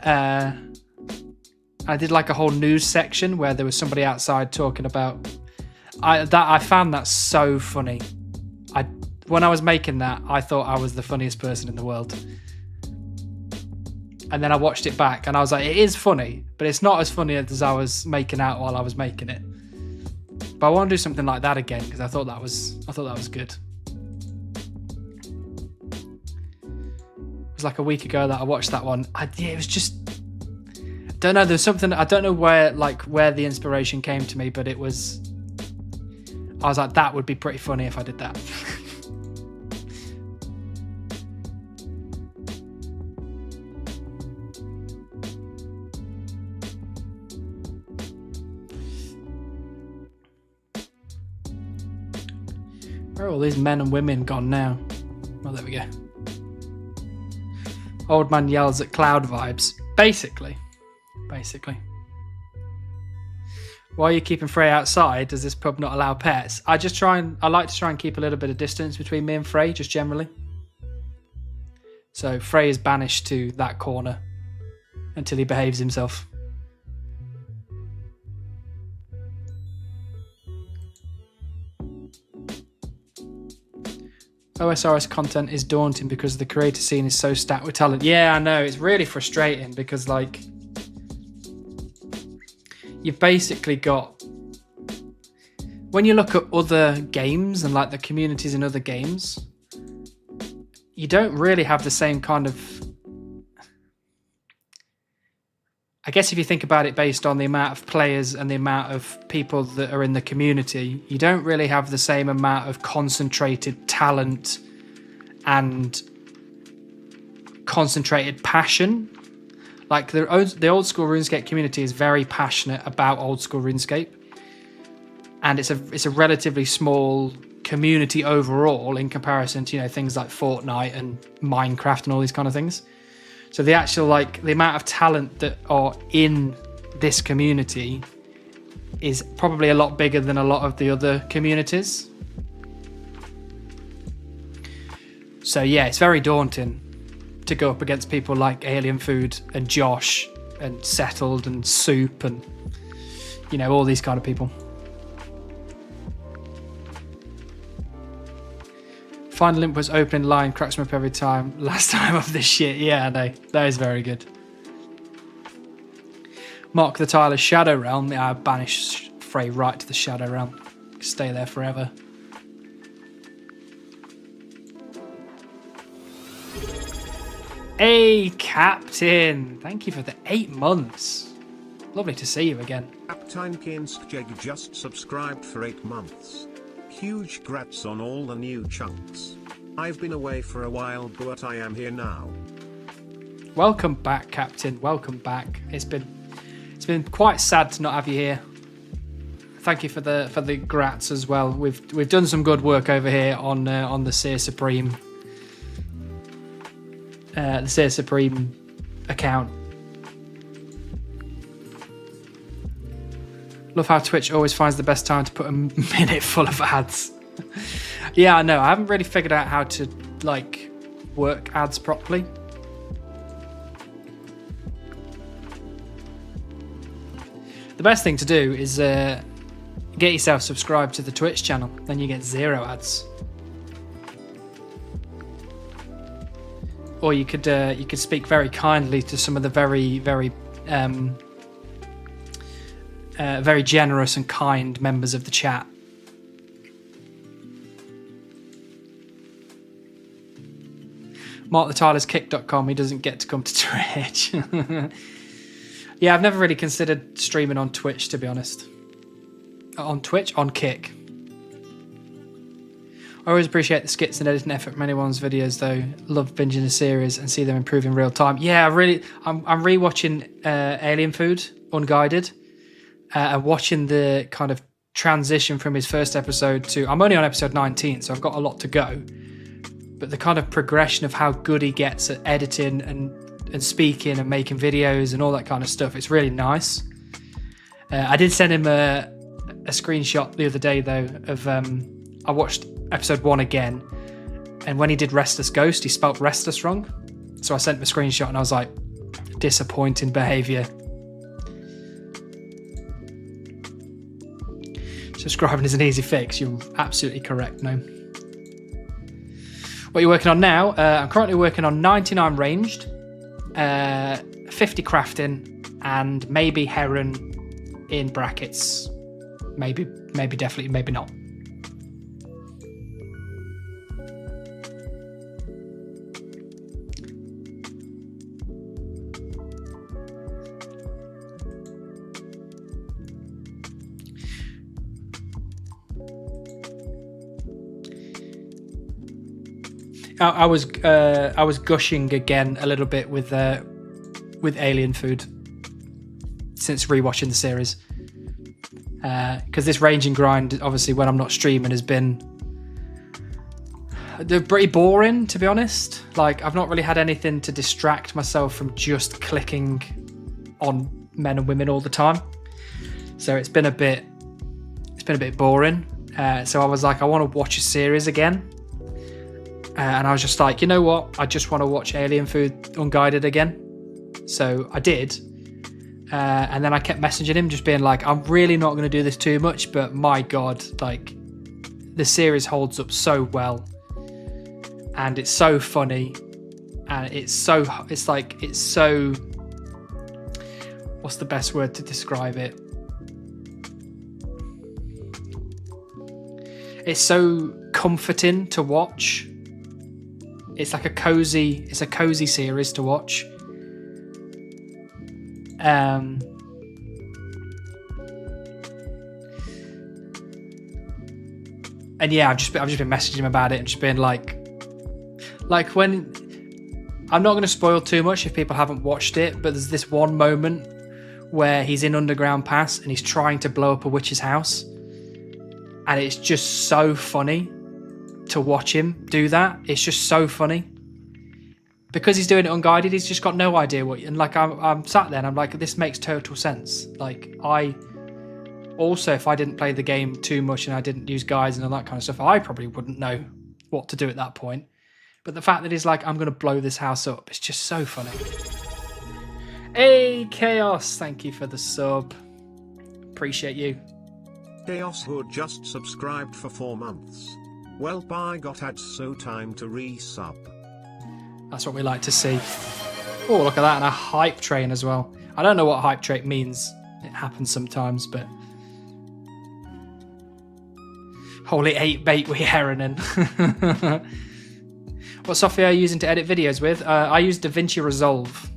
I did like a whole news section where there was somebody outside talking about I found that so funny. When I was making that, I thought I was the funniest person in the world. And then I watched it back and I was like, it is funny, but it's not as funny as I was making out while I was making it. But I want to do something like that again, because I thought that was good. It was like a week ago that I watched that one. It was just, I don't know, there's something, I don't know where the inspiration came to me, but I was like, that would be pretty funny if I did that. Where are all these men and women gone now? Oh, there we go. Old man yells at cloud vibes. Basically. Why are you keeping Frey outside? Does this pub not allow pets? I like to try and keep a little bit of distance between me and Frey, just generally. So Frey is banished to that corner until he behaves himself. OSRS content is daunting because the creator scene is so stacked with talent. Yeah, I know. It's really frustrating because, like, you've basically got... When you look at other games and, like, the communities in other games, you don't really have the same kind of... I guess if you think about it based on the amount of players and the amount of people that are in the community, you don't really have the same amount of concentrated talent and concentrated passion. Like the old school RuneScape community is very passionate about old school RuneScape, and it's a relatively small community overall in comparison to, you know, things like Fortnite and Minecraft and all these kind of things. So the actual, like, the amount of talent that are in this community is probably a lot bigger than a lot of the other communities. So yeah, it's very daunting to go up against people like Alien Food and Josh and Settled and Soup and, you know, all these kind of people. Final Imp was opening line, cracks me up every time. Last time of this shit. Yeah, no, that is very good. Mark the Tyler Shadow Realm. Yeah, I banish Frey right to the Shadow Realm. Stay there forever. Hey, Captain. Thank you for the 8 months. Lovely to see you again. Captain Kinskjeg just subscribed for 8 months. Huge grats on all the new chunks. I've been away for a while, but I am here now. Welcome back, Captain. Welcome back. It's been quite sad to not have you here. Thank you for the grats as well. We've done some good work over here on the Seer Supreme. The Seer Supreme account. Love how Twitch always finds the best time to put a minute full of ads. Yeah, I know. I haven't really figured out how to, like, work ads properly. The best thing to do is get yourself subscribed to the Twitch channel. Then you get 0 ads. Or you could speak very kindly to some of the very generous and kind members of the chat. Mark the Tyler's kick.com. He doesn't get to come to Twitch. Yeah, I've never really considered streaming on Twitch, to be honest. On Twitch? On Kick. I always appreciate the skits and editing effort from anyone's videos, though. Love binging the series and see them improve in real time. Yeah, I'm rewatching Alien Food Unguided and watching the kind of transition from his first episode to... I'm only on episode 19, so I've got a lot to go. But the kind of progression of how good he gets at editing and speaking and making videos and all that kind of stuff, it's really nice. I did send him a screenshot the other day, though, of... I watched episode 1 again, and when he did Restless Ghost, he spelt Restless wrong. So I sent him a screenshot and I was like, disappointing behaviour. Subscribing is an easy fix. You're absolutely correct, no. What are you working on now? I'm currently working on 99 ranged, 50 crafting, and maybe heron in brackets. Maybe, definitely, maybe not. I was gushing again a little bit with Alien Food since rewatching the series, because this range and grind, obviously when I'm not streaming, has been pretty boring, to be honest. Like, I've not really had anything to distract myself from just clicking on men and women all the time, so it's been a bit boring. So I was like, I want to watch a series again. And I was just like, you know what? I just want to watch Alien Food Unguided again. So I did. And then I kept messaging him, just being like, I'm really not going to do this too much, but my God, like, the series holds up so well. And it's so funny. And it's so, what's the best word to describe it? It's so comforting to watch. It's like a cozy series to watch. And yeah, I've just been messaging him about it and just being like when I'm not going to spoil too much if people haven't watched it, but there's this one moment where he's in Underground Pass and he's trying to blow up a witch's house, and it's just so funny to watch him do that. It's just so funny because he's doing it unguided. He's just got no idea what. And like I'm sat there and I'm like, this makes total sense. Like also, if I didn't play the game too much and I didn't use guides and all that kind of stuff, I probably wouldn't know what to do at that point. But the fact that he's like, I'm going to blow this house up, it's just so funny. Hey, Chaos, thank you for the sub. Appreciate you. Chaos Hood just subscribed for 4 months. Well, by God, had so time to resub. That's what we like to see. Oh, look at that, and a hype train as well. I don't know what hype train means. It happens sometimes, but... Holy 8-bait we heronin. What software are you using to edit videos with? I use DaVinci Resolve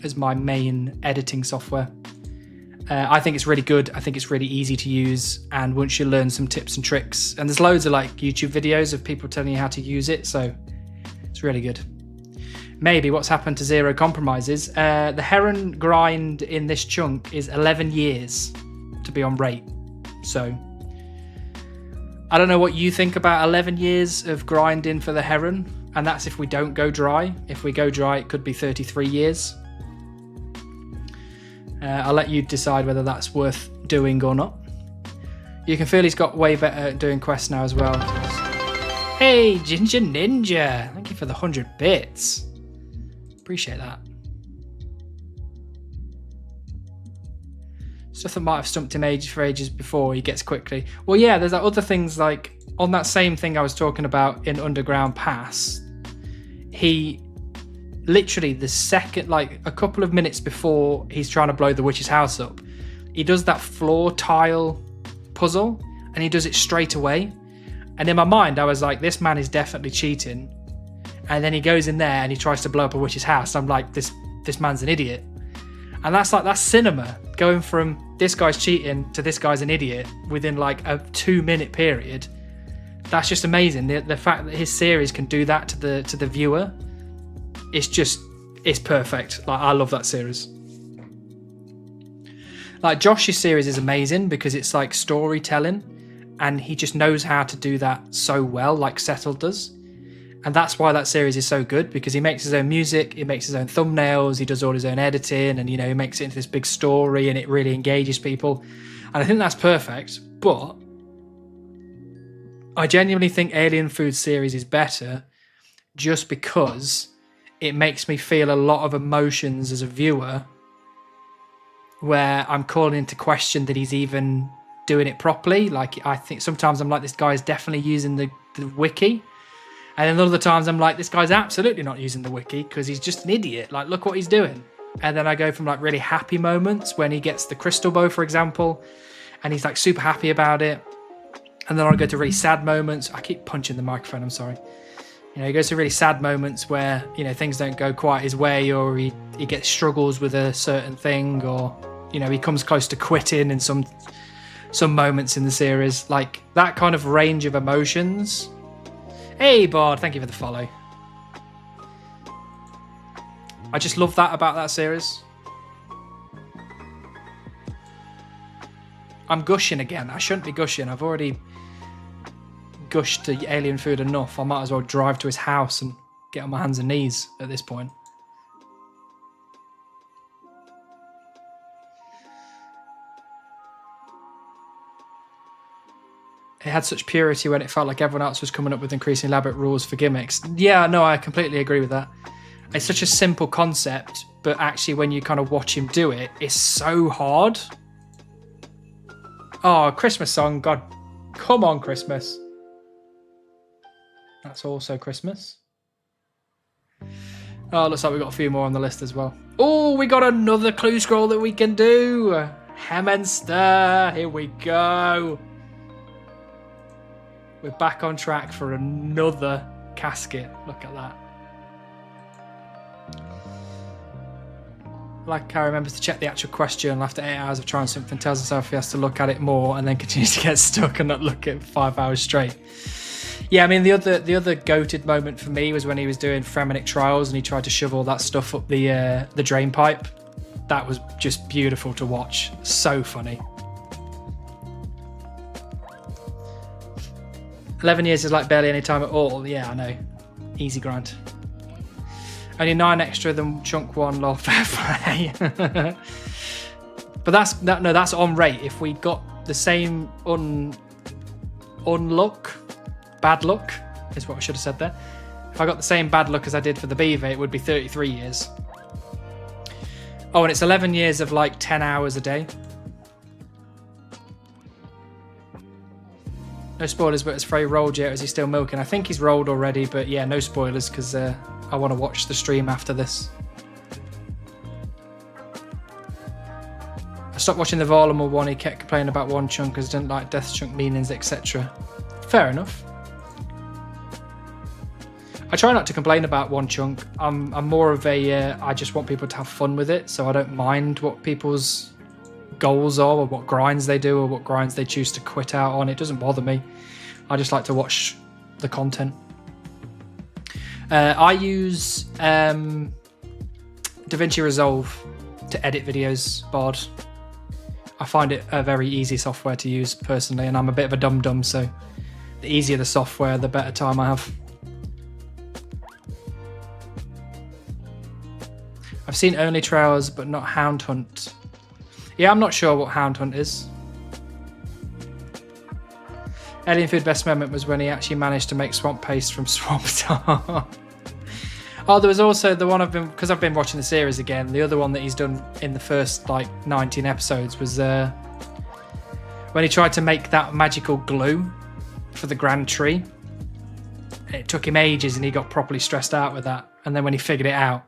as my main editing software. I think it's really good. I think it's really easy to use. And once you learn some tips and tricks, and there's loads of like YouTube videos of people telling you how to use it. So it's really good. Maybe what's happened to Zero Compromises. The heron grind in this chunk is 11 years to be on rate. So I don't know what you think about 11 years of grinding for the heron. And that's if we don't go dry. If we go dry, it could be 33 years. I'll let you decide whether that's worth doing or not. You can feel he's got way better at doing quests now as well. Hey, Ginger Ninja. Thank you for the 100 bits. Appreciate that. Stuff that might have stumped him for ages before he gets quickly. Well, yeah, there's other things like on that same thing I was talking about in Underground Pass. He literally the second, like a couple of minutes before he's trying to blow the witch's house up, he does that floor tile puzzle and he does it straight away. And in my mind, I was like, this man is definitely cheating. And then he goes in there and he tries to blow up a witch's house. I'm like, this man's an idiot. And that's cinema, going from this guy's cheating to this guy's an idiot within like a 2-minute period. That's just amazing. The fact that his series can do that to the viewer, it's perfect. Like, I love that series. Like, Josh's series is amazing because it's like storytelling, and he just knows how to do that so well, like Settle does. And that's why that series is so good, because he makes his own music, he makes his own thumbnails, he does all his own editing, and, you know, he makes it into this big story and it really engages people. And I think that's perfect, but I genuinely think Alien Food series is better just because it makes me feel a lot of emotions as a viewer where I'm calling into question that he's even doing it properly. Like, I think sometimes I'm like, this guy's definitely using the wiki. And then other times I'm like, this guy's absolutely not using the wiki because he's just an idiot. Like, look what he's doing. And then I go from like really happy moments when he gets the crystal bow, for example, and he's like super happy about it. And then I'll go to really sad moments. I keep punching the microphone, I'm sorry. You know, he goes to really sad moments where, you know, things don't go quite his way, or he gets struggles with a certain thing, or, you know, he comes close to quitting in some moments in the series. Like, that kind of range of emotions. Hey, Bard, thank you for the follow. I just love that about that series. I'm gushing again. I shouldn't be gushing. I've already gushed to Alien Food enough. I might as well drive to his house and get on my hands and knees at this point. It had such purity when it felt like everyone else was coming up with increasingly elaborate rules for gimmicks. Yeah, no, I completely agree with that. It's such a simple concept, but actually when you kind of watch him do it, it's so hard. Oh, Christmas song. God, come on, Christmas. That's also Christmas. Oh, looks like we've got a few more on the list as well. Oh, we got another clue scroll that we can do. Hem and stir. Here we go. We're back on track for another casket. Look at that. like I remember to check the actual quest journal after 8 hours of trying something, tells himself he has to look at it more and then continues to get stuck and not look at it for 5 hours straight. Yeah, I mean, the other goated moment for me was when he was doing Fremenic trials and he tried to shove all that stuff up the drain pipe. That was just beautiful to watch. So funny. 11 years is like barely any time at all. Yeah, I know. Easy grind. Only 9 extra than chunk 1, lol, fair play. But that's on rate. If we got the same bad luck is what I should have said there. If I got the same bad luck as I did for the beaver, it would be 33 years. Oh, and it's 11 years of like 10 hours a day. No spoilers, but has Frey rolled yet, or is he still milking? I think he's rolled already, but yeah, no spoilers because I want to watch the stream after this. I stopped watching the Varlamore one. He kept complaining about one chunk because he didn't like death chunk meanings, etc. Fair enough. I try not to complain about one chunk. I'm more of a I just want people to have fun with it, so I don't mind what people's goals are or what grinds they do or what grinds they choose to quit out on. It doesn't bother me. I just like to watch the content. I use DaVinci Resolve to edit videos, Bard. I find it a very easy software to use personally, and I'm a bit of a dum-dum, so the easier the software, the better time I have. I've seen Only Trails, but not Hound Hunt. Yeah, I'm not sure what Hound Hunt is. Alien Food best moment was when he actually managed to make swamp paste from swamp tar. Oh, there was also the one because I've been watching the series again, the other one that he's done in the first like 19 episodes was when he tried to make that magical glue for the Grand Tree. It took him ages and he got properly stressed out with that. And then when he figured it out,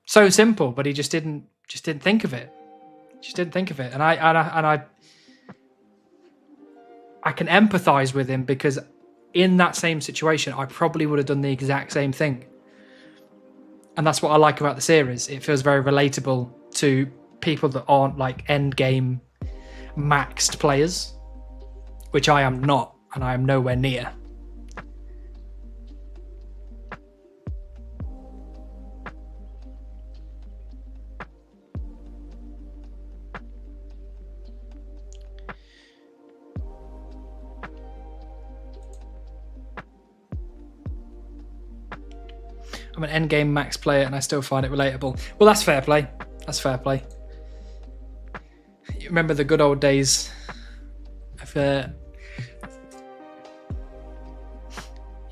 so simple, but he just didn't think of it. Just didn't think of it. And I can empathize with him because in that same situation, I probably would have done the exact same thing. And that's what I like about the series. It feels very relatable to people that aren't like end game maxed players, which I am not, and I am nowhere near. I'm an endgame max player and I still find it relatable. Well, that's fair play. That's fair play. You remember the good old days of you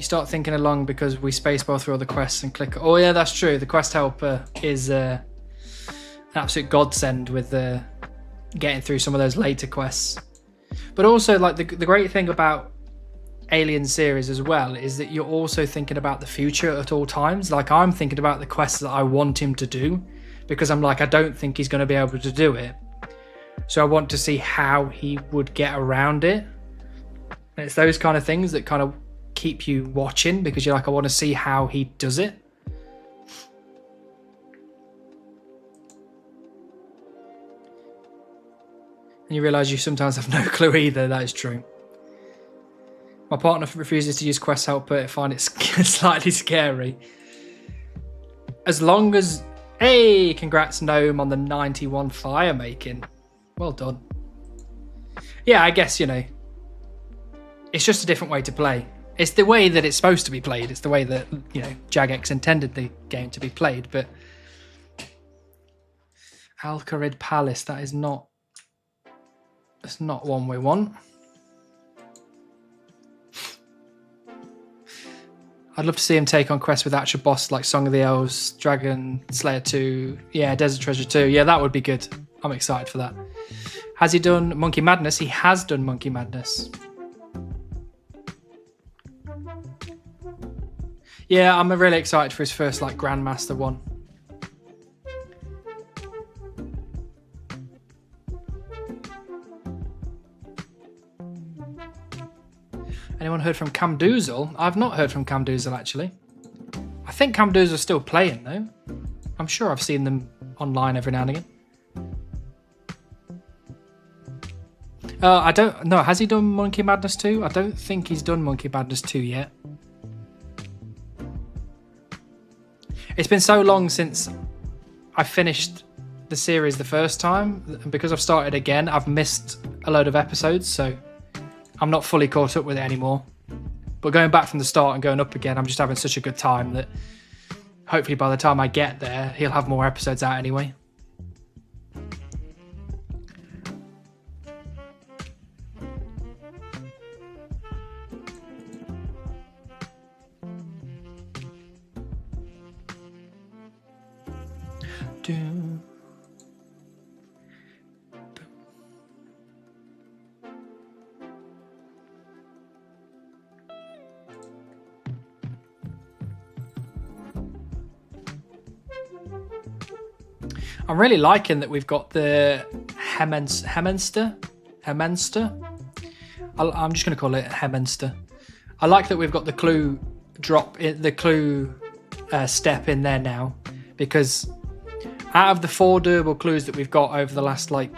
start thinking along because we spacebar through all the quests and click. Oh yeah, that's true. The quest helper is an absolute godsend with getting through some of those later quests. But also, like the great thing about Alien series as well is that you're also thinking about the future at all times. Like I'm thinking about the quests that I want him to do because I'm like, I don't think he's going to be able to do it. So I want to see how he would get around it. And it's those kind of things that kind of keep you watching because you're like, I want to see how he does it. And you realise you sometimes have no clue either. That is true. My partner refuses to use Quest Helper. I find it slightly scary. As long as... Hey, congrats, Gnome, on the 91 fire making. Well done. Yeah, I guess, you know, it's just a different way to play. It's the way that it's supposed to be played. It's the way that, you know, Jagex intended the game to be played. But Alcarid Palace, that's not one we want. I'd love to see him take on quests with actual boss like Song of the Elves, Dragon Slayer 2, yeah, Desert Treasure 2. Yeah, that would be good. I'm excited for that. Has he done Monkey Madness? He has done Monkey Madness. Yeah, I'm really excited for his first like Grandmaster one. Anyone heard from Camdoozle? I've not heard from Camdoozle actually. I think Camdoozle's still playing though. I'm sure I've seen them online every now and again. I don't know. Has he done Monkey Madness 2? I don't think he's done Monkey Madness 2 yet. It's been so long since I finished the series the first time, and because I've started again, I've missed a load of episodes, so I'm not fully caught up with it anymore. But going back from the start and going up again, I'm just having such a good time that hopefully by the time I get there, he'll have more episodes out anyway. I'm really liking that we've got the Hemenster. I'm just going to call it Hemenster. I like that we've got the clue step in there now, because out of the 4 doable clues that we've got over the last like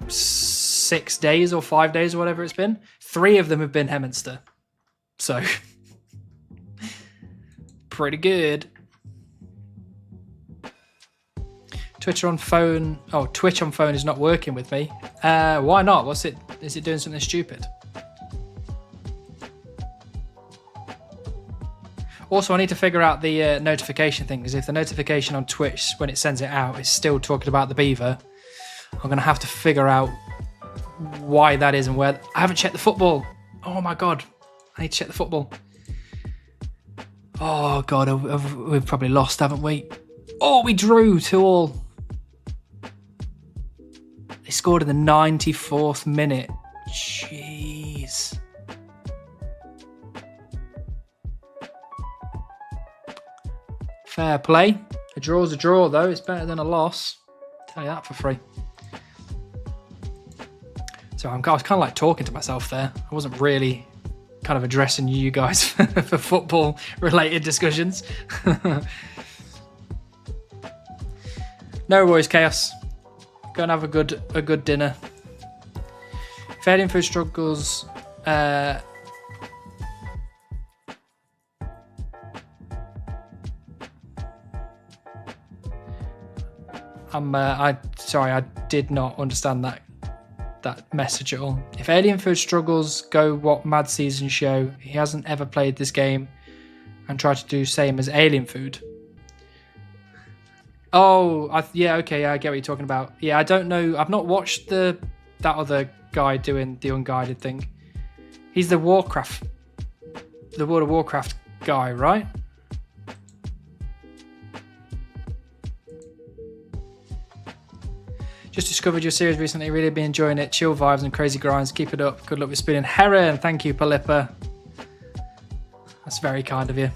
6 days or 5 days or whatever it's been, 3 of them have been Hemenster. So pretty good. Twitch on phone is not working with me. Why not? Is it doing something stupid? Also, I need to figure out the notification thing, because if the notification on Twitch, when it sends it out, is still talking about the beaver, I'm going to have to figure out why that is and where. I haven't checked the football. Oh my God. I need to check the football. Oh God, we've probably lost, haven't we? Oh, we drew 2-2. They scored in the 94th minute. Jeez. Fair play. A draw's a draw, though. It's better than a loss. I'll tell you that for free. So I was kind of like talking to myself there. I wasn't really kind of addressing you guys for football-related discussions. No worries, Chaos. Go and have a good dinner. If alien food struggles, I did not understand that message at all. If alien food struggles, go what Mad Season show. He hasn't ever played this game and tried to do same as alien food. Oh, yeah, okay, yeah, I get what you're talking about. Yeah, I don't know. I've not watched that other guy doing the unguided thing. He's the World of Warcraft guy, right? Just discovered your series recently. Really been enjoying it. Chill vibes and crazy grinds. Keep it up. Good luck with spinning. Heron, thank you, Palippa. That's very kind of you.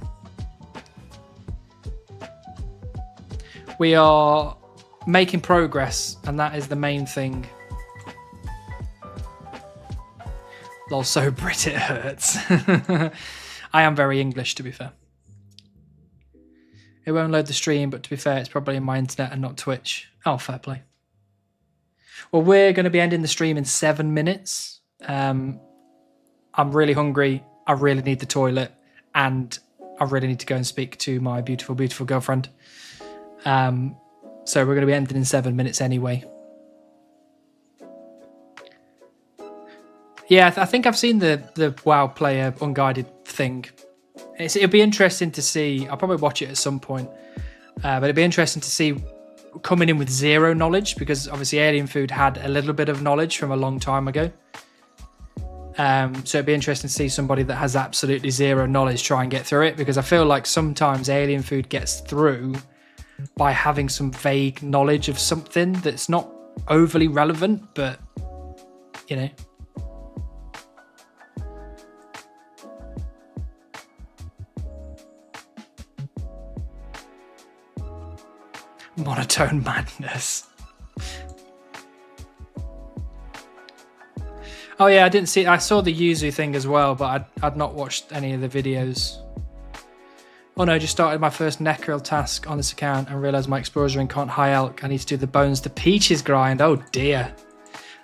We are making progress, and that is the main thing. Lol, so Brit it hurts. I am very English, to be fair. It won't load the stream, but to be fair, it's probably in my internet and not Twitch. Oh, fair play. Well, we're going to be ending the stream in 7 minutes. I'm really hungry. I really need the toilet, and I really need to go and speak to my beautiful, beautiful girlfriend. So we're going to be ending in 7 minutes anyway. Yeah, I think I've seen the WoW player unguided thing. It'll be interesting to see. I'll probably watch it at some point. But it'll be interesting to see coming in with 0 knowledge, because obviously Alien Food had a little bit of knowledge from a long time ago. So it'd be interesting to see somebody that has absolutely 0 knowledge try and get through it, because I feel like sometimes Alien Food gets through by having some vague knowledge of something that's not overly relevant, but, you know. Monotone madness. Oh yeah, I didn't see. I saw the Yuzu thing as well, but I'd not watched any of the videos. Oh no, just started my first neckerel task on this account and realised my exposure ring can't high elk. I need to do the bones to peaches grind. Oh dear.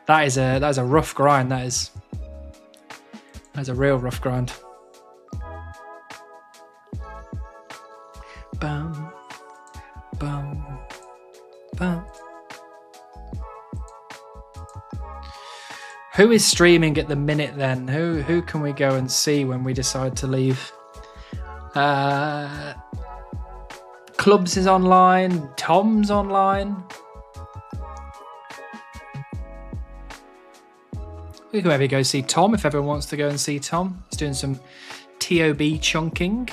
That is a rough grind, that is. That's a real rough grind. Bum, bum, bum. Who is streaming at the minute then? Who can we go and see when we decide to leave? Clubs is online. Tom's online. We can maybe go see Tom if everyone wants to go and see Tom. He's doing some TOB chunking.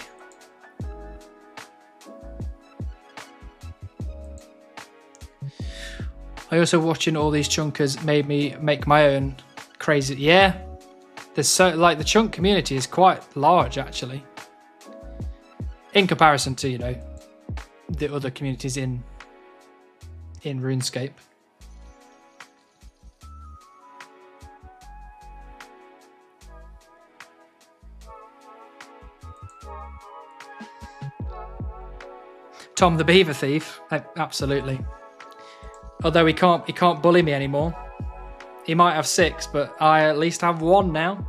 I also watching all these chunkers made me make my own crazy. Yeah, there's so like the chunk community is quite large actually, in comparison to the other communities in RuneScape. Tom the Beaver Thief, absolutely. Although he can't bully me anymore. He might have 6, but I at least have 1 now.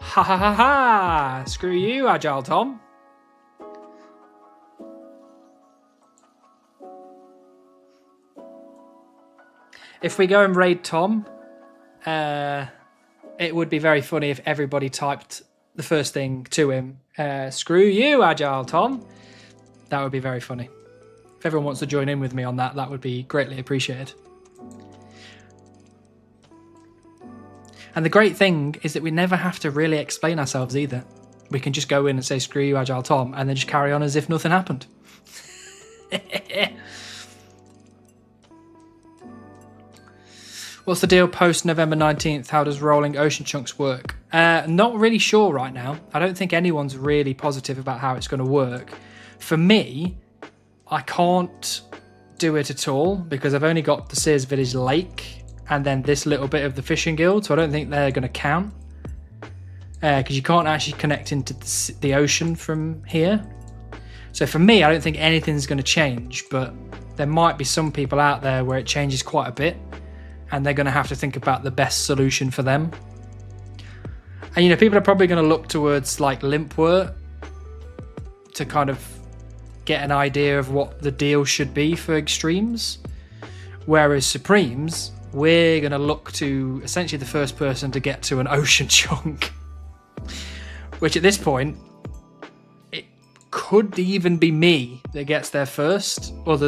Ha ha ha ha! Screw you, Agile Tom. If we go and raid Tom, it would be very funny if everybody typed the first thing to him. Screw you, Agile Tom. That would be very funny. If everyone wants to join in with me on that, that would be greatly appreciated. And the great thing is that we never have to really explain ourselves either. We can just go in and say, screw you, Agile Tom, and then just carry on as if nothing happened. What's the deal post November 19th? How does rolling ocean chunks work? Not really sure right now. I don't think anyone's really positive about how it's going to work. For me, I can't do it at all because I've only got the Sears Village Lake and then this little bit of the Fishing Guild, so I don't think they're going to count because you can't actually connect into the ocean from here. So for me, I don't think anything's going to change, but there might be some people out there where it changes quite a bit and they're going to have to think about the best solution for them. And people are probably going to look towards like Limpwort to kind of get an idea of what the deal should be for extremes, whereas Supremes, we're going to look to essentially the first person to get to an ocean chunk, which at this point it could even be me that gets there first, or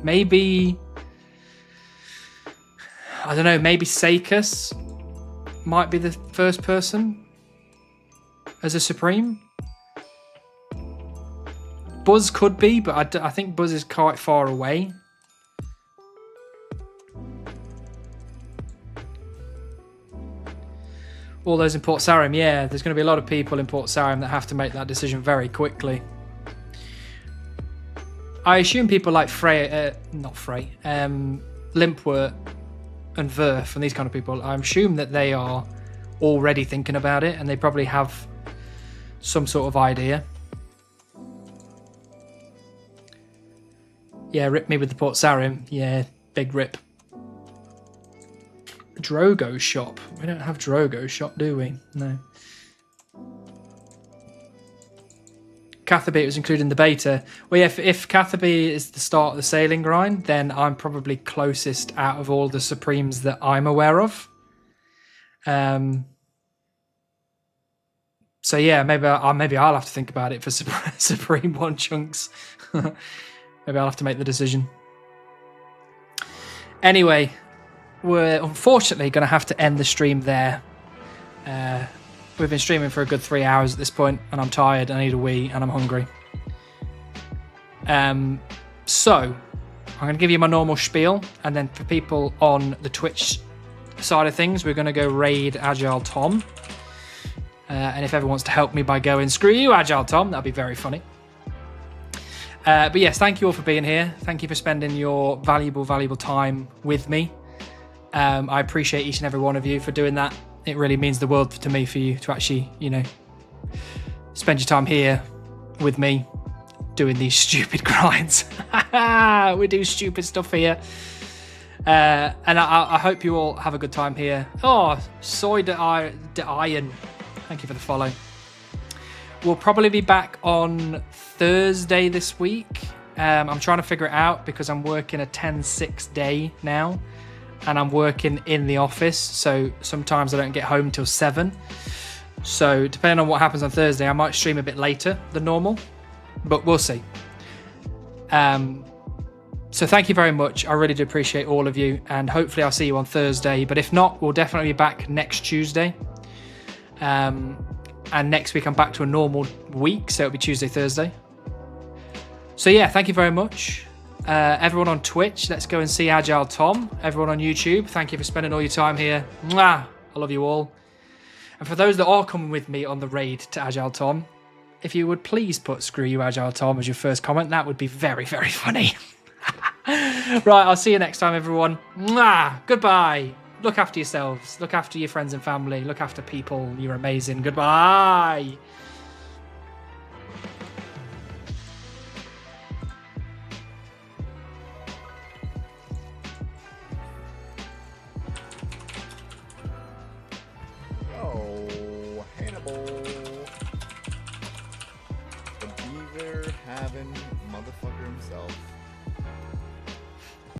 maybe I don't know, maybe Sakus might be the first person as a Supreme. Buzz could be, but I think Buzz is quite far away. All those in Port Sarim, yeah, there's going to be a lot of people in Port Sarim that have to make that decision very quickly. I assume people like Limpwort and Verf and these kind of people, I assume that they are already thinking about it and they probably have some sort of idea. Yeah, rip me with the Port Sarim. Yeah, big rip. Drogo shop. We don't have Drogo shop, do we? No. Catherby was included in the beta. Well, yeah, if Catherby is the start of the sailing grind, then I'm probably closest out of all the Supremes that I'm aware of. So yeah, maybe I'll have to think about it for Supreme 1 chunks. Maybe I'll have to make the decision. Anyway, we're unfortunately going to have to end the stream there. We've been streaming for a good 3 hours at this point, and I'm tired, I need a wee, and I'm hungry. So, I'm going to give you my normal spiel, and then for people on the Twitch side of things, we're going to go raid Agile Tom. And if everyone wants to help me by going, screw you, Agile Tom, that'd be very funny. But yes, thank you all for being here. Thank you for spending your valuable time with me. I appreciate each and every one of you for doing that. It really means the world to me for you to actually, spend your time here with me doing these stupid grinds. We do stupid stuff here. And I hope you all have a good time here. Oh, Soy de Iron. Thank you for the follow. We'll probably be back on Thursday this week. I'm trying to figure it out because I'm working a 10-6 day now. And I'm working in the office. So sometimes I don't get home till 7. So depending on what happens on Thursday, I might stream a bit later than normal. But we'll see. So thank you very much. I really do appreciate all of you. And hopefully I'll see you on Thursday. But if not, we'll definitely be back next Tuesday. And next week I'm back to a normal week. So it'll be Tuesday, Thursday. So yeah, thank you very much. Everyone on Twitch, let's go and see Agile Tom. Everyone on YouTube, thank you for spending all your time here. Mwah! I love you all. And for those that are coming with me on the raid to Agile Tom, if you would please put "Screw you, Agile Tom" as your first comment, that would be very, very funny. Right, I'll see you next time, everyone. Mwah! Goodbye. Look after yourselves. Look after your friends and family. Look after people. You're amazing. Goodbye. Oh, Hannibal. The beaver having motherfucker himself.